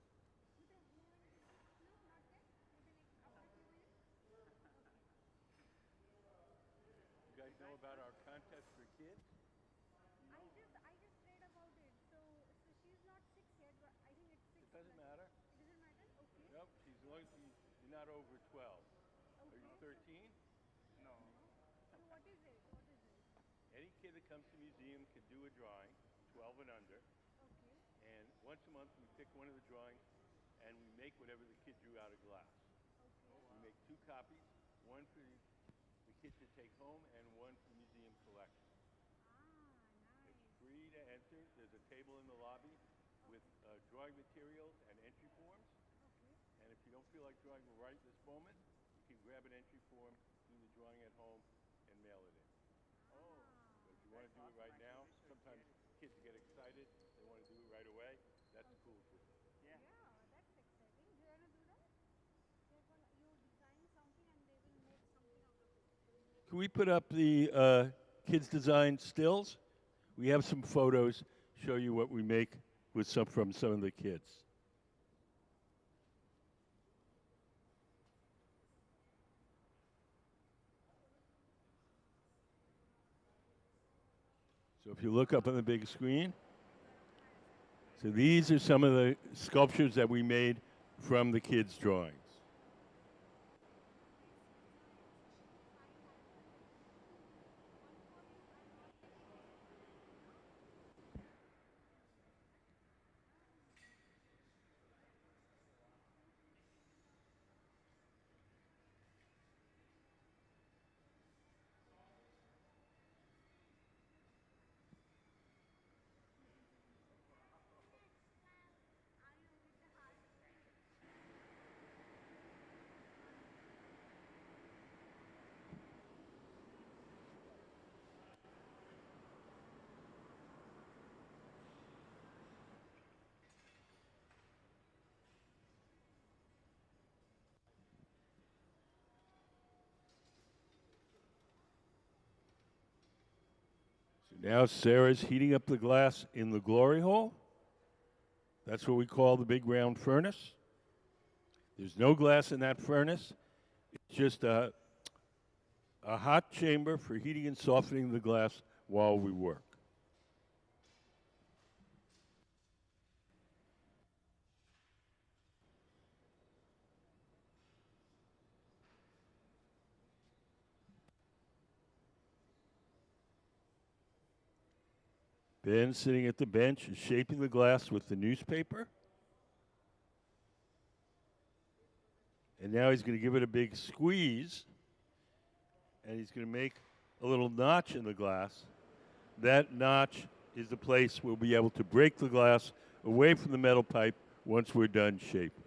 You guys know about our contest for kids? I just read about it. So she's not 6 yet, but I think it's 6. It doesn't matter. It doesn't matter. Okay. Nope, she's as long as you're not over 12. Are you 13? So what is it? What is it? Any kid that comes to the museum can do a drawing, 12 and under. Okay. And once a month, we pick one of the drawings and we make whatever the kid drew out of glass. Okay. We make 2 copies, one for the kid to take home and one for museum collection. Ah, It's nice. free to enter. There's a table in the lobby with drawing materials and entry forms. Okay. And if you don't feel like drawing right this moment, you can grab an entry form, do the drawing at home, and mail it in. Oh. But if you want to do it right now, sometimes kids get excited, they want to do it right away. That's cool too. Yeah, that's exciting. Do you want to do that? You design something and they will make something out of it. Can we put up the kids' design stills? We have some photos, show you what we make with from some of the kids. So if you look up on the big screen, so these are some of the sculptures that we made from the kids' drawings. So now Sarah's heating up the glass in the glory hole. That's what we call the big round furnace. There's no glass in that furnace. It's just a hot chamber for heating and softening the glass while we work. Ben, sitting at the bench, is shaping the glass with the newspaper. And now he's going to give it a big squeeze. And he's going to make a little notch in the glass. That notch is the place we'll be able to break the glass away from the metal pipe once we're done shaping.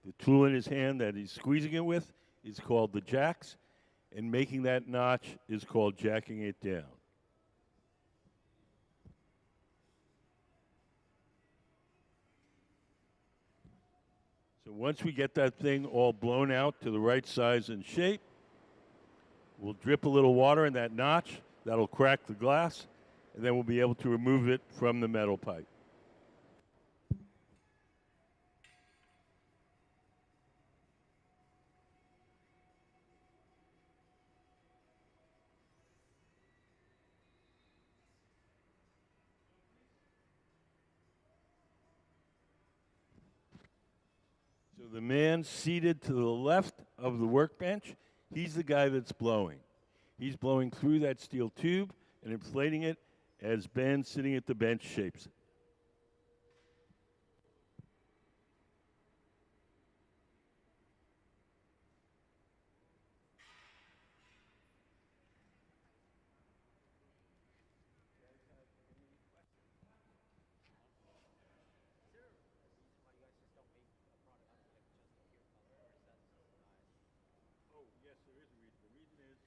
The tool in his hand that he's squeezing it with is called the jacks, and making that notch is called jacking it down. So once we get that thing all blown out to the right size and shape, we'll drip a little water in that notch. That'll crack the glass, and then we'll be able to remove it from the metal pipe. So the man seated to the left of the workbench, he's the guy that's blowing. He's blowing through that steel tube and inflating it as Ben sitting at the bench shapes it. Is there a reason why you guys just don't make a product out of like just a pure color, or is that just not? Oh, yes, there is a reason. The reason is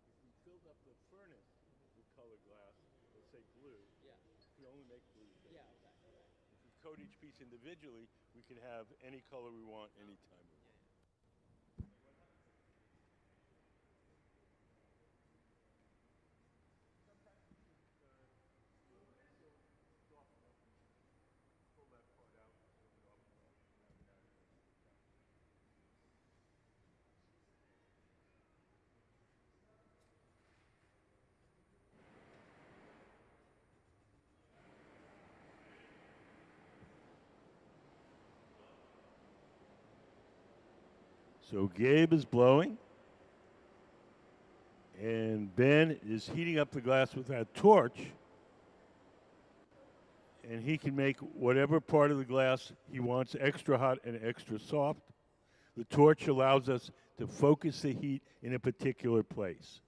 if we filled up the furnace with colored glass, let's say blue, Yeah. we only make blue. Yeah. Okay. Okay. If we coat each piece individually, we can have any color we want anytime we want. So Gabe is blowing, and Ben is heating up the glass with that torch, and he can make whatever part of the glass he wants extra hot and extra soft. The torch allows us to focus the heat in a particular place.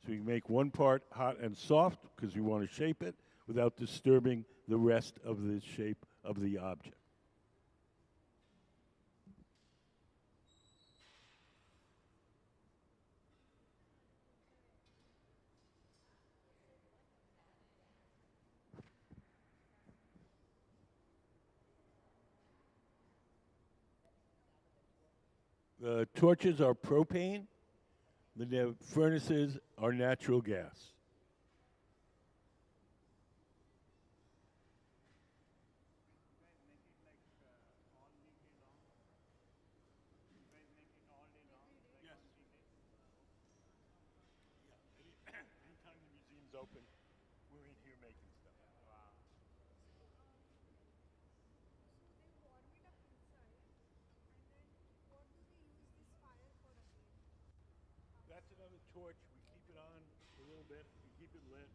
So So we make one part hot and soft because we want to shape it without disturbing the rest of the shape of the object. The torches are propane. The furnaces are natural gas. Anytime the museum's open, we're in here making stuff. So they warm it up inside, and then what do they use this fire for again? That's another torch. We keep it on a little bit. We keep it lit.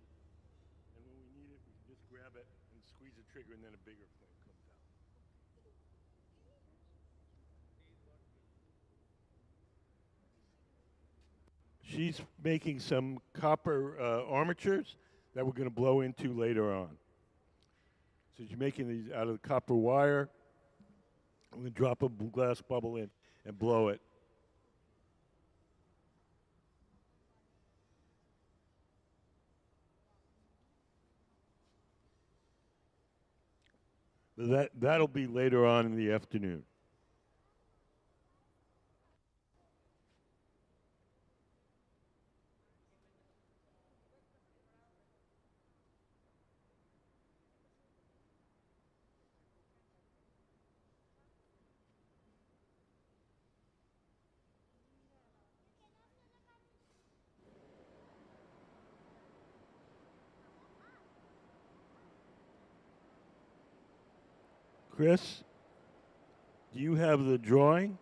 And when we need it, we can just grab it and squeeze the trigger, and then a bigger flame comes out. She's making some copper armatures that we're going to blow into later on. So she's making these out of the copper wire. I'm going to drop a glass bubble in and blow it. That'll be later on in the afternoon. Chris, do you have the drawing?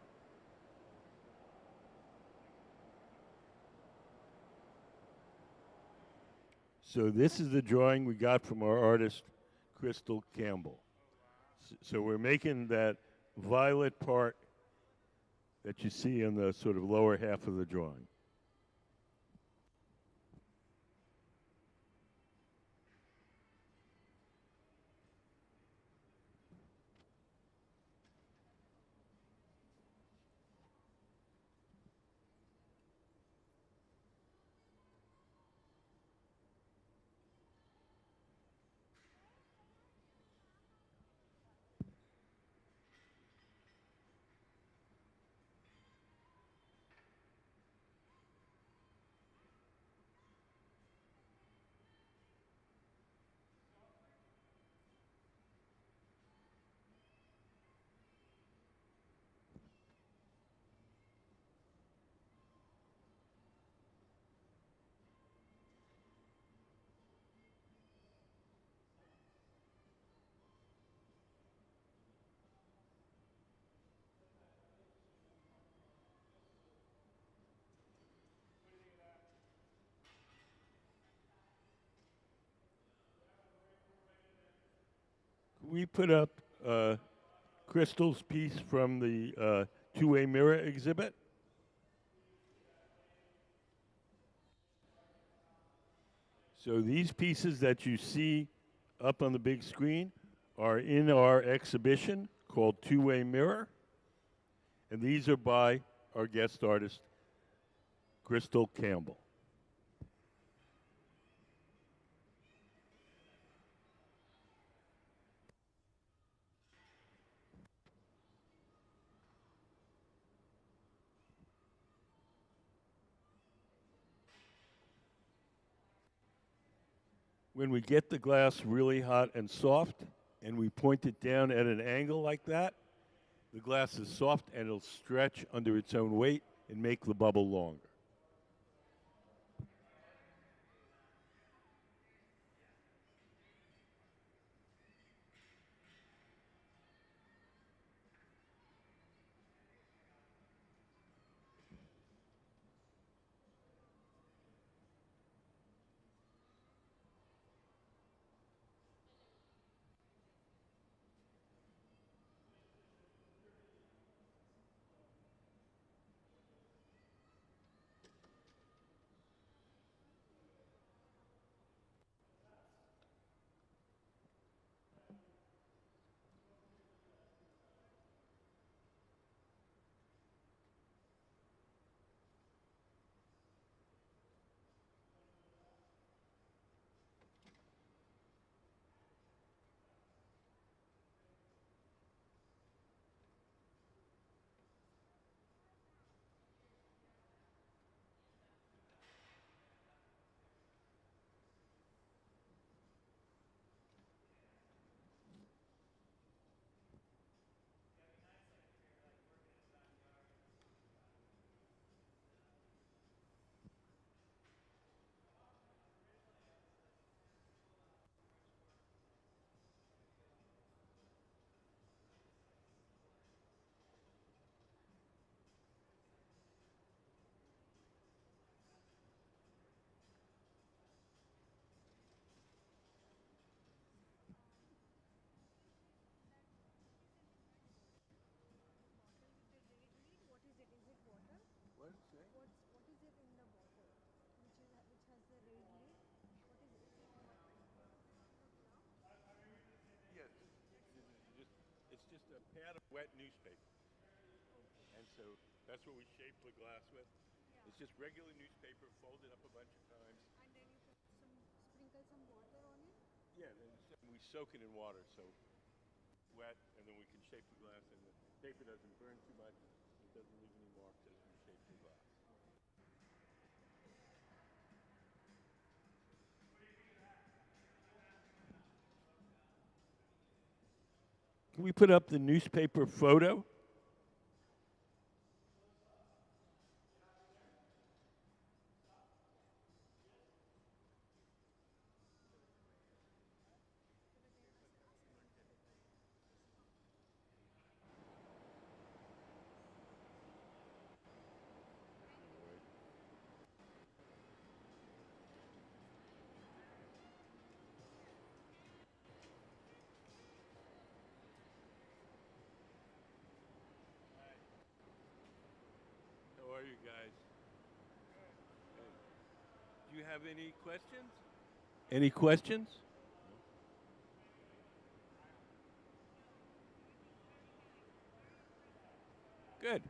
So this is the drawing we got from our artist, Crystal Campbell. So we're making that violet part that you see in the sort of lower half of the drawing. We put up Crystal's piece from the two-way mirror exhibit. So these pieces that you see up on the big screen are in our exhibition called Two-Way Mirror. And these are by our guest artist, Crystal Campbell. When we get the glass really hot and soft, and we point it down at an angle like that, the glass is soft and it'll stretch under its own weight and make the bubble longer. pad of wet newspaper. And so that's what we shape the glass with. It's just regular newspaper folded up a bunch of times. And then you put sprinkle some water on it. Yeah, then we soak it in water, so wet, and then we can shape the glass, and the paper doesn't burn too much. It doesn't leave any marks as we shape the glass. Can we put up the newspaper photo? How are you guys? Do you have any questions? Any questions? Good.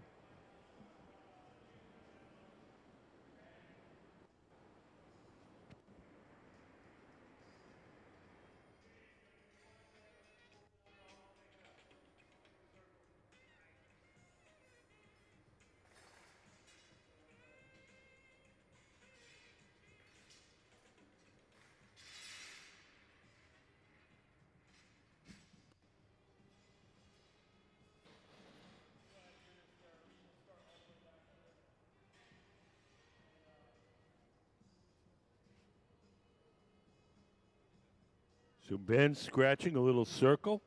So Ben's scratching a little circle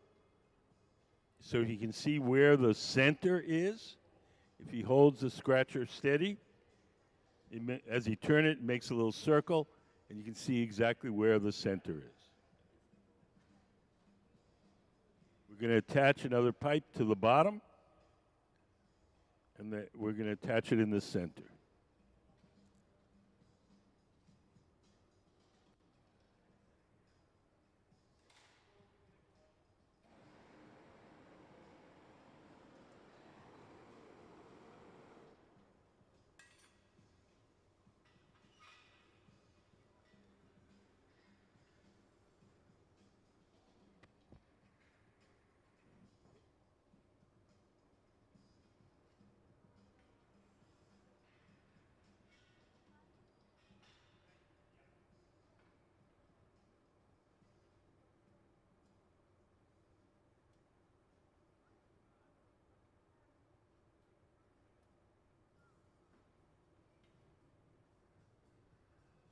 so he can see where the center is. If he holds the scratcher steady, as he turns it, it makes a little circle, and you can see exactly where the center is. We're going to attach another pipe to the bottom, and we're going to attach it in the center.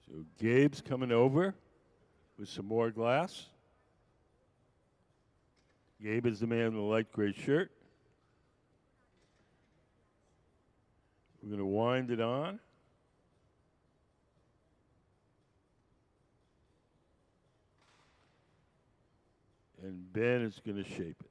So Gabe's coming over with some more glass. Gabe is the man in the light gray shirt. We're going to wind it on. And Ben is going to shape it.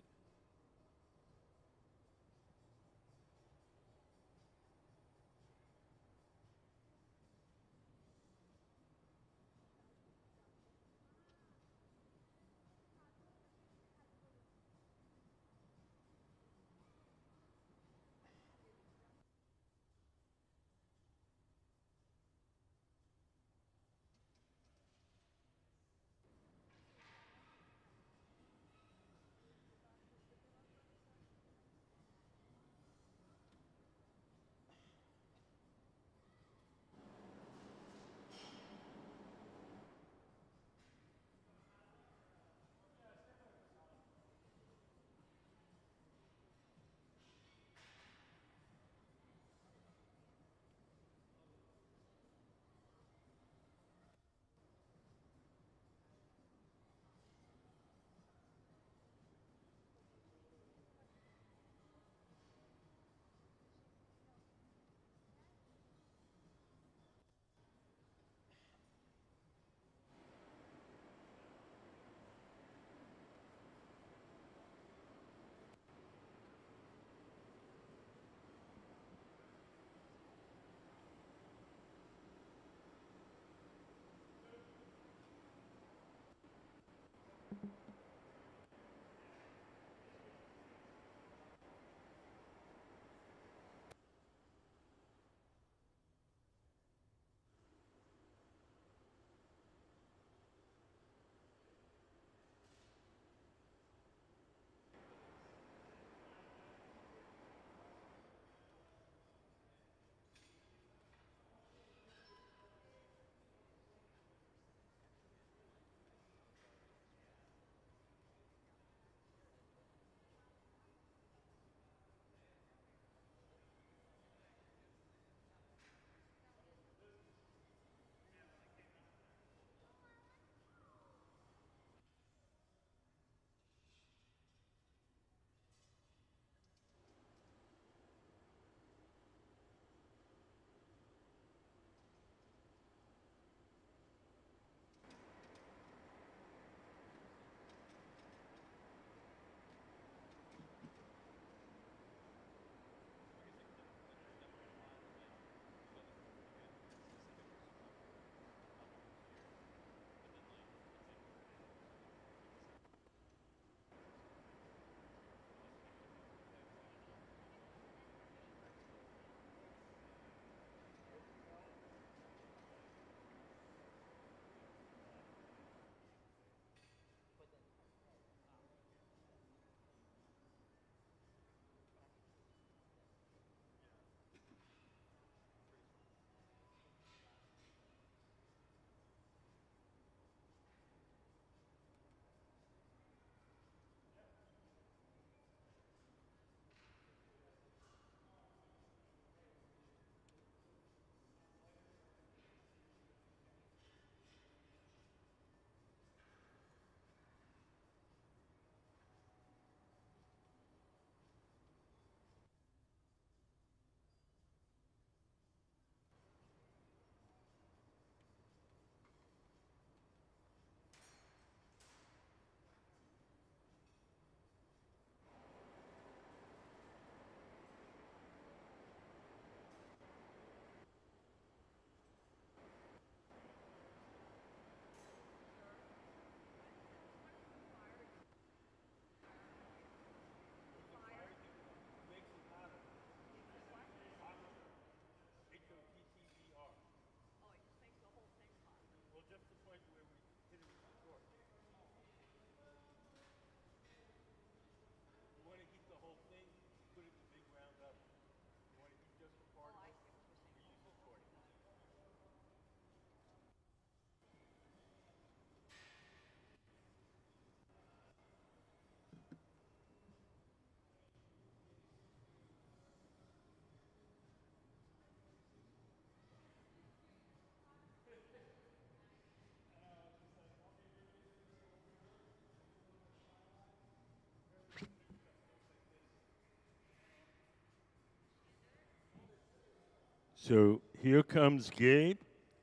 So here comes Gabe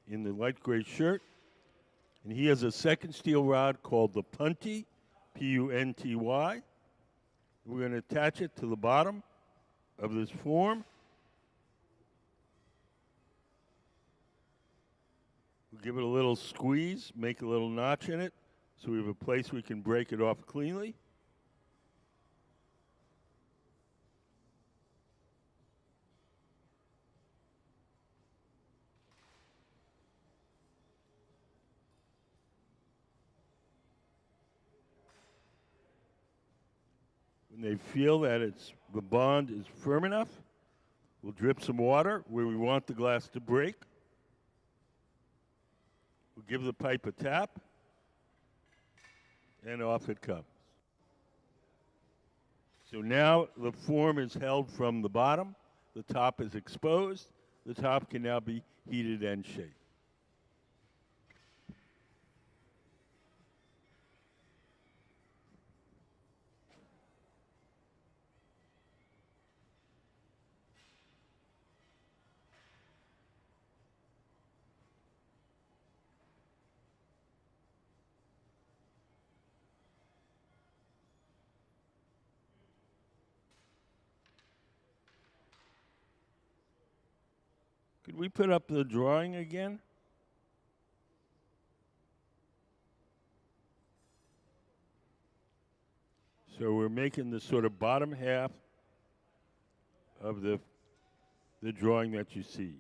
in the light gray shirt, and he has a second steel rod called the Punty, Punty. We're going to attach it to the bottom of this form. We'll give it a little squeeze, make a little notch in it, so we have a place we can break it off cleanly. When they feel that the bond is firm enough, we'll drip some water where we want the glass to break. We'll give the pipe a tap, and off it comes. So now the form is held from the bottom, the top is exposed, the top can now be heated and shaped. Could we put up the drawing again? So we're making the sort of bottom half of the drawing that you see.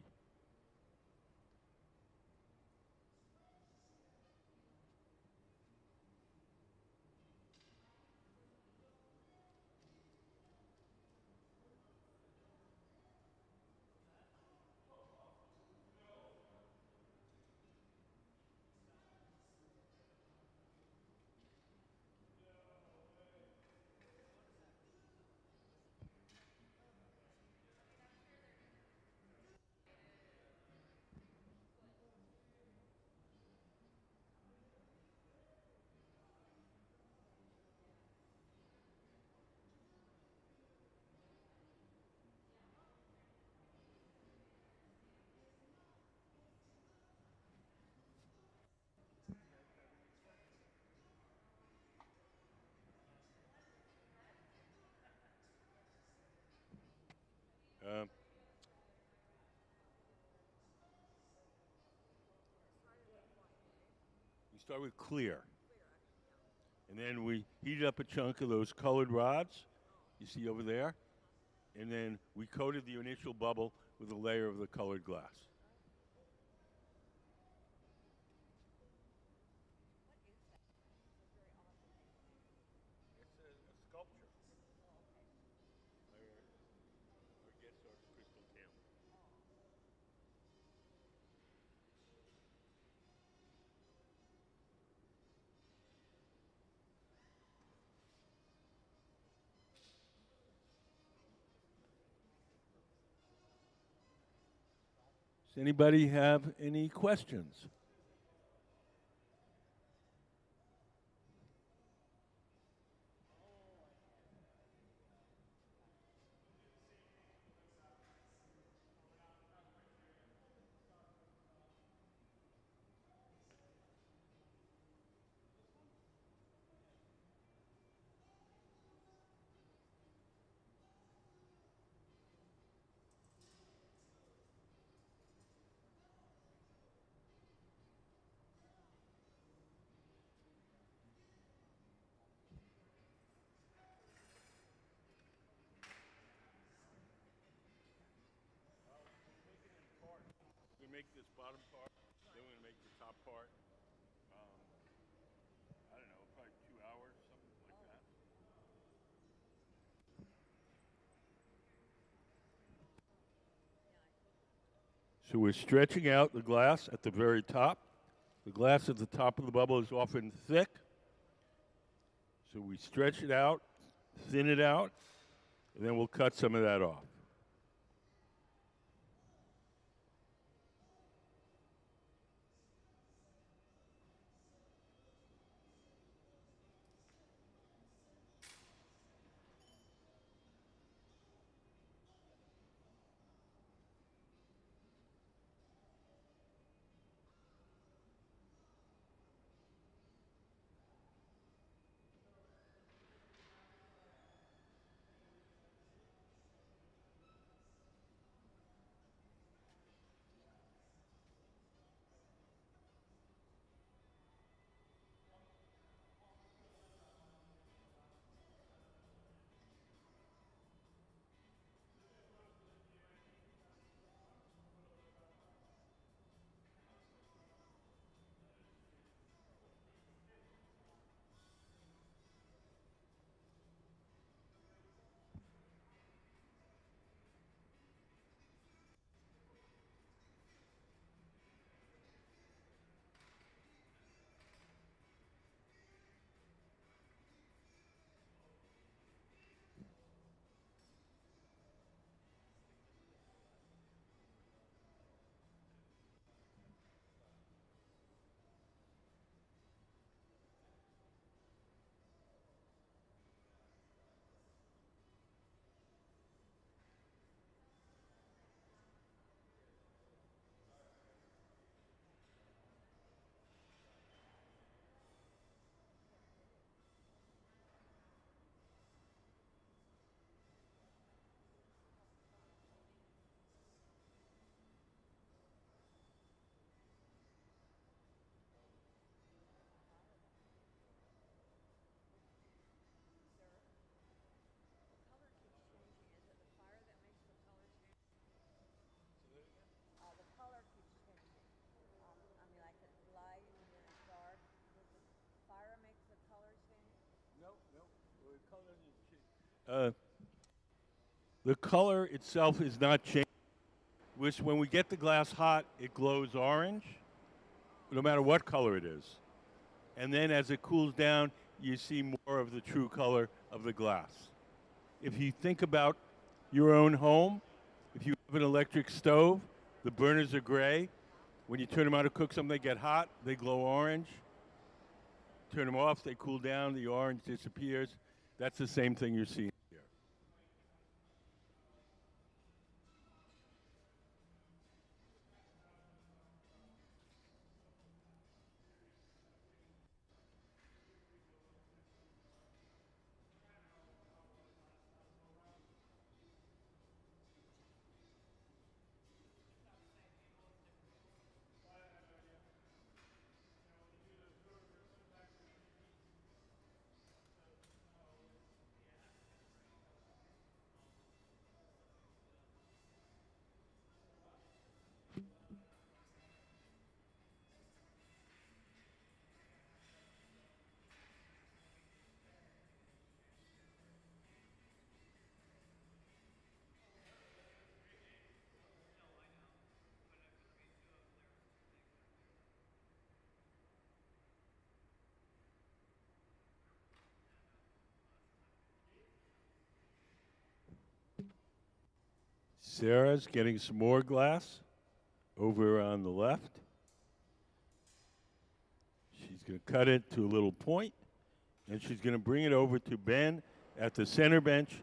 Um, we start with clear. And then we heated up a chunk of those colored rods you see over there. And then we coated the initial bubble with a layer of the colored glass. It's a sculpture. Our guest artist, Campbell. Does anybody have any questions? We make this bottom part, then we're going to make the top part. I don't know, probably 2 hours, something like that. So we're stretching out the glass at the very top. The glass at the top of the bubble is often thick. So we stretch it out, thin it out, and then we'll cut some of that off. Uh, the color itself is not changing. Which, when we get the glass hot, it glows orange, no matter what color it is. And then as it cools down, you see more of the true color of the glass. If you think about your own home, if you have an electric stove, the burners are gray. When you turn them on to cook something, they get hot, they glow orange. Turn them off, they cool down, the orange disappears. That's the same thing you're seeing here. Sarah's getting some more glass over on the left. She's going to cut it to a little point, and she's going to bring it over to Ben at the center bench,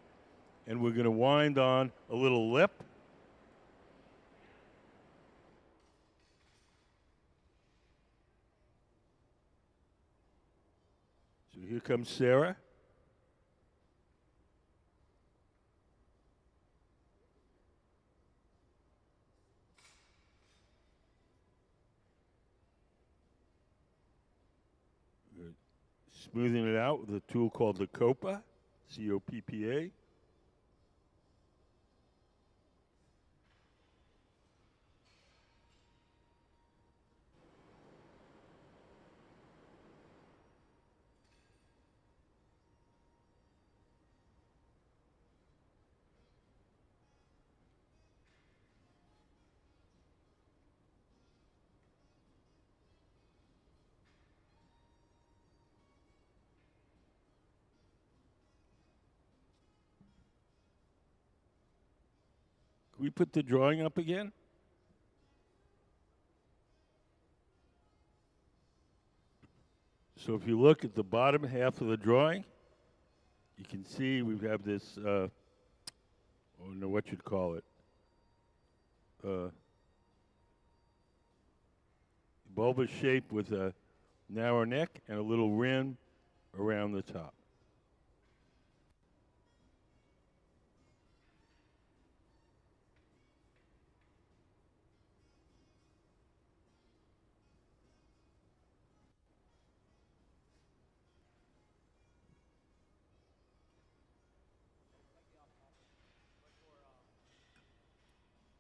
and we're going to wind on a little lip. So here comes Sarah. We're smoothing it out with a tool called the COPPA, C-O-P-P-A. Can we put the drawing up again? So if you look at the bottom half of the drawing, you can see we have this, I don't know what you'd call it, bulbous shape with a narrow neck and a little rim around the top.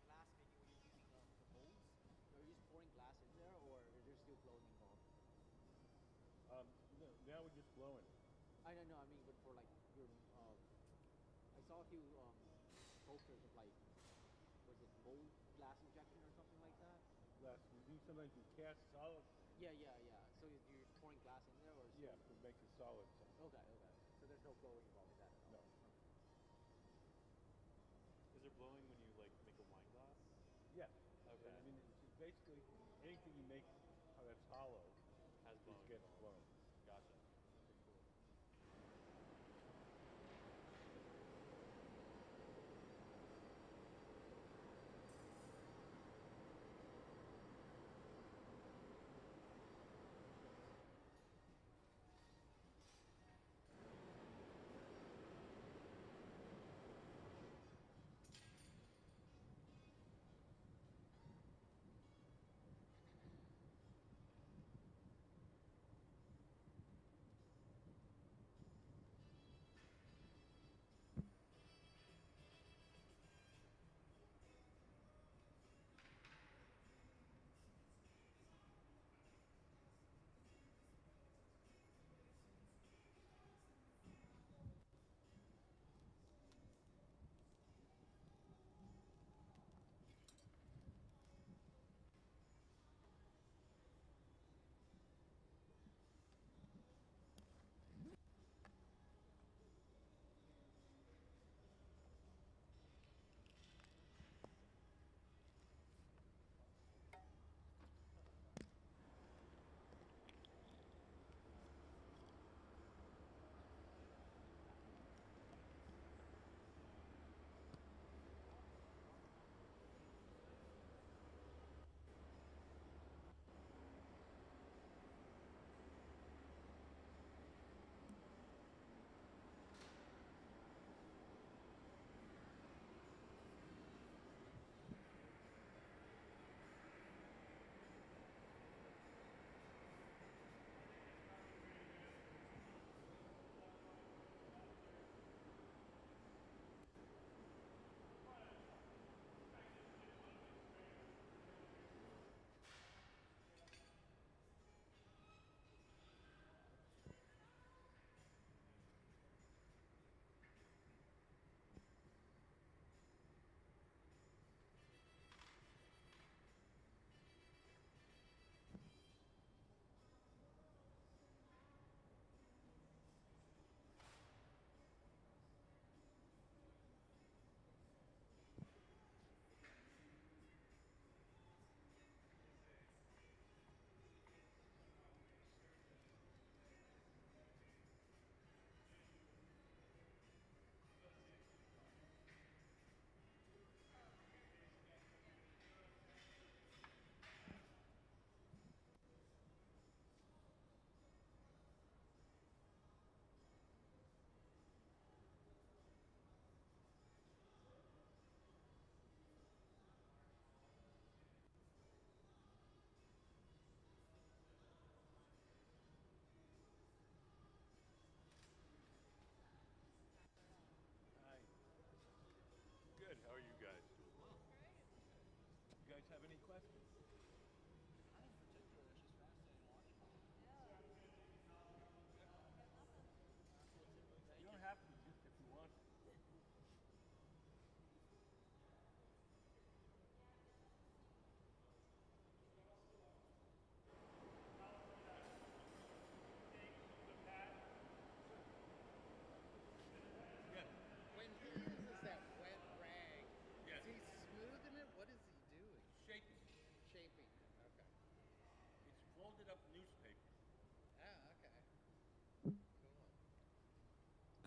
Glass making, were you using the molds? Are you just pouring glass in there, or is there still blowing involved? No, now we're just blowing it. I don't know. I mean, but for like your, I saw a few posters of like, was it mold glass injection or something like that? Glass, we do sometimes we cast solid. Yeah, yeah, yeah. So you're pouring glass in there, or is Yeah, to make a solid side. Okay, okay. So there's no blowing involved with that at all. No. Is there blowing when you like make a wine glass? Yeah. Okay. I mean, it's just basically anything you make that's hollow Has blowing gets involved. blown. Gotcha. Okay, cool.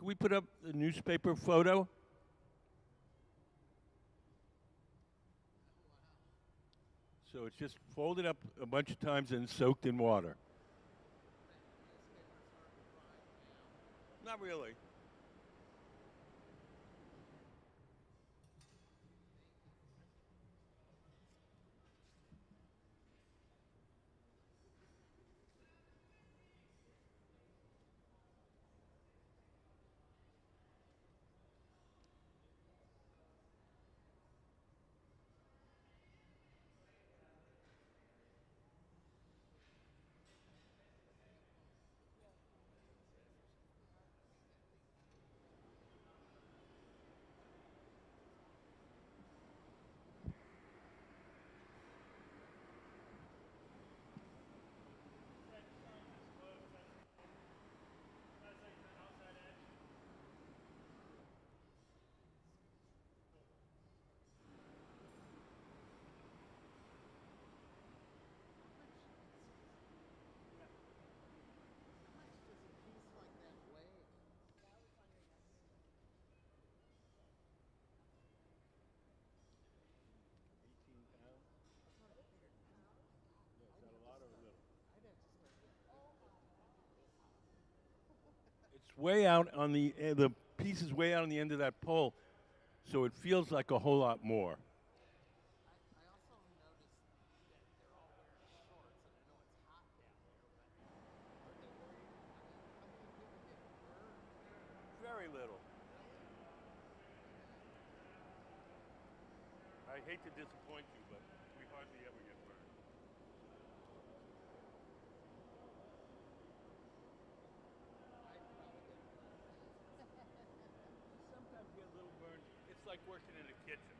Can we put up the newspaper photo? So it's just folded up a bunch of times and soaked in water. Not really. How much does a piece like that weigh? That was wondering that too. 18 pounds. That's what I figured. Pounds? Yeah, is I'd that have a to lot or a start. little? I'd have to start getting Oh pictures. my gosh. It's way out on the piece is way out on the end of that pole, so it feels like a whole lot more. I also noticed that they're all wearing shorts, and I know it's hot down there, but are they worried? I mean, how many people get burned? Very little. Really? I hate to disappoint you, but we hardly ever get burned. I'd probably get burned. Sometimes you get little burns. It's like working in a kitchen.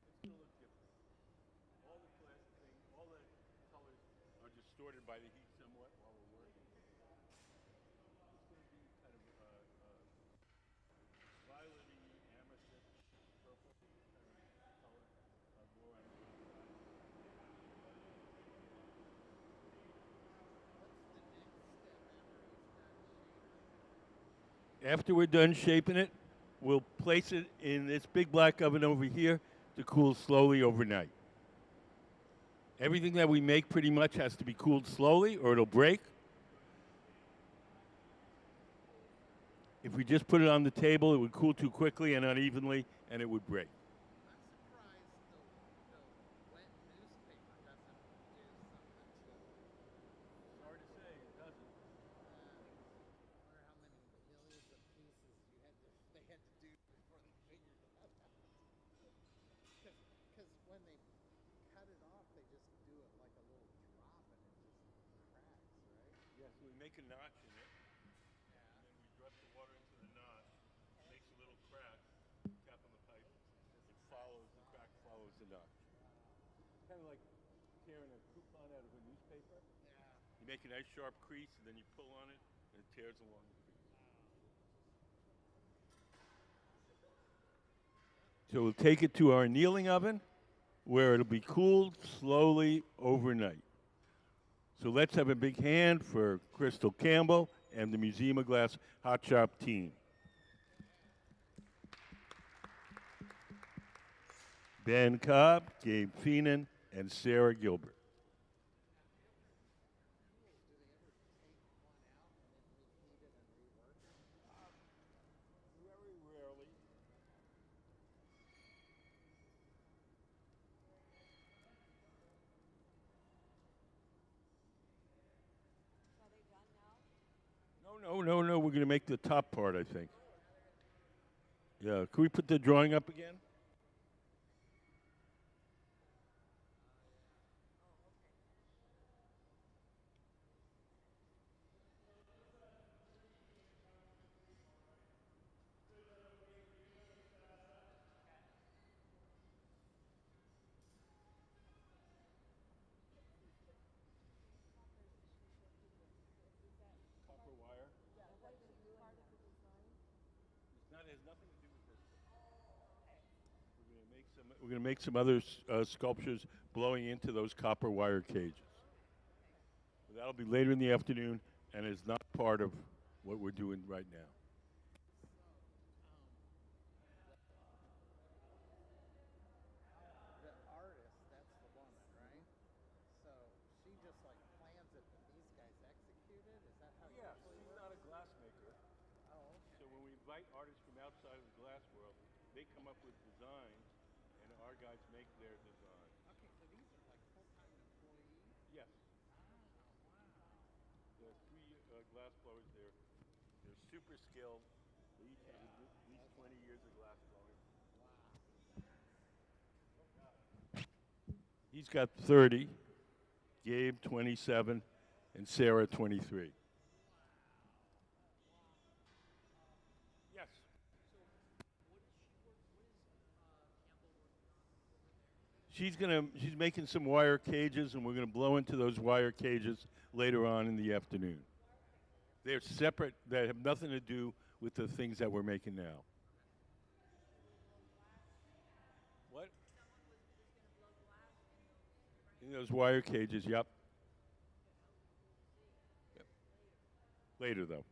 It's going to look different. All the plastic thing, all the colors are distorted by the heat somewhat while we're working. It's going to be kind of violety, amethyst, purple kind of color, more on the blue side. What's the next step after he's done shaping? After we're done shaping it, we'll place it in this big black oven over here to cool slowly overnight. Everything that we make pretty much has to be cooled slowly or it'll break. If we just put it on the table, it would cool too quickly and unevenly and it would break. I'm surprised the wet newspaper doesn't do something to it. Hard to say, it doesn't. Wonder how many millions of pieces they had to do before they figured that out. Because when they cut it off, they just do it like a little drop and it just cracks, right? Yes, we make a notch in it, Yeah. and then we drop the water into the notch, makes a little crack, tap on the pipe, it follows, the crack follows the notch. Kind of like tearing a coupon out of a newspaper. Yeah. You make a nice sharp crease, and then you pull on it, and it tears along the crease. So we'll take it to our annealing oven, where it'll be cooled slowly overnight. So let's have a big hand for Crystal Campbell and the Museum of Glass Hot Shop team. Ben Cobb, Gabe Feenan, and Sarah Gilbert. Cool. Do they ever take one out and then reheat it and rework it? Very rarely. Are they done now? No. We're going to make the top part, I think. Yeah. Can we put the drawing up again? Oh, okay. we're gonna make some other sculptures blowing into those copper wire cages. That'll be later in the afternoon, and is not part of what we're doing right now. The artist, that's the woman, right? So she just like plans it, but these guys execute it. Is that how it Yeah, usually she's works? not a glassmaker. Oh, okay. So when we invite artists from outside of the glass world, they come up with designs, and our guys make their design. Okay, so these are like full-time employees. Yes, Ah, wow. there are three glass blowers. They're super skilled. They each have at least 20 years of glass blowing. He's got 30, Gabe 27, and Sarah 23. Yes. She's making some wire cages, and we're gonna blow into those wire cages later on in the afternoon. They're separate. They have nothing to do with the things that we're making now. What? In those wire cages, yep. Yep. Later, though.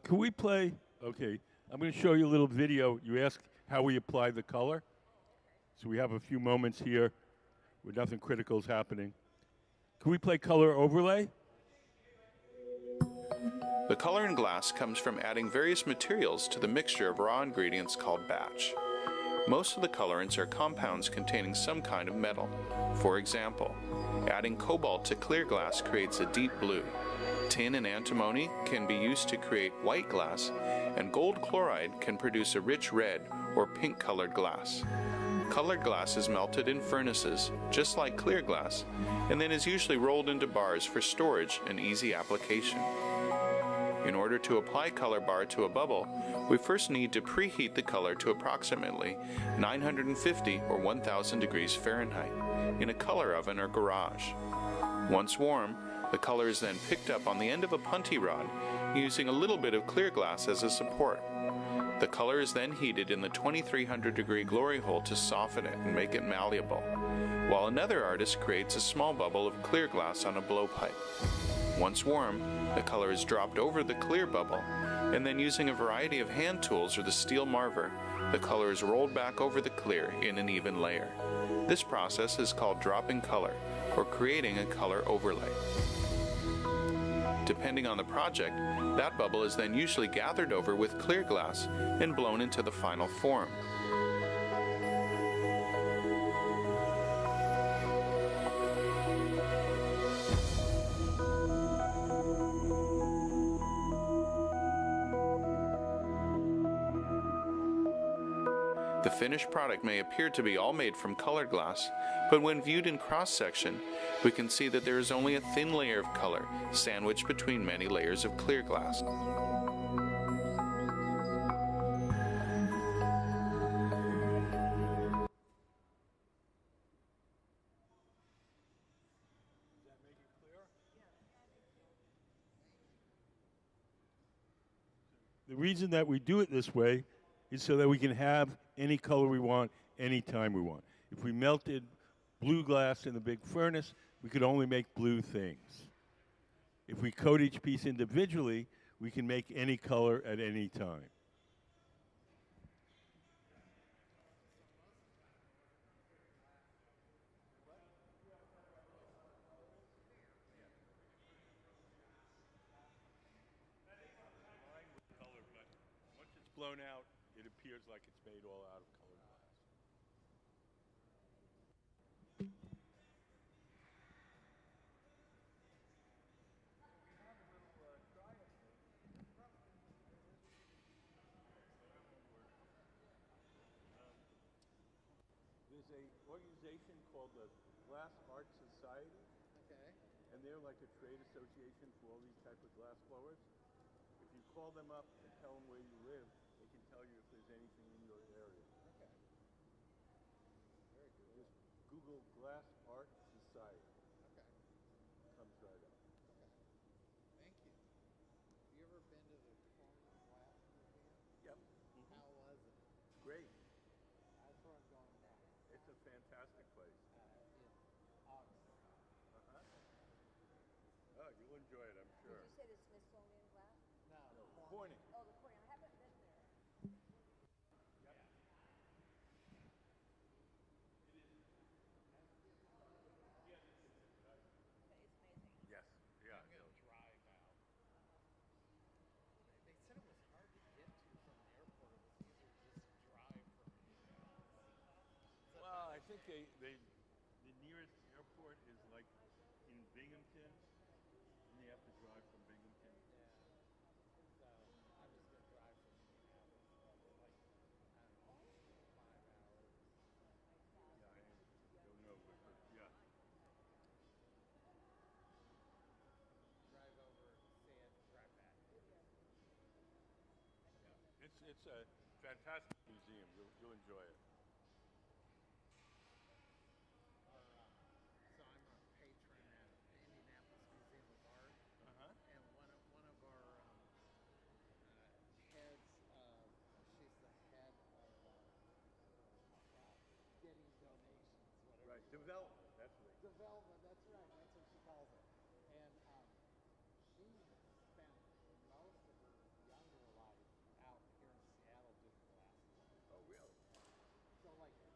Can we play? Okay, I'm going to show you a little video. You asked how we apply the color. So we have a few moments here where nothing critical is happening. Can we play color overlay? The color in glass comes from adding various materials to the mixture of raw ingredients called batch. Most of the colorants are compounds containing some kind of metal. For example, adding cobalt to clear glass creates a deep blue. Tin and antimony can be used to create white glass, and gold chloride can produce a rich red or pink colored glass. Colored glass is melted in furnaces, just like clear glass, and then is usually rolled into bars for storage and easy application. In order to apply color bar to a bubble, we first need to preheat the color to approximately 950 or 1000 degrees Fahrenheit in a color oven or garage. Once warm, the color is then picked up on the end of a punty rod using a little bit of clear glass as a support. The color is then heated in the 2300 degree glory hole to soften it and make it malleable, while another artist creates a small bubble of clear glass on a blowpipe. Once warm, the color is dropped over the clear bubble, and then using a variety of hand tools or the steel marver, the color is rolled back over the clear in an even layer. This process is called dropping color, or creating a color overlay. Depending on the project, that bubble is then usually gathered over with clear glass and blown into the final form. The finished product may appear to be all made from colored glass, but when viewed in cross-section, we can see that there is only a thin layer of color sandwiched between many layers of clear glass. The reason that we do it this way is so that we can have any color we want, anytime we want. If we melted blue glass in the big furnace, we could only make blue things. If we coat each piece individually, we can make any color at any time. Color, but once it's blown out, it appears like it's made all out of colored glass. There's a organization called the Glass Art Society, Okay. and they're like a trade association for glass blowers. If you call them up and tell them where you live, they can tell you if there's anything in your area. Okay. Very cool. Just Google Glass Art Society. Okay. Comes right up. Okay. Thank you. Have you ever been to the Corning Glass Museum? Yep. How was it? Great. That's where I'm going next. It's a fantastic place. In August. Oh, you'll enjoy it, I'm sure. Did you say the Smithsonian glass? No, No, Corning. Oh, the Corning. I haven't been there. Yep. But it's amazing. Yes. Yeah. I'm gonna drive out. They said it was hard to get to from the airport. It was easier to just drive from here. Well, I think the nearest airport is like in Binghamton, and you have to drive from Binghamton. Yeah. So I'm just gonna drive from Indianapolis. Probably like I don't know, 5 hours. Yeah, I don't know, but yeah. Drive over, see it, drive back. Yeah. It's a fantastic museum. You'll enjoy it. So I'm a patron at the Indianapolis Museum of Art, and one of our heads, she's the head of getting donations, whatever. Right. Development. That's what they. Development, that's right. That's what she calls it. And she spent most of her younger life out here in Seattle doing glass blowing. Oh, really? So like when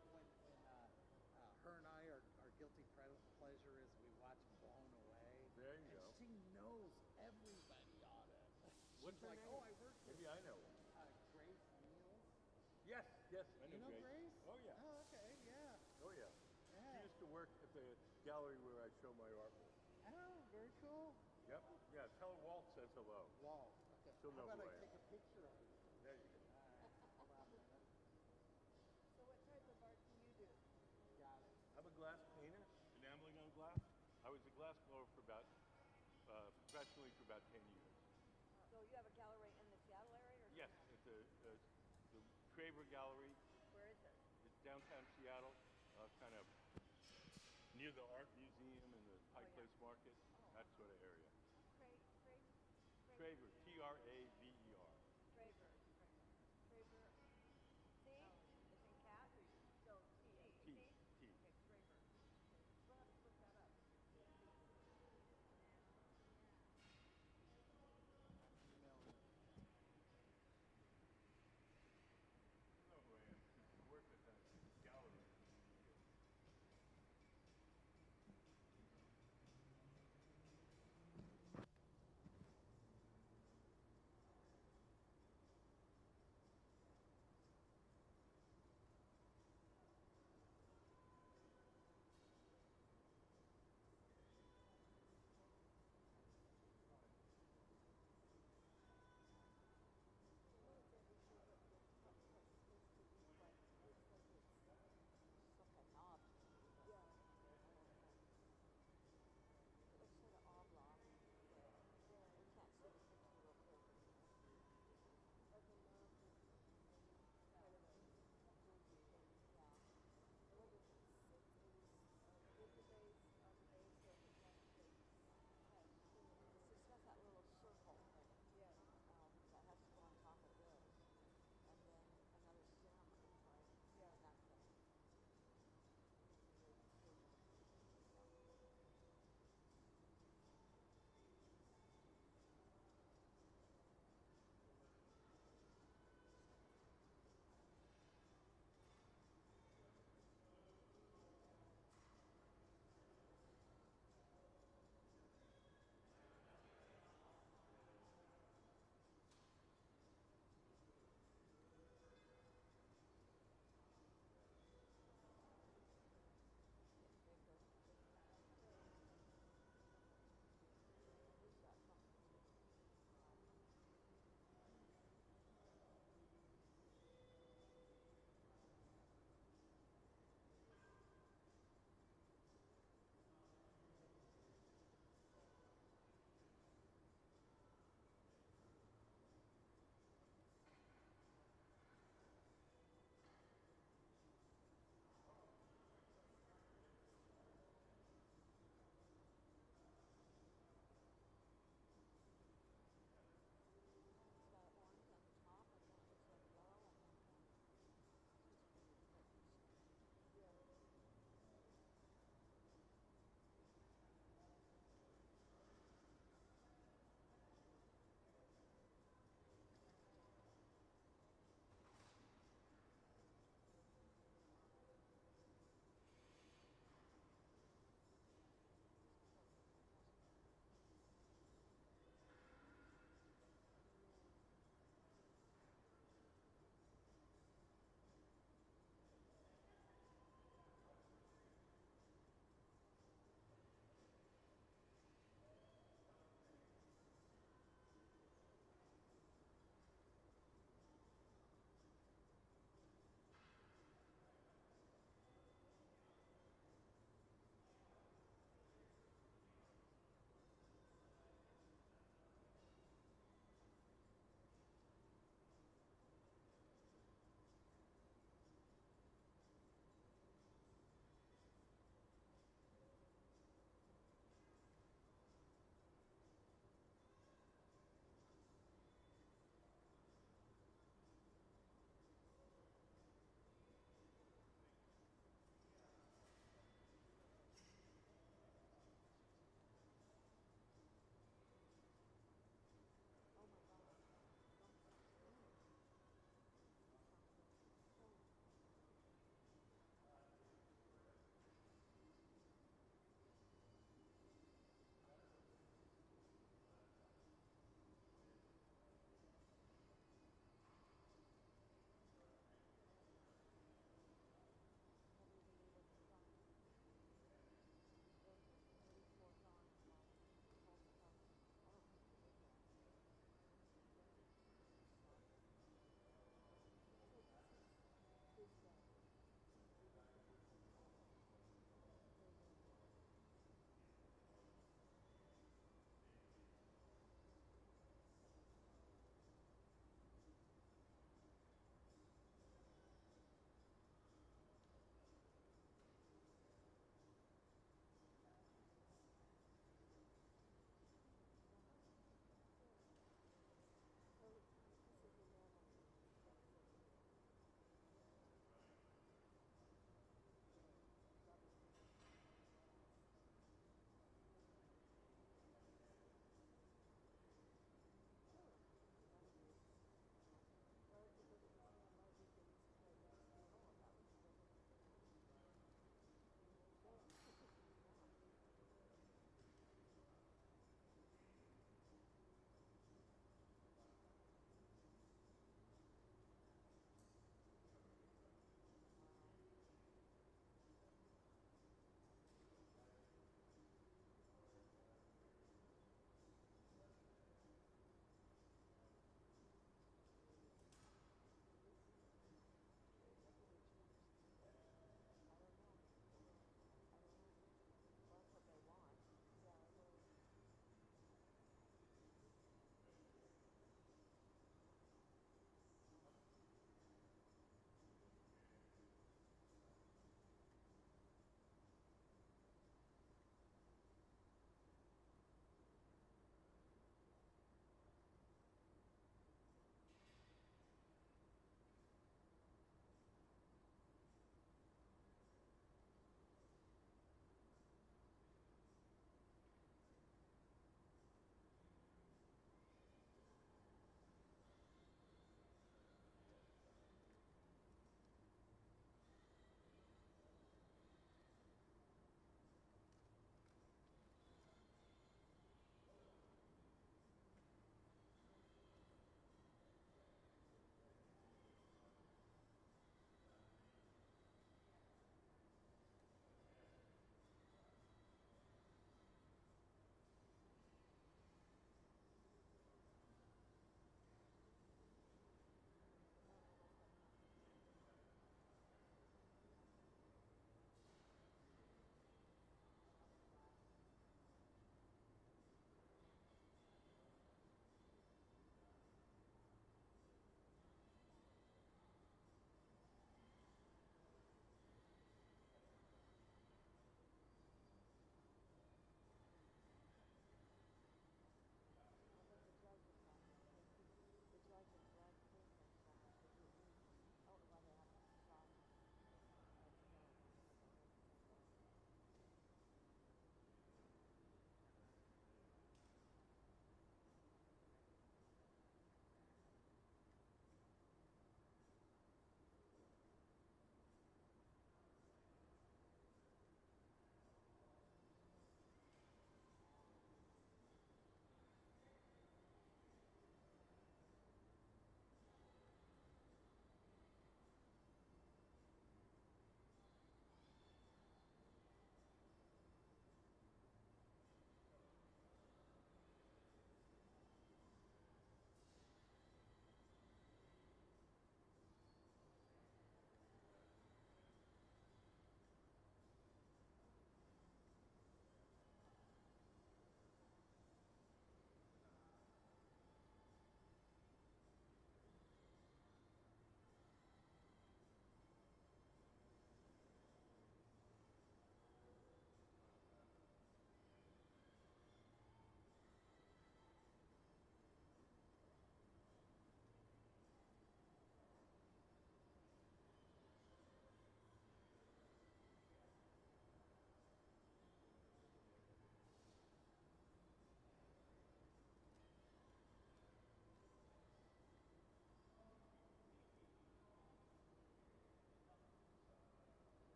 her and I our guilty pleasure is we watch Blown Away. There you and go. She knows everybody on it. What's She's her like, name? oh, I worked with Maybe I know. Grace Neals. Yes. Yes. I You know Grace? Oh yeah. Oh, okay, yeah. Oh yeah. Yeah. She used to work at the gallery where I show my artwork. Oh, very cool. Yep. Yeah. Tell her Walt says hello. Wow. Okay. She'll know How about who I I am. take a picture of you? There you go. All right. Hold on a minute. So what type of art do you do? Got it. I'm a glass painter, enameling on glass. I was a glass blower for professionally for about 10 years. So you have a gallery in the Seattle area? Or Yes, somewhere? it's the Traver Gallery. Where is it? It's downtown Seattle, kind of near the art museum and the Pike yeah. Place Market, that sort of area. Traver. Traver, Traver. Traver. Traver. C? It's in cat? So T-H-E-T? T. Okay, Traver. We'll have to look that up. Email me. You know who I am because you worked at that gallery for many years.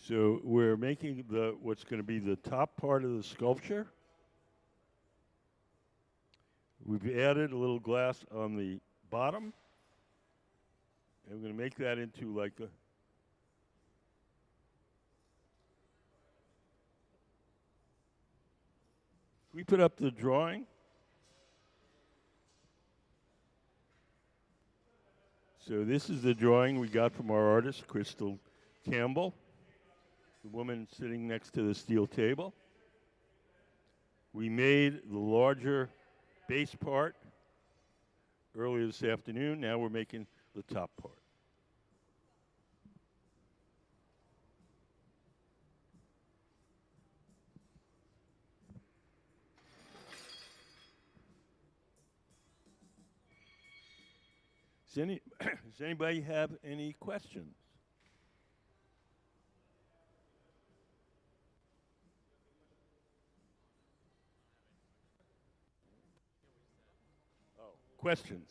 So we're making what's going to be the top part of the sculpture. We've added a little glass on the bottom, and we're going to make that into like a. We put up the drawing. So this is the drawing we got from our artist, Crystal Campbell, the woman sitting next to the steel table. We made the larger base part earlier this afternoon. Now we're making the top part. Does anybody have any questions? Oh, questions?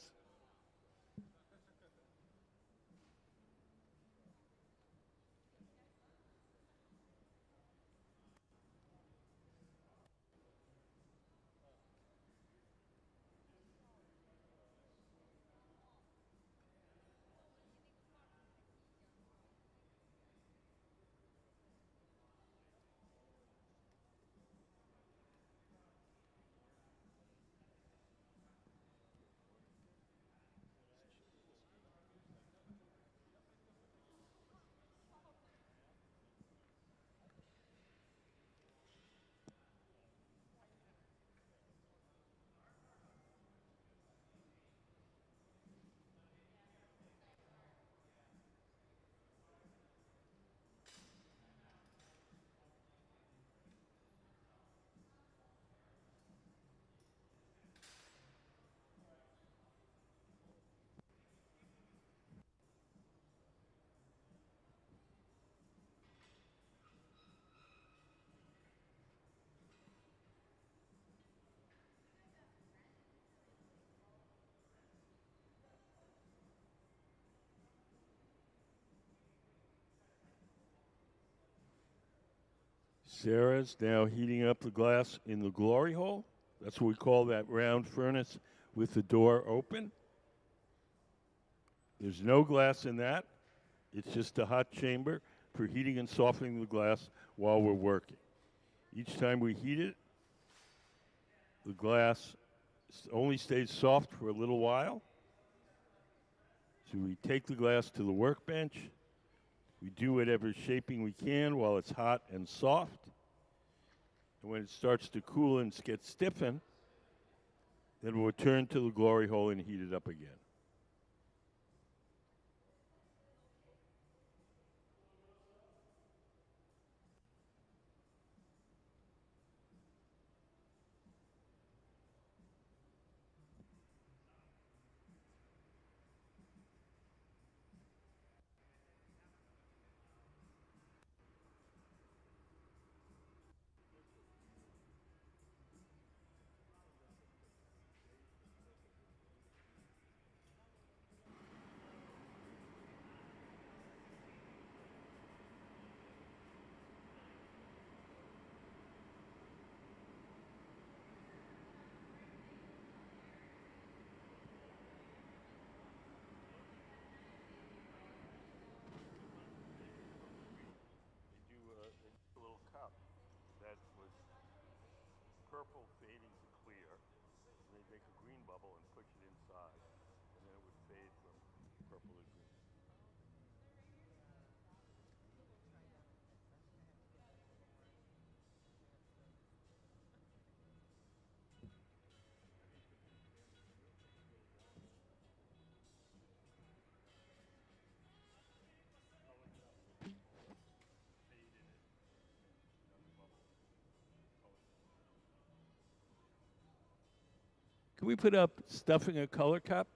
Sarah's now heating up the glass in the glory hole. That's what we call that round furnace with the door open. There's no glass in that. It's just a hot chamber for heating and softening the glass while we're working. Each time we heat it, the glass only stays soft for a little while. So we take the glass to the workbench. We do whatever shaping we can while it's hot and soft. And when it starts to cool and get stiffened, then we'll return to the glory hole and heat it up again. They do a little cup that was purple fading to clear. And they make a green bubble and push it inside, and then it would fade from purple to green. Can we put up stuffing a color cup?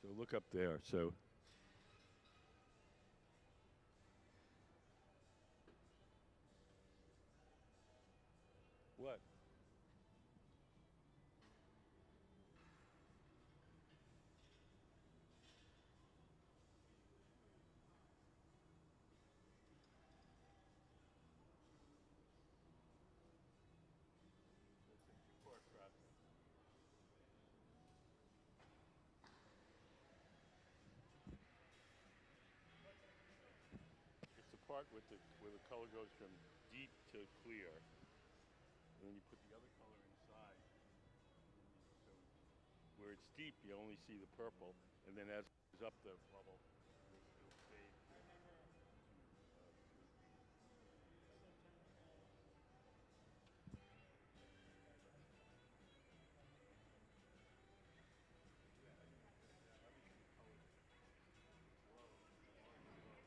So look up there. So what? start with where the color goes from deep to clear, and then you put the other color inside. So where it's deep, you only see the purple, and then as it goes up the bubble, it'll fade to blue green. Yeah, obviously the colors glow, the orange glow as you go along. But it comes off more on the back. Right now it's a little distorted by the light.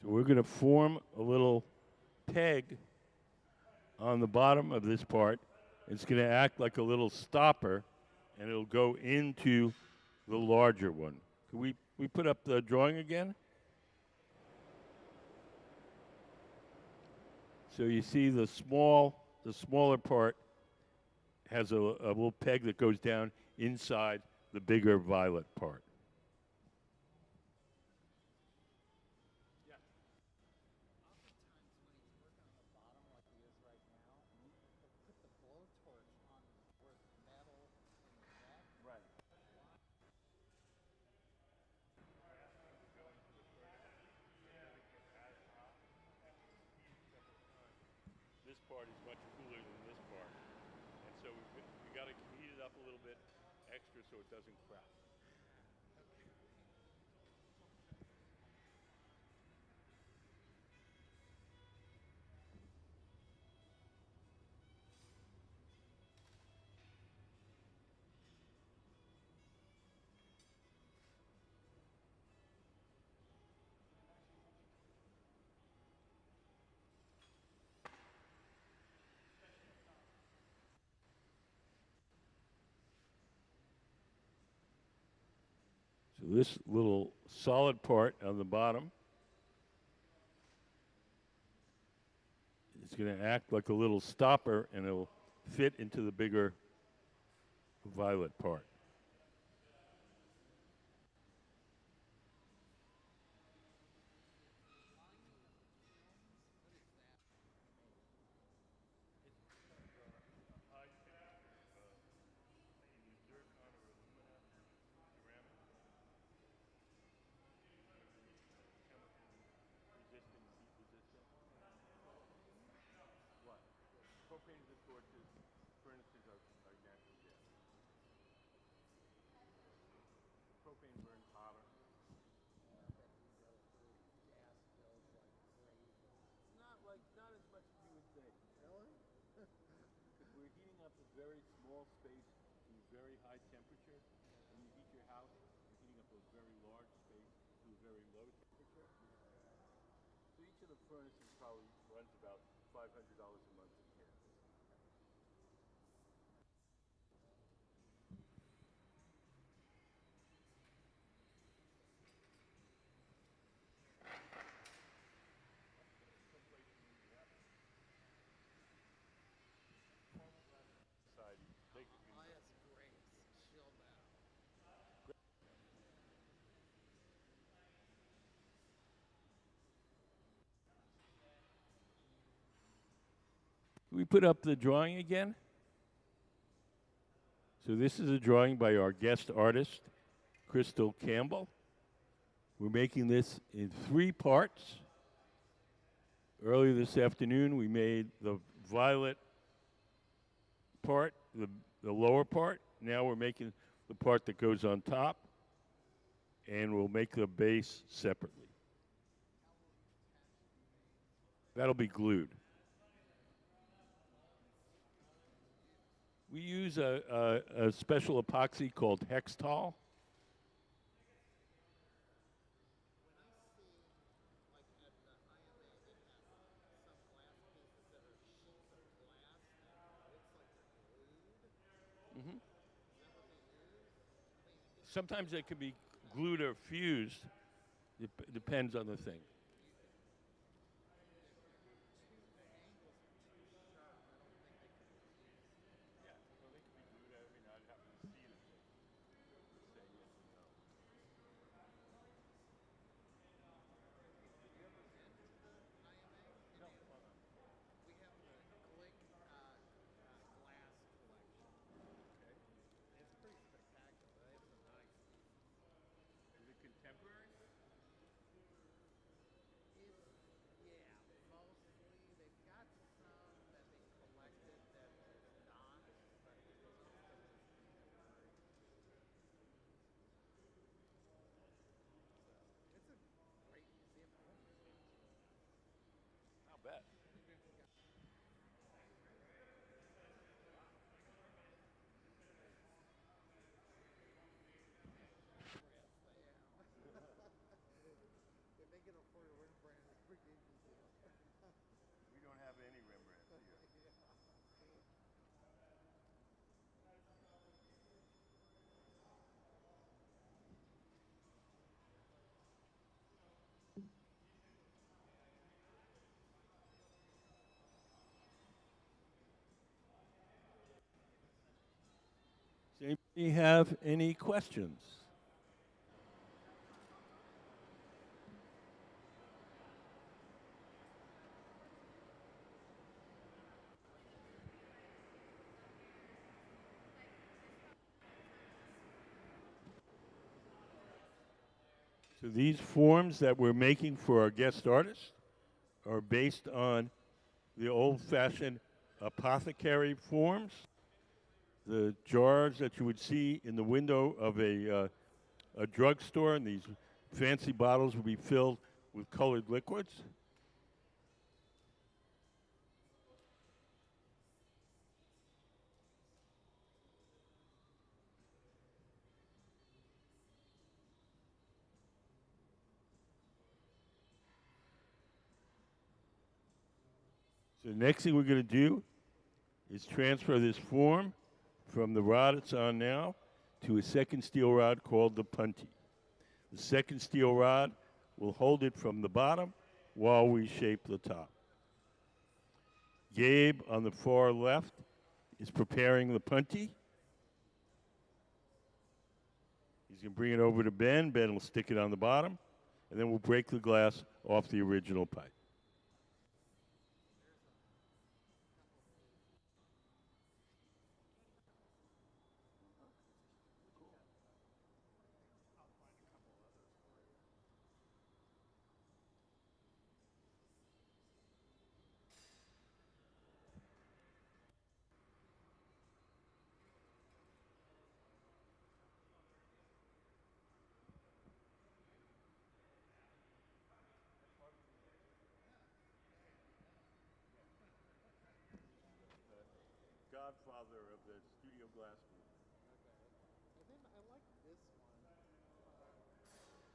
So we're going to form a little peg on the bottom of this part. It's going to act like a little stopper, and it'll go into the larger one. Can we put up the drawing again? So you see the smaller part has a little peg that goes down inside the bigger violet part. Oftentimes, when he's working on the bottom like he is right now, he'll put the blowtorch on where the metal in the neck. Right. Why? We're asking to go into the furnace. It doesn't get as hot. After it's heated several times, this part is much cooler than this part. And so we got to heat it up a little bit extra so it doesn't crack. So this little solid part on the bottom is going to act like a little stopper, and it'll fit into the bigger violet part. Lining of the kilns? What is that made? It's kind of a high temperature. You can use zircon or alumina, ceramic, whatever is chemically resistant and heat resistant. Propane? What? Propane is the torches. Furnaces are natural gas. Propane burns hotter. I bet you go through gas bills like crazy. Not as much as you would think. Really? Because we're heating up a very small space to a very high temperature. When you heat your house, you're heating up a very large space to a very low temperature. So each of the furnaces probably runs about $500 a month in gas. Some places in Indiana. Formal glass society, they could use it. Highest grapes, chilled out. Can we put up the drawing again? So this is a drawing by our guest artist, Crystal Campbell. We're making this in 3 parts. Earlier this afternoon, we made the violet part, the lower part. Now we're making the part that goes on top, and we'll make the base separately. How will the attachment be made? That'll be glued. What do you We use use? a special epoxy called Hextol. When I see, like at the IMA, they have some glass pieces that are sheets of glass that looks like they're glued. Mm-hmm. Sometimes they can be glued or fused. Depends on the thing. If the angles are too sharp, I don't think they can be fused. Yeah, well, they could be glued. I mean, I'd have to see the thing to say yes or no. Have you ever been to the IMA? No, Any of the, we have the Glick glass collection. okay. It's pretty spectacular. They have some nice pieces. Is it contemporary? It's yeah, mostly they've got some that they collected that is not, but most of it is contemporary. So it's a great museum. The whole museum is really nice. I'll bet. They've got Rembrandts. They have. If they can afford a Rembrandt at a freaking museum. We don't have any Rembrandts here. Yeah. Does anybody have any questions? So these forms that we're making for our guest artists are based on the old-fashioned apothecary forms, the jars that you would see in the window of a drugstore, and these fancy bottles would be filled with colored liquids. So the next thing we're going to do is transfer this form from the rod it's on now to a second steel rod called the punty. The second steel rod will hold it from the bottom while we shape the top. Gabe on the far left is preparing the punty. He's going to bring it over to Ben. Ben will stick it on the bottom, and then we'll break the glass off the original pipe. Godfather of the studio glass movement. Okay. And then I like this one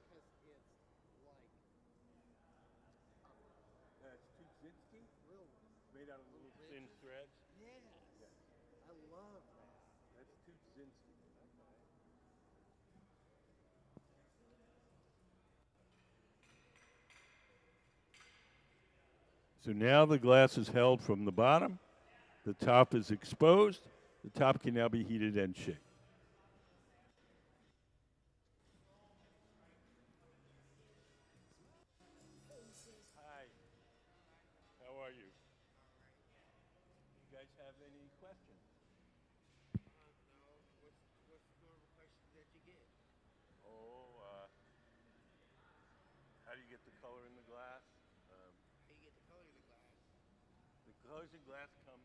because it's like That's Tutsinski, real, made out of little thin ridges. threads. Yes. Yes. I love that. That's Tutsinski. Okay. So now the glass is held from the bottom. The top is exposed. The top can now be heated and shaped. Hi. How are you? You guys have any questions? No. What's the normal question that you get? Oh, how do you get the color in the glass? Um, How you get the color in the glass? the colors in glass come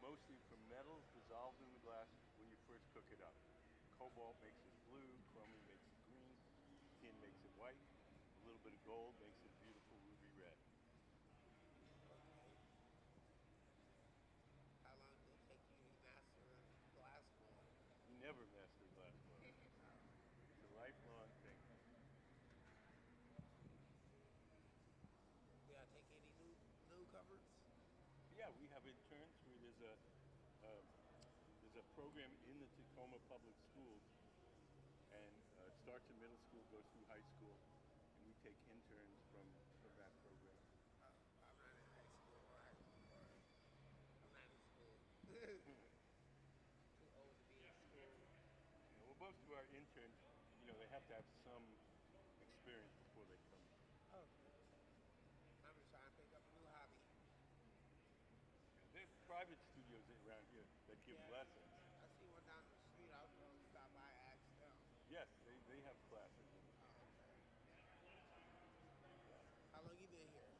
mostly from metals dissolved in the glass when you first cook it up. Cobalt makes it blue, chromium makes it green, tin makes it white, a little bit of gold makes it beautiful ruby red. Okay. How long did it take you to master glass blowing? You never master glass blowing. It's a lifelong thing. Did I take any newcomers? Yeah, we have interns. Uh, there's a program in the Tacoma Public Schools, and starts in middle school, goes through high school, and we take interns from that program. I'm not in high school or I'm not in school. Too old to be in school. Yeah, well, most of our interns, they have to have some experience before they come. Okay, okay. I'm just trying to pick up a new hobby. Yeah, there's private studios around here that give Yeah, lessons. I see one down the street. I was going to stop by and ask them. Yes, they have classes. Oh, okay. Yeah, How long you been here?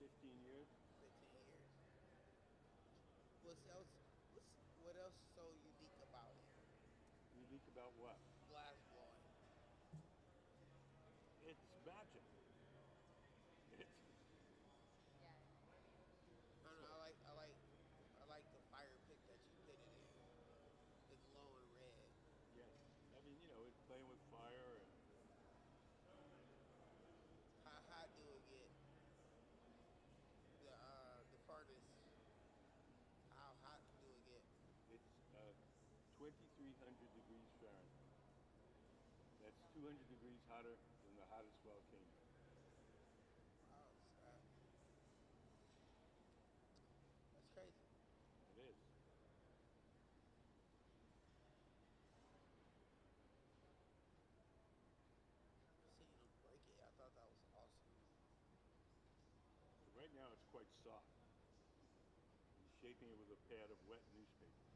15 years. 15 years. What's else? What else so unique about it? Unique about what? Glass blowing. It's magic. It's Yeah. I don't know. I like the fire pit that you put it in. The glowing red. yes. I mean, it's playing with fire and How hot do it get? The furnace. How hot do it get? it's 2,300 degrees Fahrenheit. That's 200 degrees hotter than the hottest volcano. Oh, snap. That's crazy. It is. Seeing them break it, I thought that was awesome. So right now it's quite soft. He's shaping it with a pad of wet newspaper.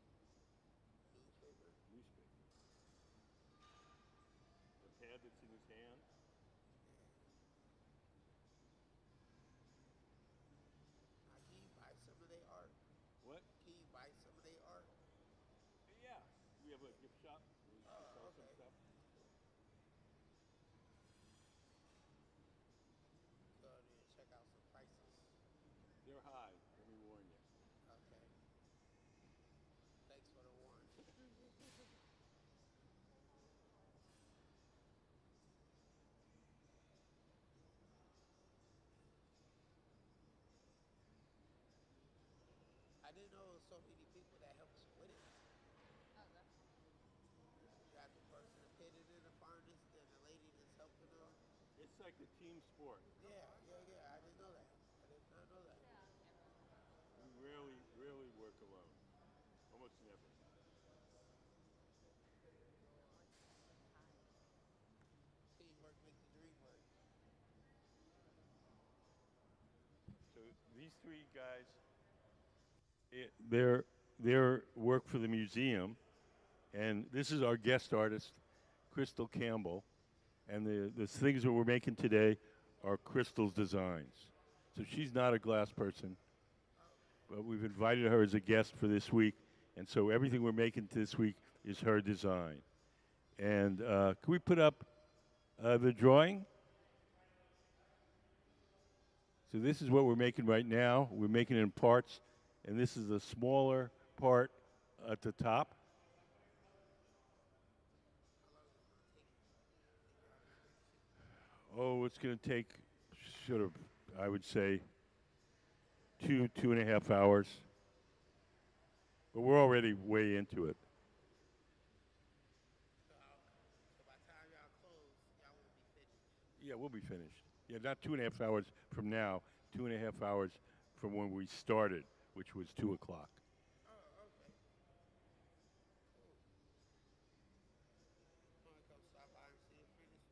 Newspaper. Newspaper. The pad that's in his hand. Yeah. Now, can you buy some of their art? What? Can you buy some of their art? Yeah. We have a gift shop where we can sell Oh, some okay. stuff. Cool. Go there and check out some prices. They're high. Let me warn you. Okay. Thanks for the warning. I didn't know there was so many people that helps with it. Oh, that's You got the person that pitted in the furnace, then the lady that's helping them. It's like a team sport. Yeah, yeah, yeah. I didn't know that. I did not know that. We rarely work alone. Almost never. Teamwork make the dream work. So these three guys, their work for the museum, and this is our guest artist, Crystal Campbell, and the things that we're making today are Crystal's designs. So she's not a glass person, Oh, but we've invited her as a guest for this week, and so everything we're making this week is her design. And can we put up the drawing? So this is what we're making right now. We're making it in parts, and this is a smaller part at the top. how long is it gonna take in your estimation? Oh, it's going to take sort of, I would say, 2.5 hours. But we're already way into it. So by the time y'all close, y'all won't be finished. Yeah, we'll be finished. Yeah, not 2.5 hours from now, 2.5 hours from when we started, which was 2 o'clock. Oh, okay. Cool. Want to come stop by and see the finished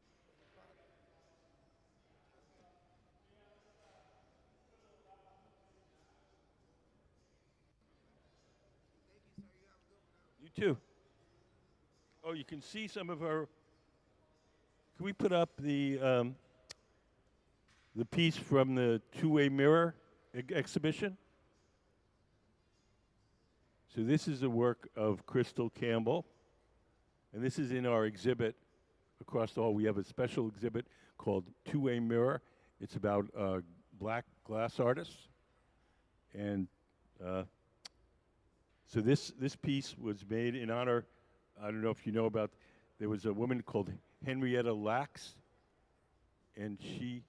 product? Thank you, sir. You have a good one now. You too. Oh, you can see some of her. Can we put up the piece from the two-way mirror exhibition? So this is the work of Crystal Campbell, and this is in our exhibit across the hall. We have a special exhibit called Two-Way Mirror. It's about black glass artists, and so this piece was made in honor. I don't know if you know about. There was a woman called Henrietta Lacks, and she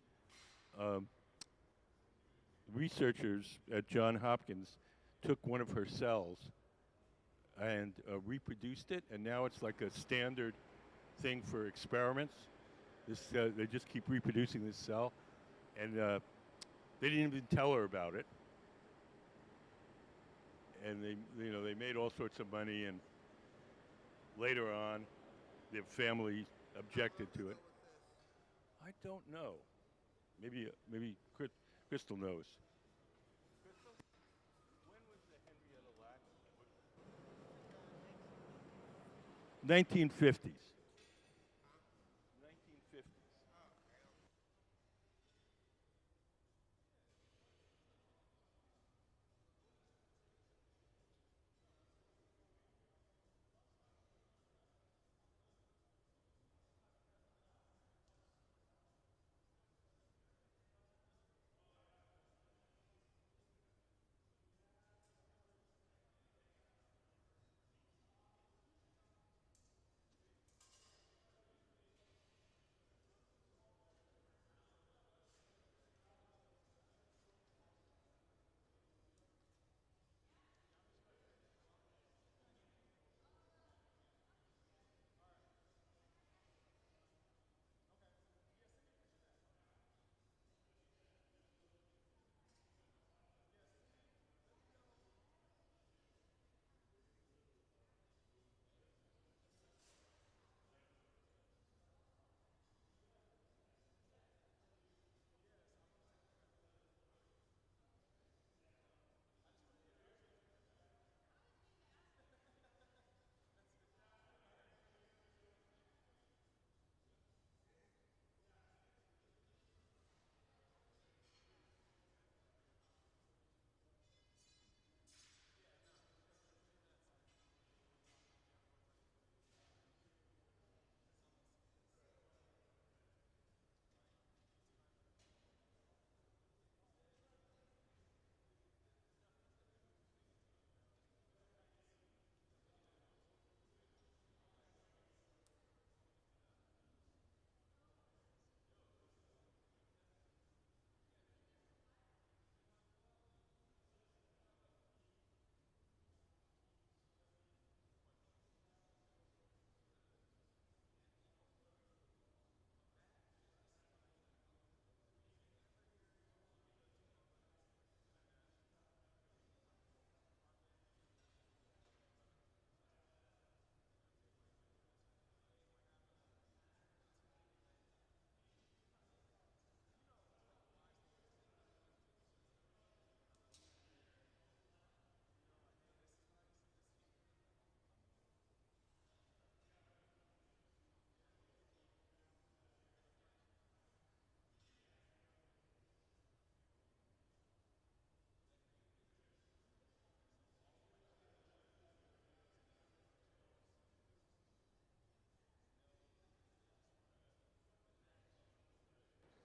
researchers at Johns Hopkins took one of her cells and reproduced it, and now it's like a standard thing for experiments. They just keep reproducing this cell, and they didn't even tell her about it. And they made all sorts of money, and later on, their family objected to it. I don't know. Maybe Crystal knows. Crystal, when was the Henrietta Lacks? 1950s. 1950s.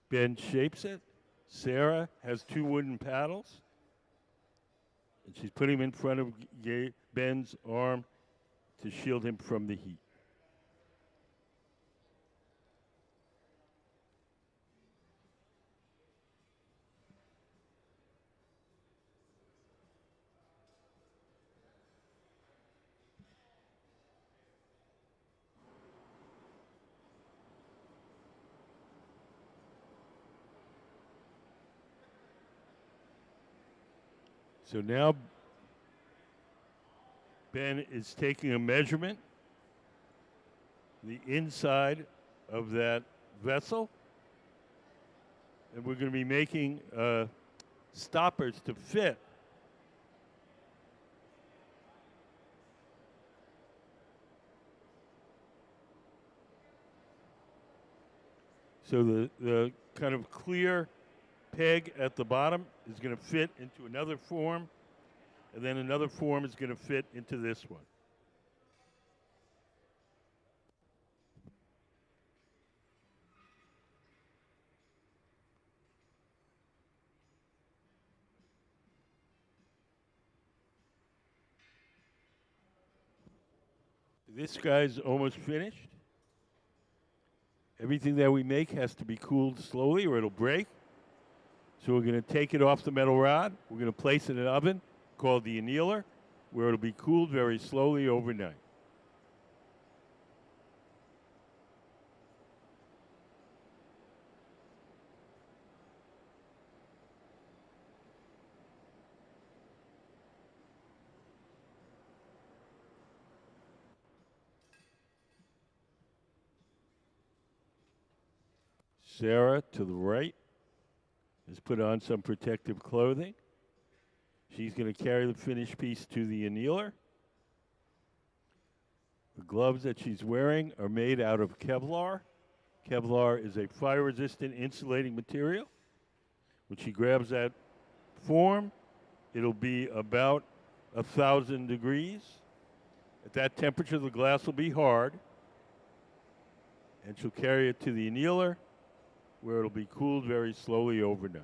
Ben shapes it. Sarah has two wooden paddles, and she's putting them in front of Ben's arm to shield him from the heat. So now Ben is taking a measurement, the inside of that vessel, and we're going to be making stoppers to fit. So the kind of clear peg at the bottom is going to fit into another form, and then another form is going to fit into this one. This guy's almost finished. Everything that we make has to be cooled slowly or it'll break. So we're going to take it off the metal rod. We're going to place it in an oven called the annealer, where it'll be cooled very slowly overnight. Sarah to the right has put on some protective clothing. She's going to carry the finished piece to the annealer. The gloves that she's wearing are made out of Kevlar. Kevlar is a fire-resistant insulating material. When she grabs that form, it'll be about 1,000 degrees. At that temperature, the glass will be hard, and she'll carry it to the annealer, where it'll be cooled very slowly overnight.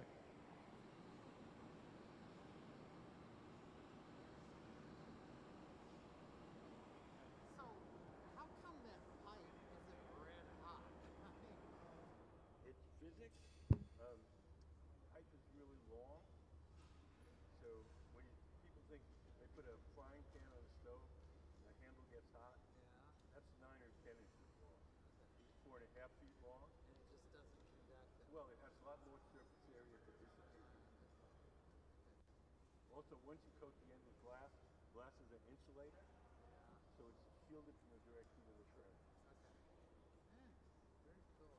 So, how come that pipe isn't red hot? I mean, It's physics. Pipe is really long, so when people think they put a frying pan on the stove, the handle gets hot. yeah, That's 9 or 10 inches long. okay. It's 4.5 feet long. And it just doesn't conduct it. Well, it has a lot more surface area to dissipate the heat. Okay. Also, once you coat the end with glass, glass is an insulator, Yeah. so it's shielded from the direct heat of the furnace. Okay. Yeah. Very cool.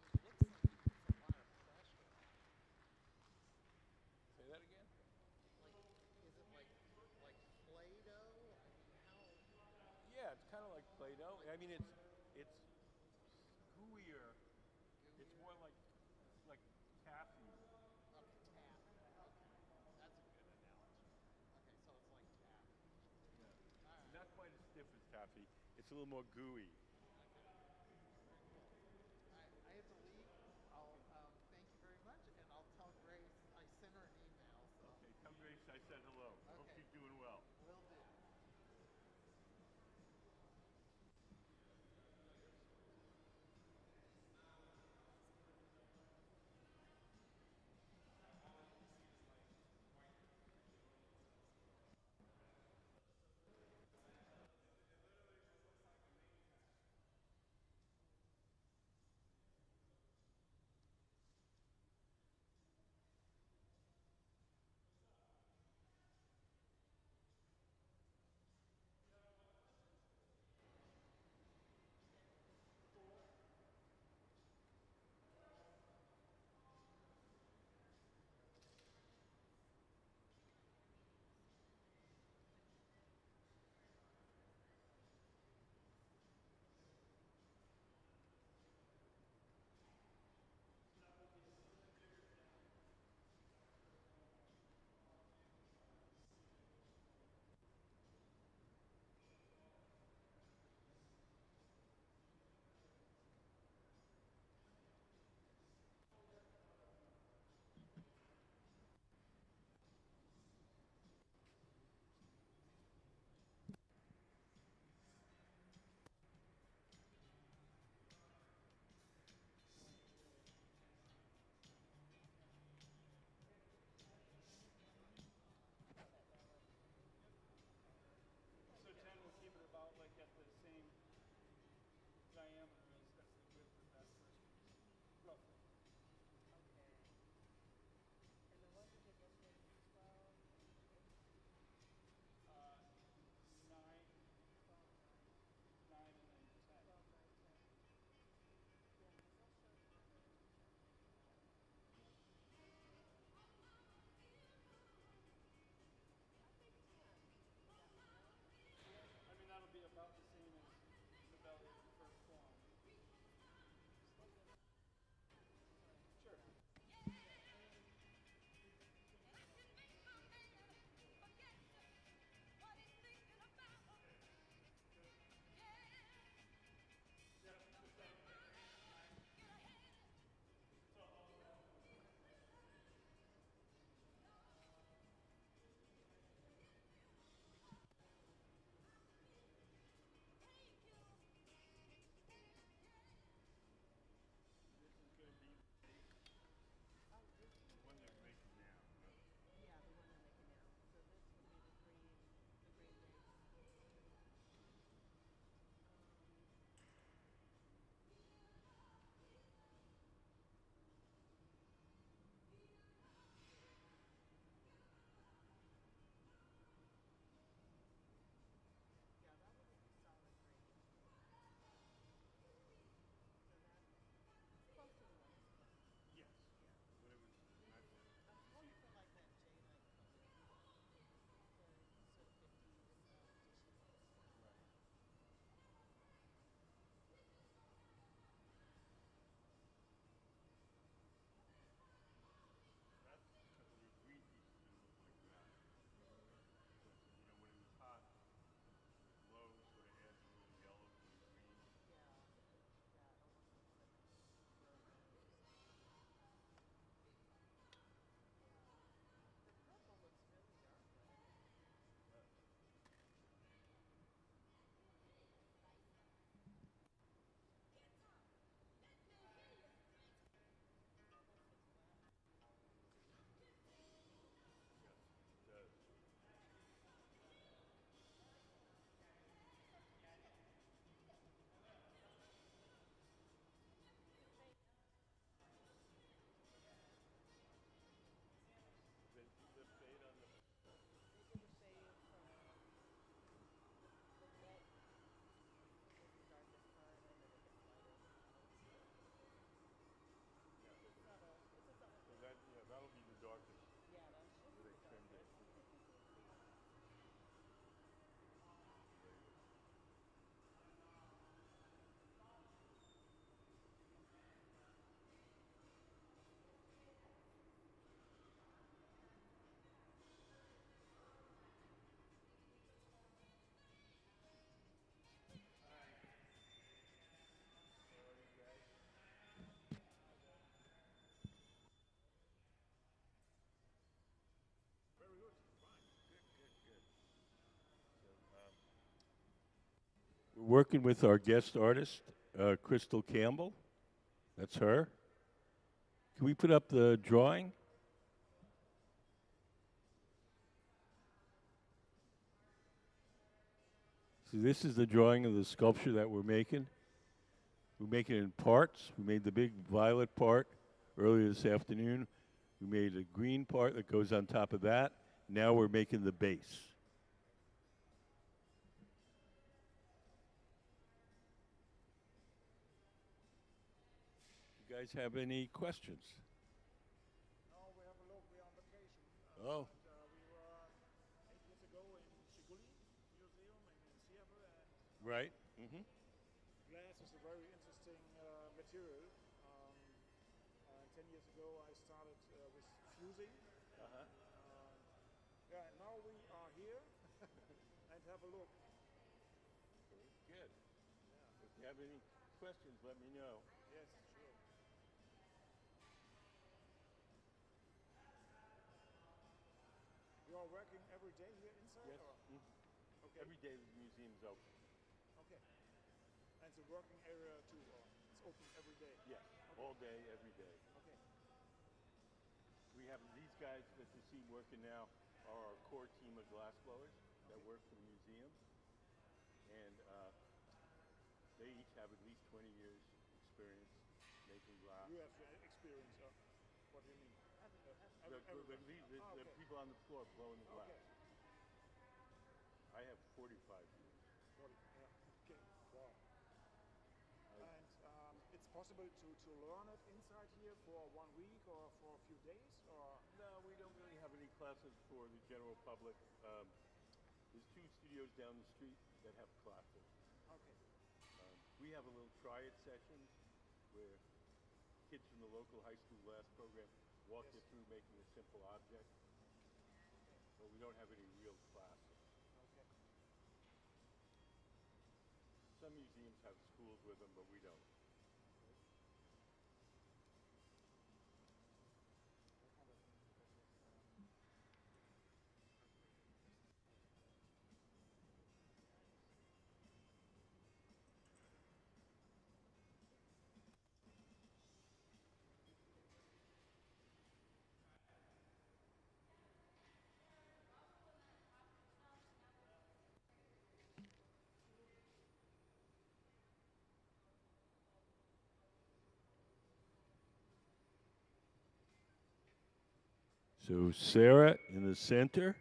It looks like it puts a lot of pressure on it. Say that again? Like, is it like Play-Doh? I mean, how Yeah, it's kind of like Play-Doh. like I mean, it's gooier. It's gooier? more like taffy. Okay, taffy. Okay, that's a good analogy. Okay, so it's like taffy. Yeah. All right. Not quite as stiff as taffy. It's a little more gooey. Okay. Very cool. I have to leave. I'll thank you very much, and I'll tell Grace I sent her an email. So Okay, tell Grace I said hello. Hope okay, she's doing well. will do. working with our guest artist, Crystal Campbell. That's her. Can we put up the drawing? So this is the drawing of the sculpture that we're making. We're making it in parts. We made the big violet part earlier this afternoon. We made a green part that goes on top of that. Now we're making the base. You guys have any questions? No, we have a look. We're on vacation. Oh. And we were 8 years ago in Shiguli Museum in Seattle, and Right. Mm-hmm. glass is a very interesting material. And 10 years ago, I started with fusing. Uh-huh. Yeah, and now we are here and have a look. Good. If you have any questions, let me know. Yes, sure. You are working every day here inside? Yes. Or? Mhm. Okay. Every day the museum's open. Okay. And it's a working area too, or it's open every day? Yes. Okay. All day, every day. Okay. We have these guys that you see working now are our core team of glass blowers that work for the museum. And they each have at least 20 years experience making glass. You have experience. What do you mean? The Okay. people on the floor blowing the glass. Okay. I have 45 years. 40. Yeah. Okay. Wow. And it's possible to learn it inside here for 1 week or for a few days, or? No, we don't really have any classes for the general public. There's 2 studios down the street that have classes. Okay. We have a little try-it session where kids from the local high school glass program walk you through making a simple object. But we don't have any real classes. Okay. Some museums have schools with them, but we don't. So Sarah in the center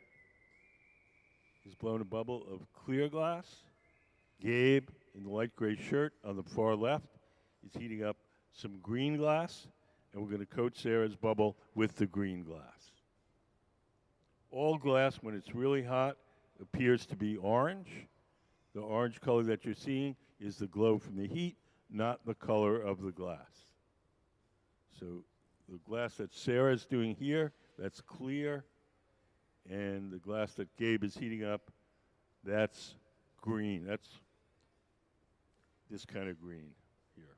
is blowing a bubble of clear glass. Gabe in the light gray shirt on the far left is heating up some green glass, and we're going to coat Sarah's bubble with the green glass. All glass, when it's really hot, appears to be orange. The orange color that you're seeing is the glow from the heat, not the color of the glass. So the glass that Sarah's doing here, that's clear, and the glass that Gabe is heating up, that's green. That's this kind of green here.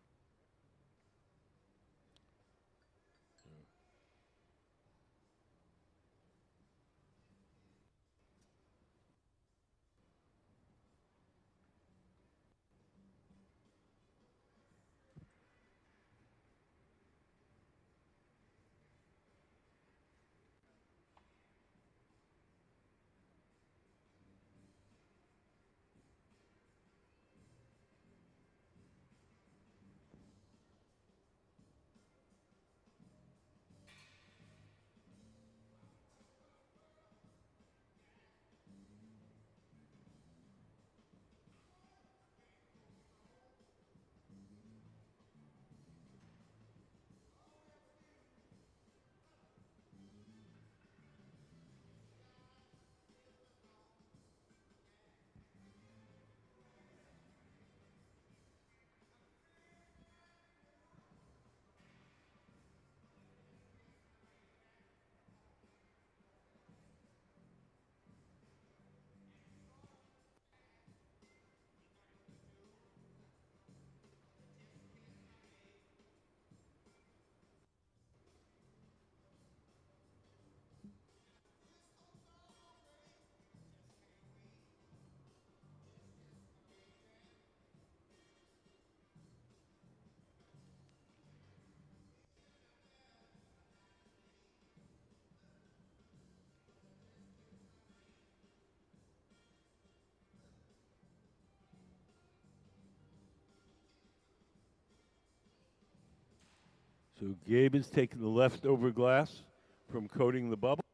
So Gabe is taking the leftover glass from coating the bubble.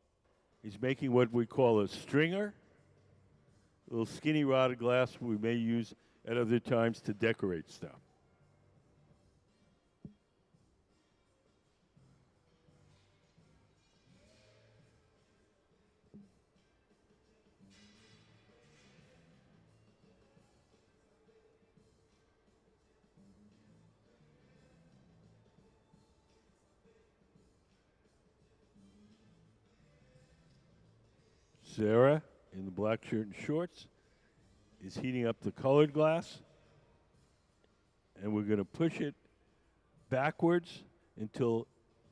He's making what we call a stringer, a little skinny rod of glass we may use at other times to decorate stuff. Sarah, in the black shirt and shorts, is heating up the colored glass, and we're going to push it backwards until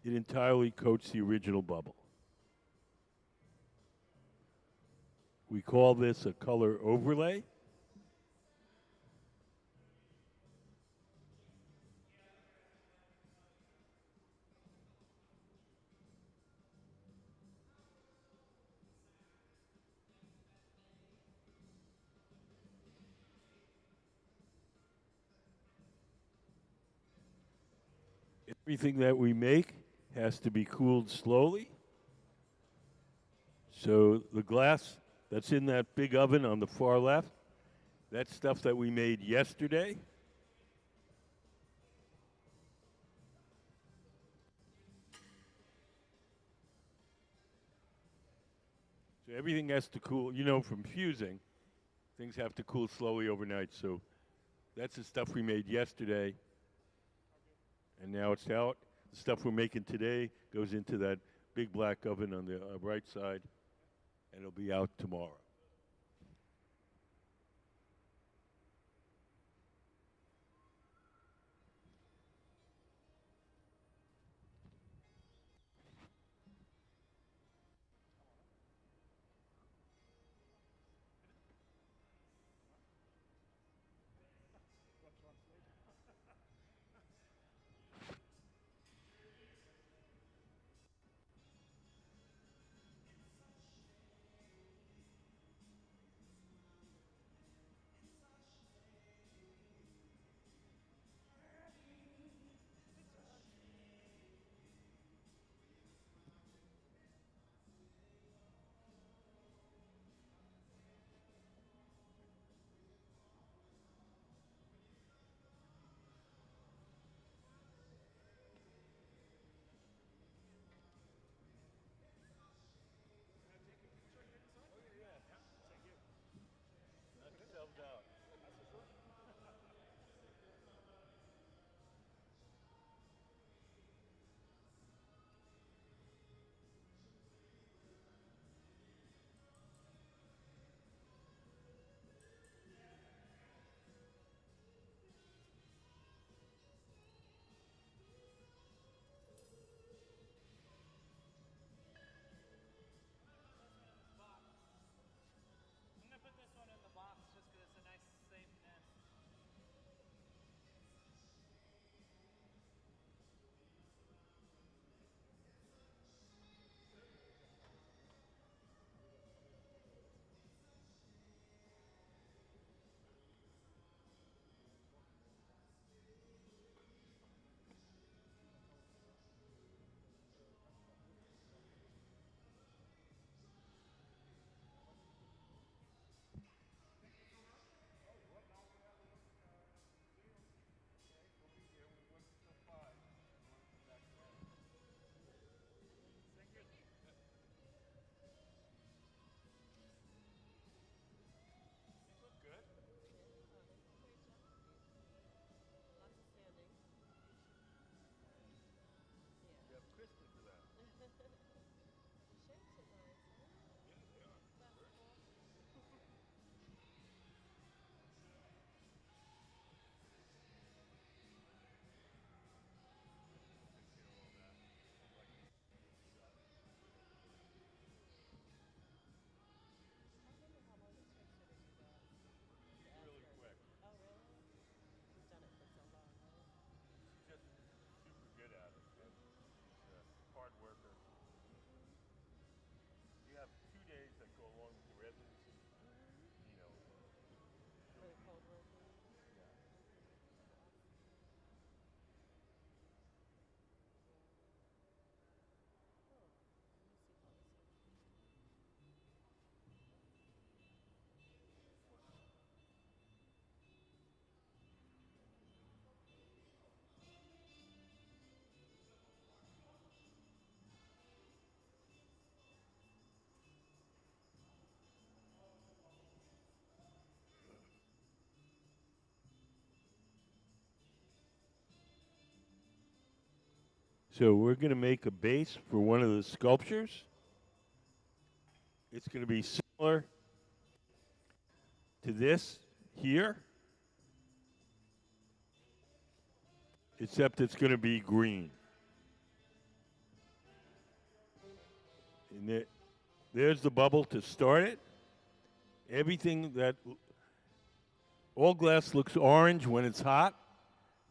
it entirely coats the original bubble. We call this a color overlay. Everything that we make has to be cooled slowly. So the glass that's in that big oven on the far left, that's stuff that we made yesterday. So everything has to cool, you know, from fusing, things have to cool slowly overnight. So that's the stuff we made yesterday, and now it's out. The stuff we're making today goes into that big black oven on the right side, and it'll be out tomorrow. So we're going to make a base for one of the sculptures. It's going to be similar to this here, except it's going to be green. And there's the bubble to start it. Everything that all glass looks orange when it's hot.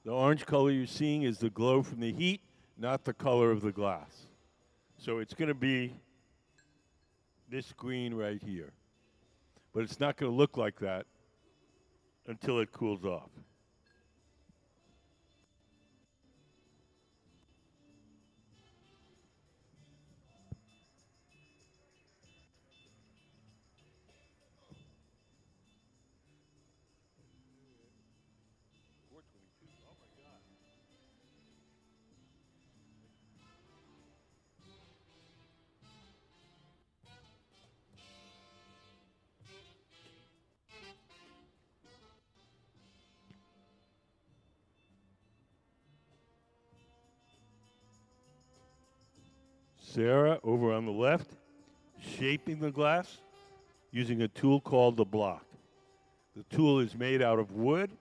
The orange color you're seeing is the glow from the heat, not the color of the glass. So it's going to be this green right here. But it's not going to look like that until it cools off. Sarah, over on the left, shaping the glass using a tool called the block. The tool is made out of wood.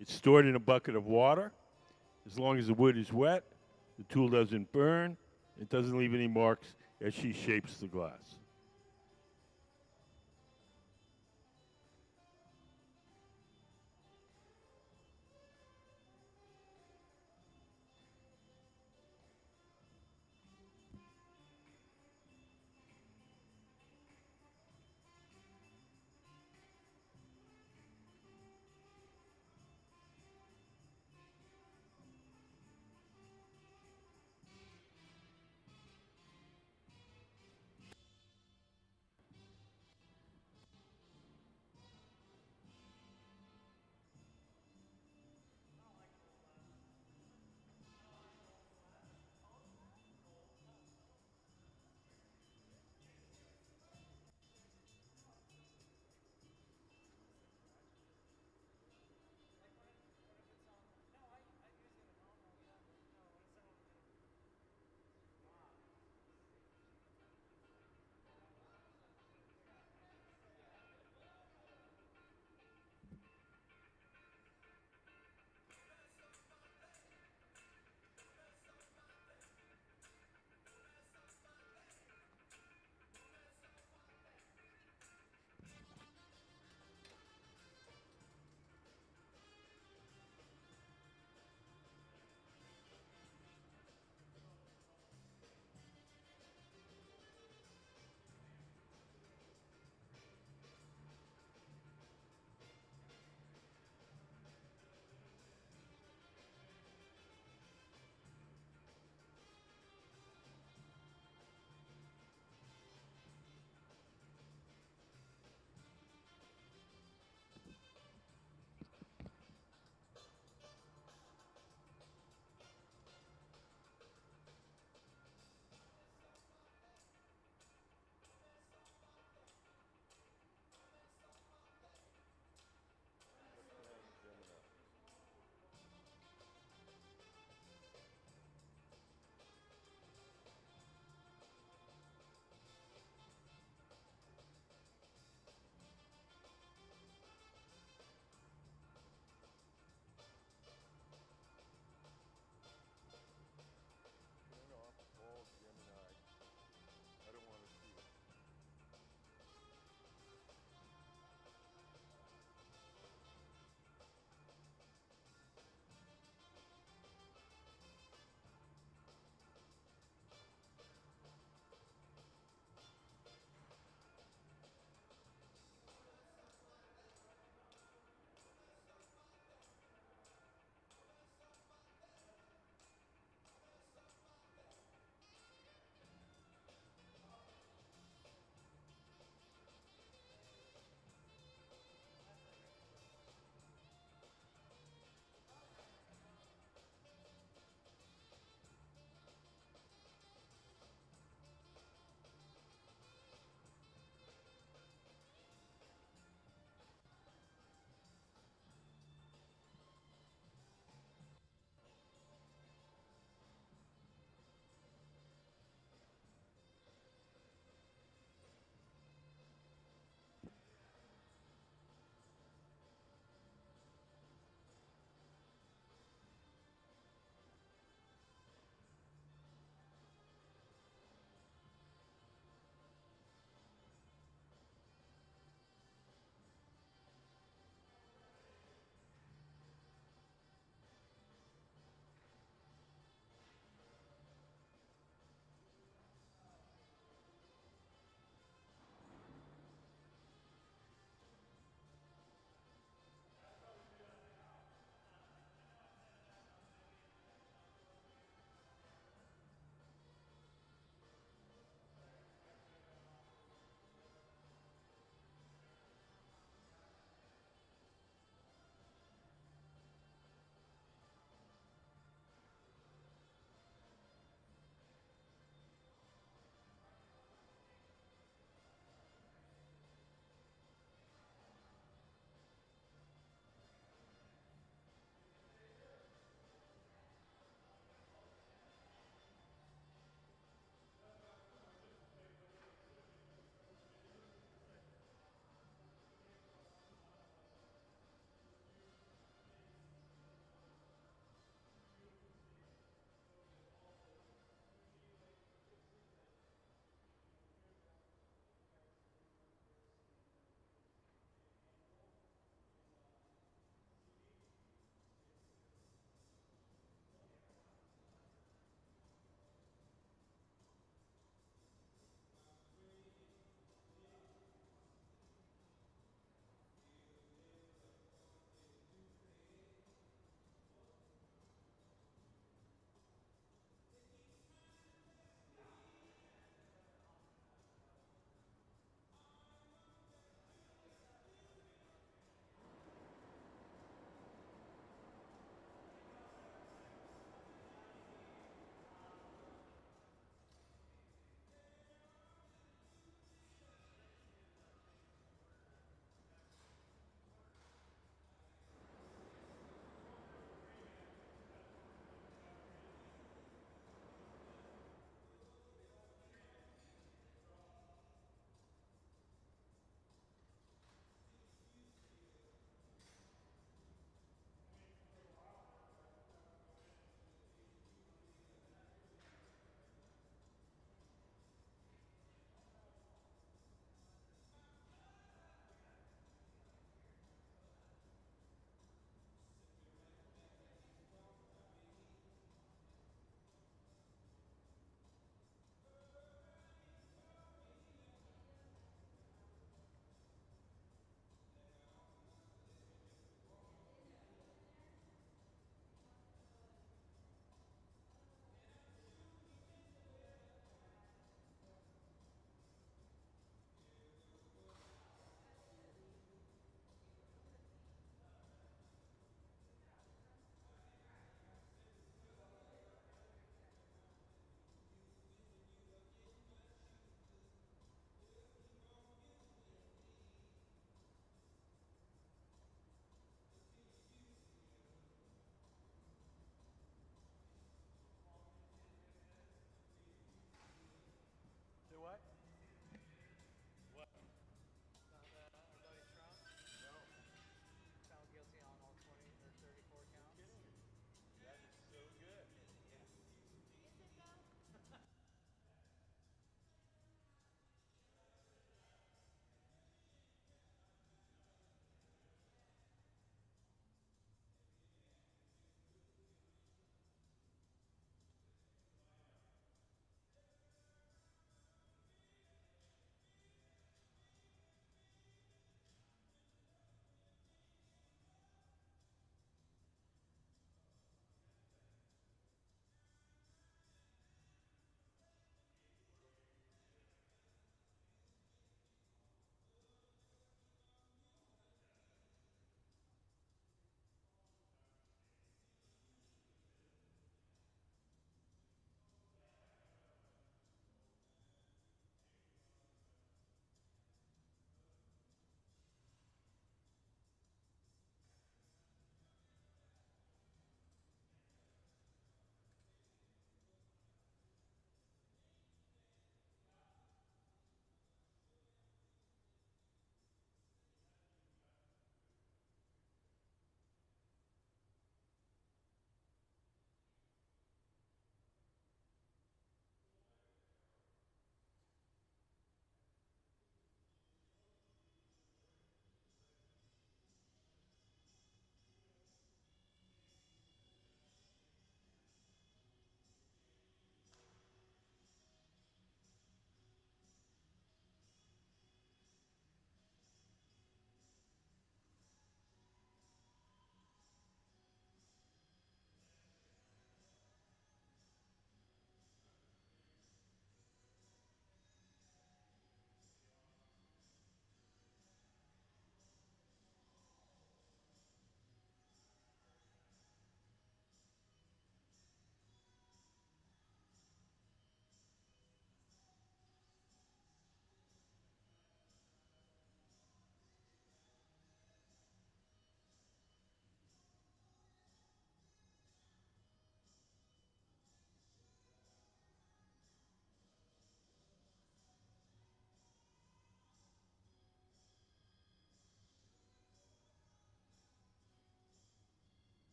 It's stored in a bucket of water. As long as the wood is wet, the tool doesn't burn. It doesn't leave any marks as she shapes the glass.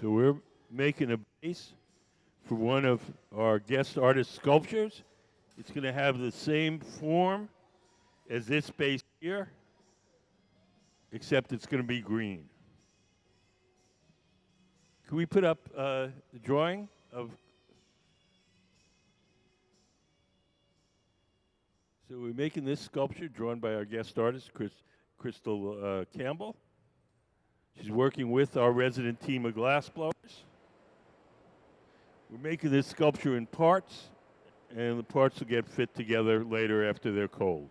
So we're making a base for one of our guest artist sculptures. It's going to have the same form as this base here, except it's going to be green. Can we put up the drawing of? So we're making this sculpture drawn by our guest artist, Crystal Campbell. She's working with our resident team of glassblowers. We're making this sculpture in parts, and the parts will get fit together later after they're cold.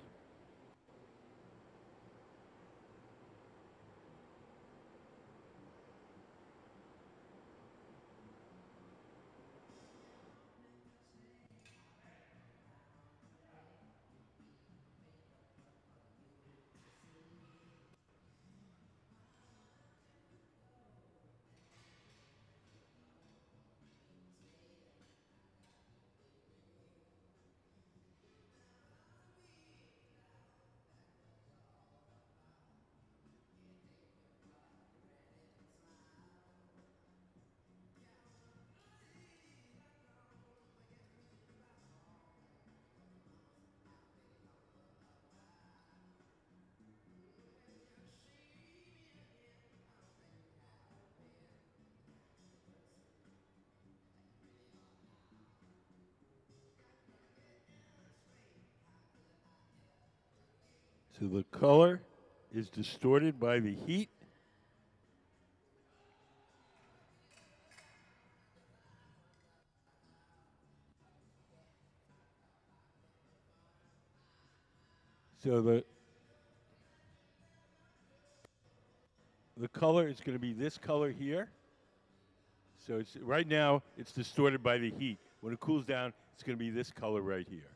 So the color is distorted by the heat. So the color is going to be this color here. So it's right now it's distorted by the heat. When it cools down, it's going to be this color right here.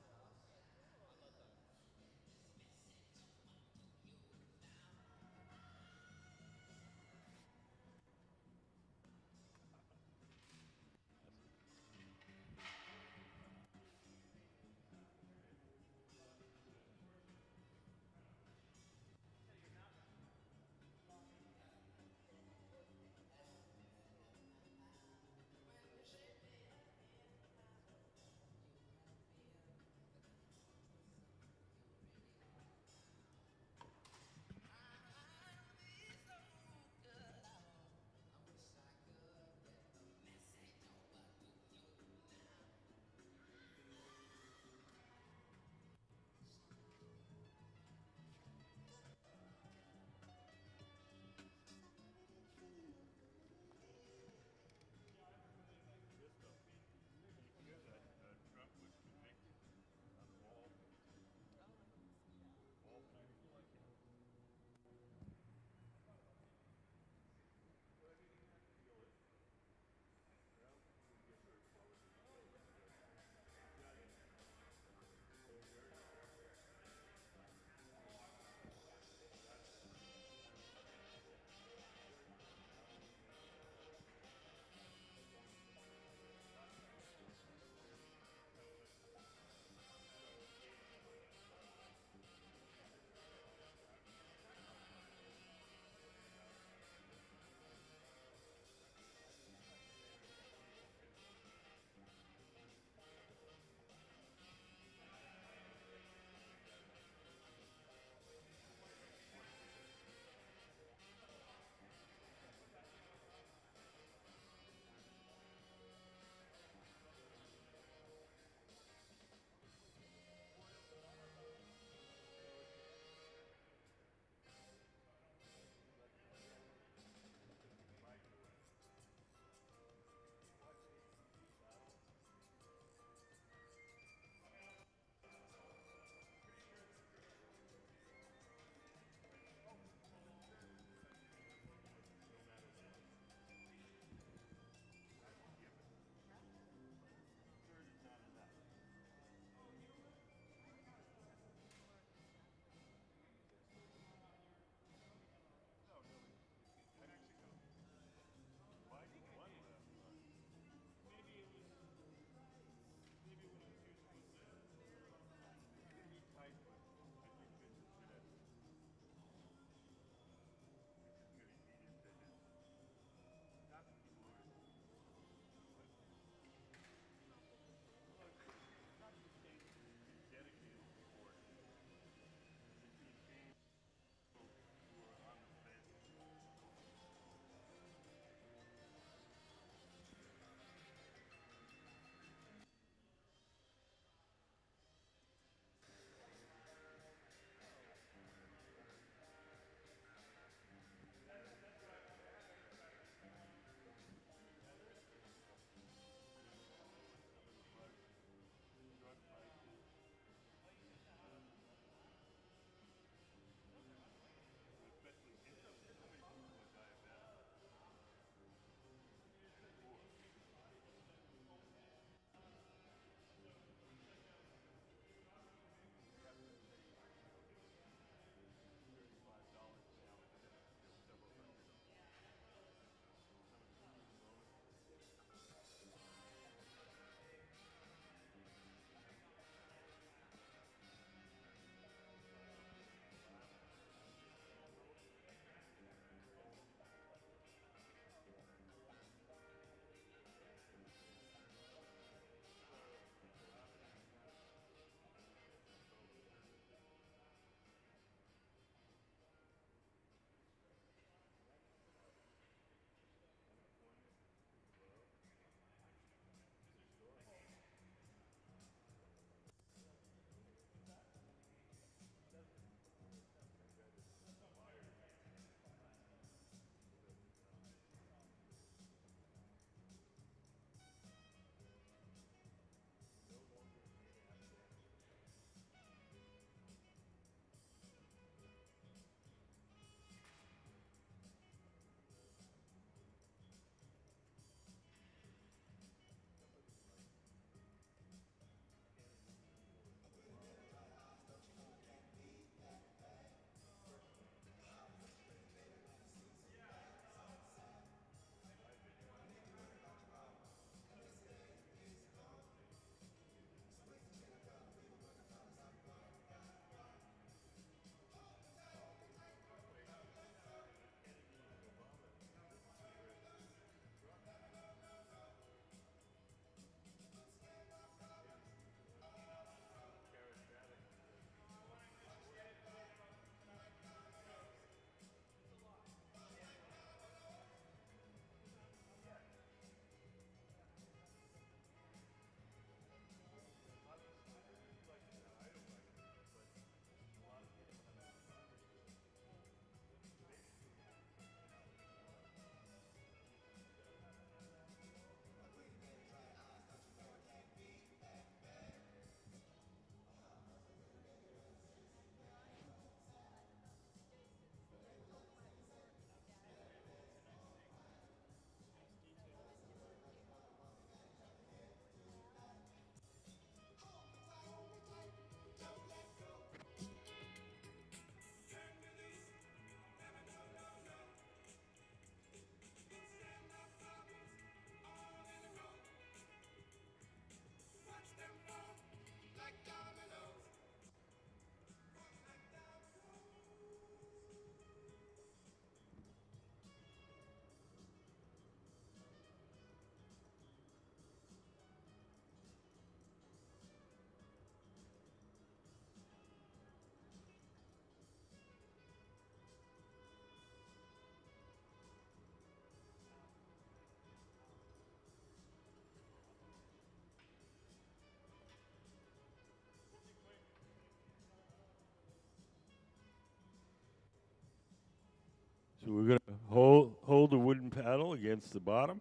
So we're going to hold the wooden paddle against the bottom.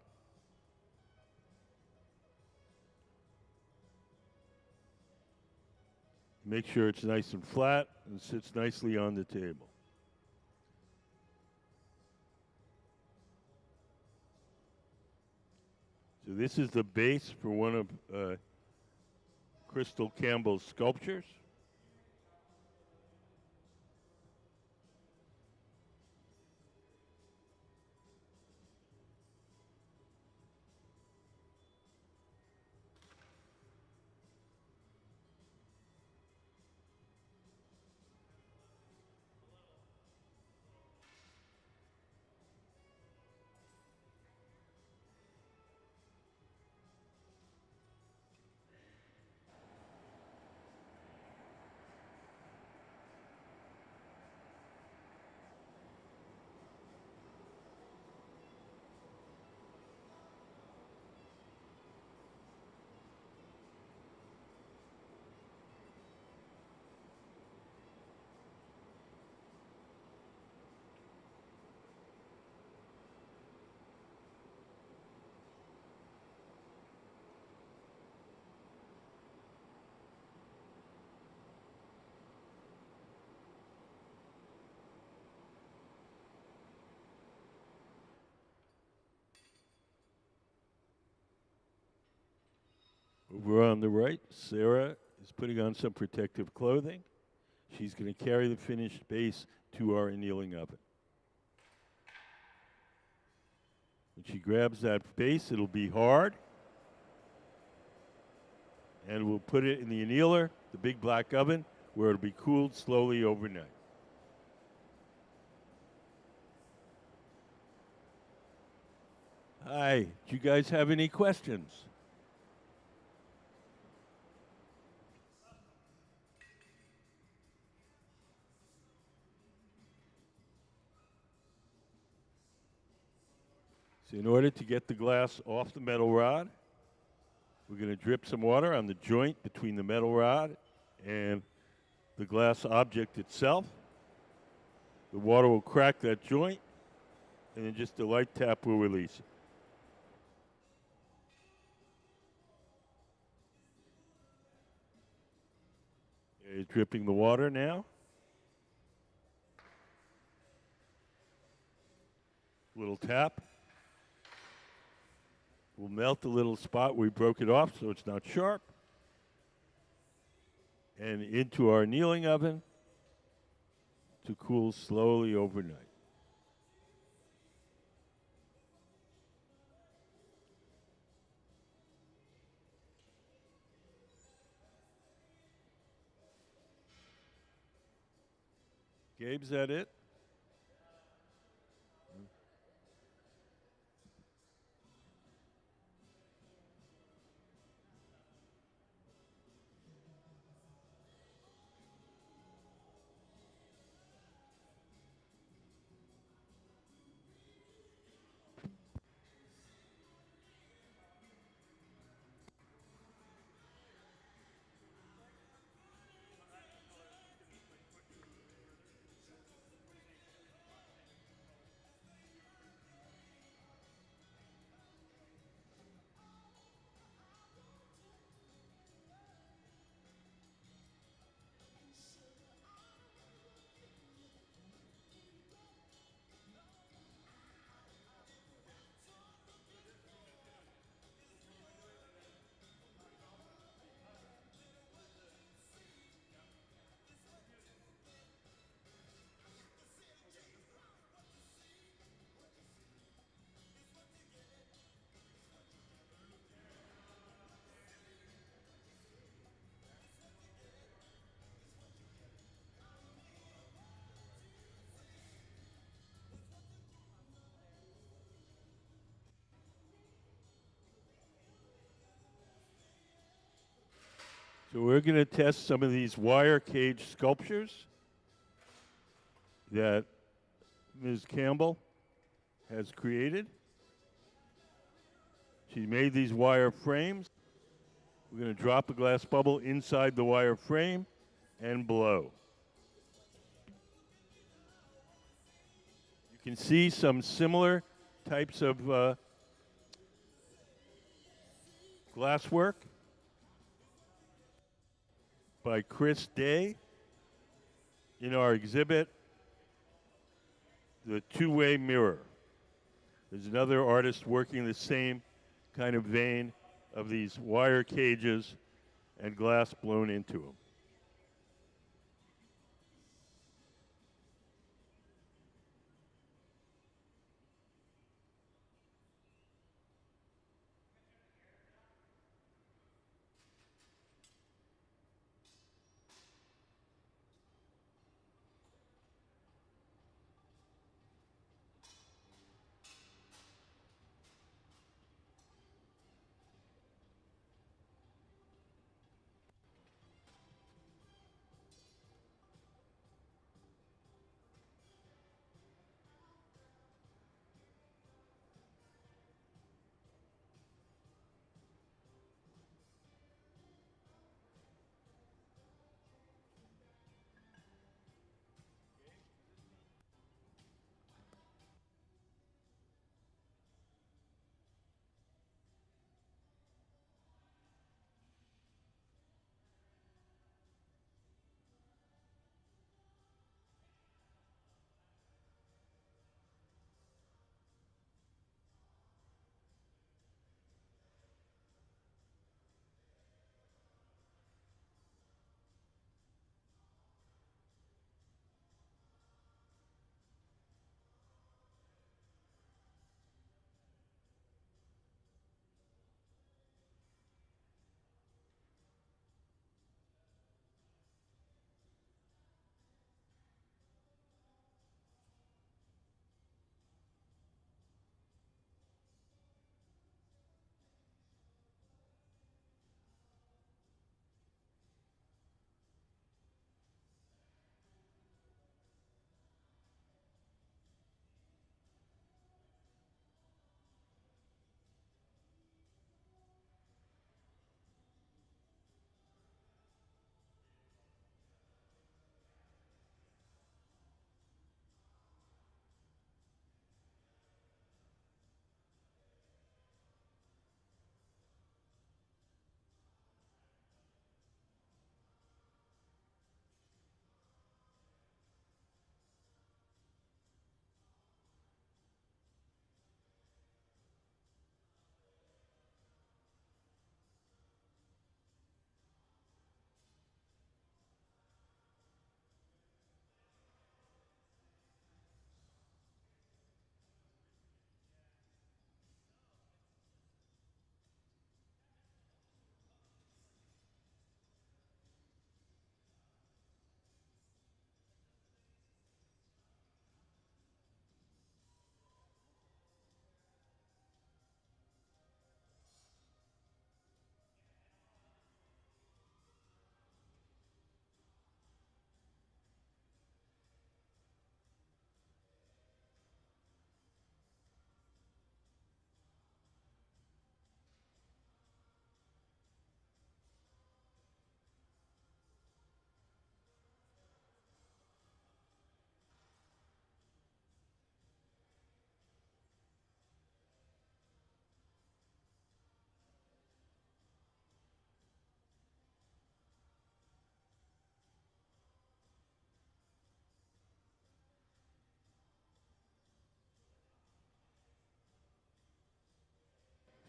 Make sure it's nice and flat and sits nicely on the table. So this is the base for one of Crystal Campbell's sculptures. Over on the right, Sarah is putting on some protective clothing. She's going to carry the finished base to our annealing oven. When she grabs that base, it'll be hard. And we'll put it in the annealer, the big black oven, where it'll be cooled slowly overnight. Hi, do you guys have any questions? So in order to get the glass off the metal rod, we're going to drip some water on the joint between the metal rod and the glass object itself. The water will crack that joint, and then just a light tap will release it. Okay, dripping the water now. Little tap. We'll melt the little spot where we broke it off so it's not sharp. And into our annealing oven to cool slowly overnight. Gabe, is that it? So we're going to test some of these wire cage sculptures that Ms. Campbell has created. She made these wire frames. We're going to drop a glass bubble inside the wire frame and blow. You can see some similar types of glasswork by Chris Day in our exhibit, The Two-Way Mirror. There's another artist working the same kind of vein of these wire cages and glass blown into them.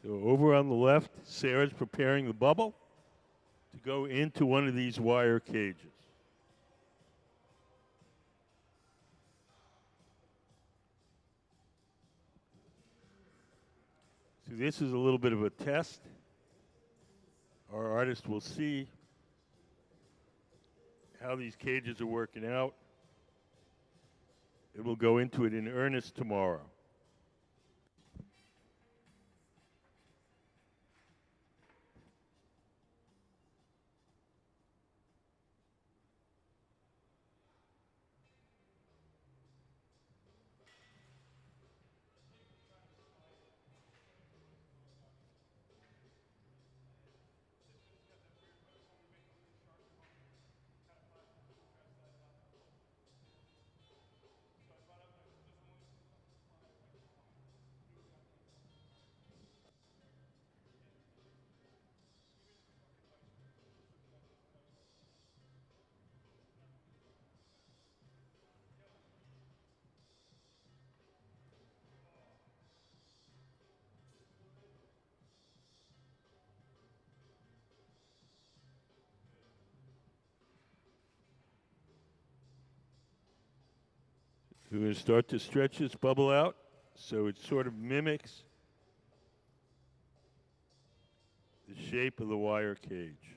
So over on the left, Sarah's preparing the bubble to go into one of these wire cages. So this is a little bit of a test. Our artist will see how these cages are working out. It will go into it in earnest tomorrow. We're going to start to stretch this bubble out so it sort of mimics the shape of the wire cage.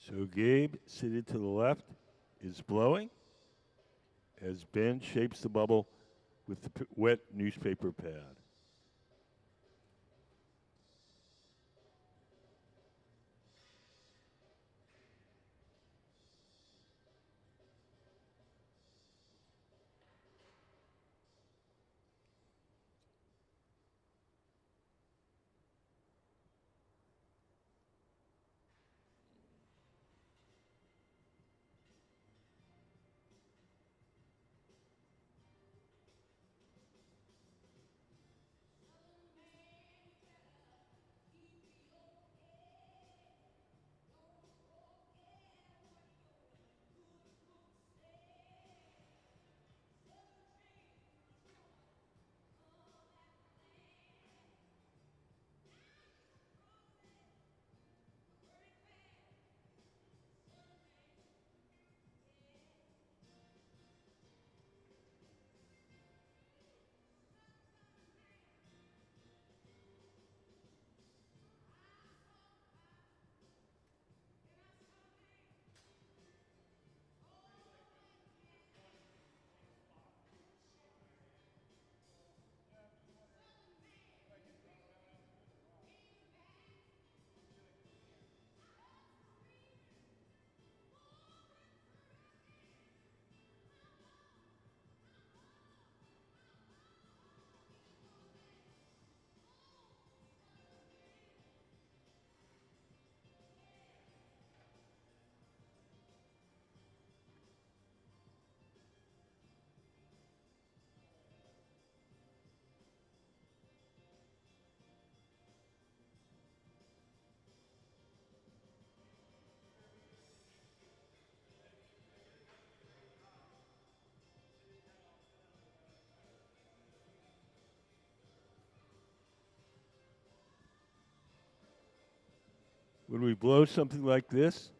So Gabe, seated to the left, is blowing as Ben shapes the bubble with the wet newspaper pad. When we blow something like this,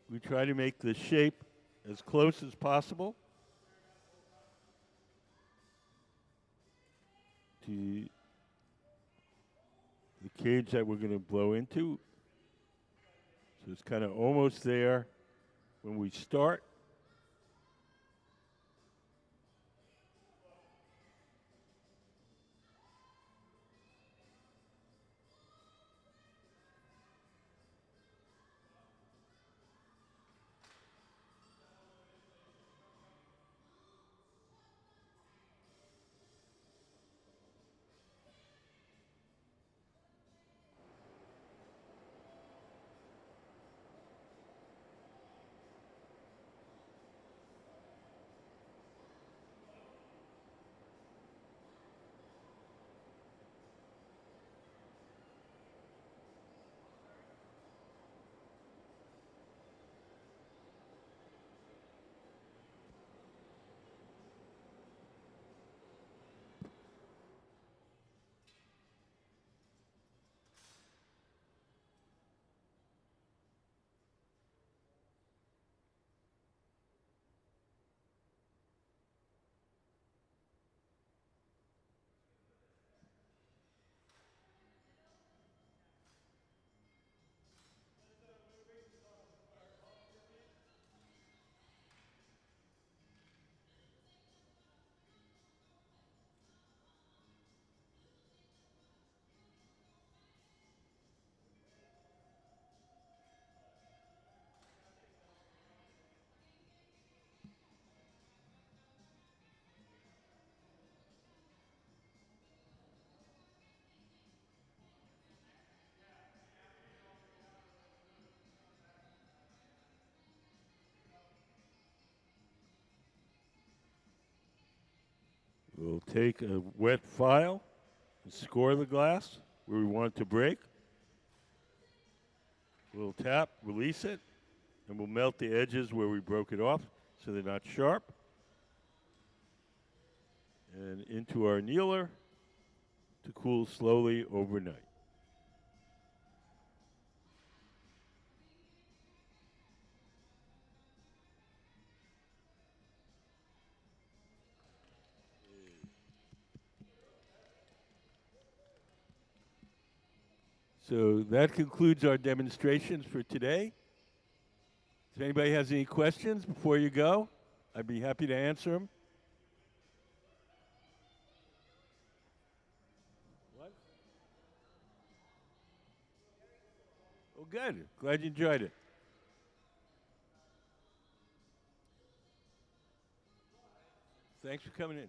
we try to make the shape as close as possible to the cage that we're going to blow into. So it's kind of almost there when we start. We'll take a wet file and score the glass where we want it to break. We'll tap, release it, and we'll melt the edges where we broke it off so they're not sharp. And into our annealer to cool slowly overnight. So that concludes our demonstrations for today. If anybody has any questions before you go, I'd be happy to answer them. What? Oh, good. Glad you enjoyed it. Thanks for coming in.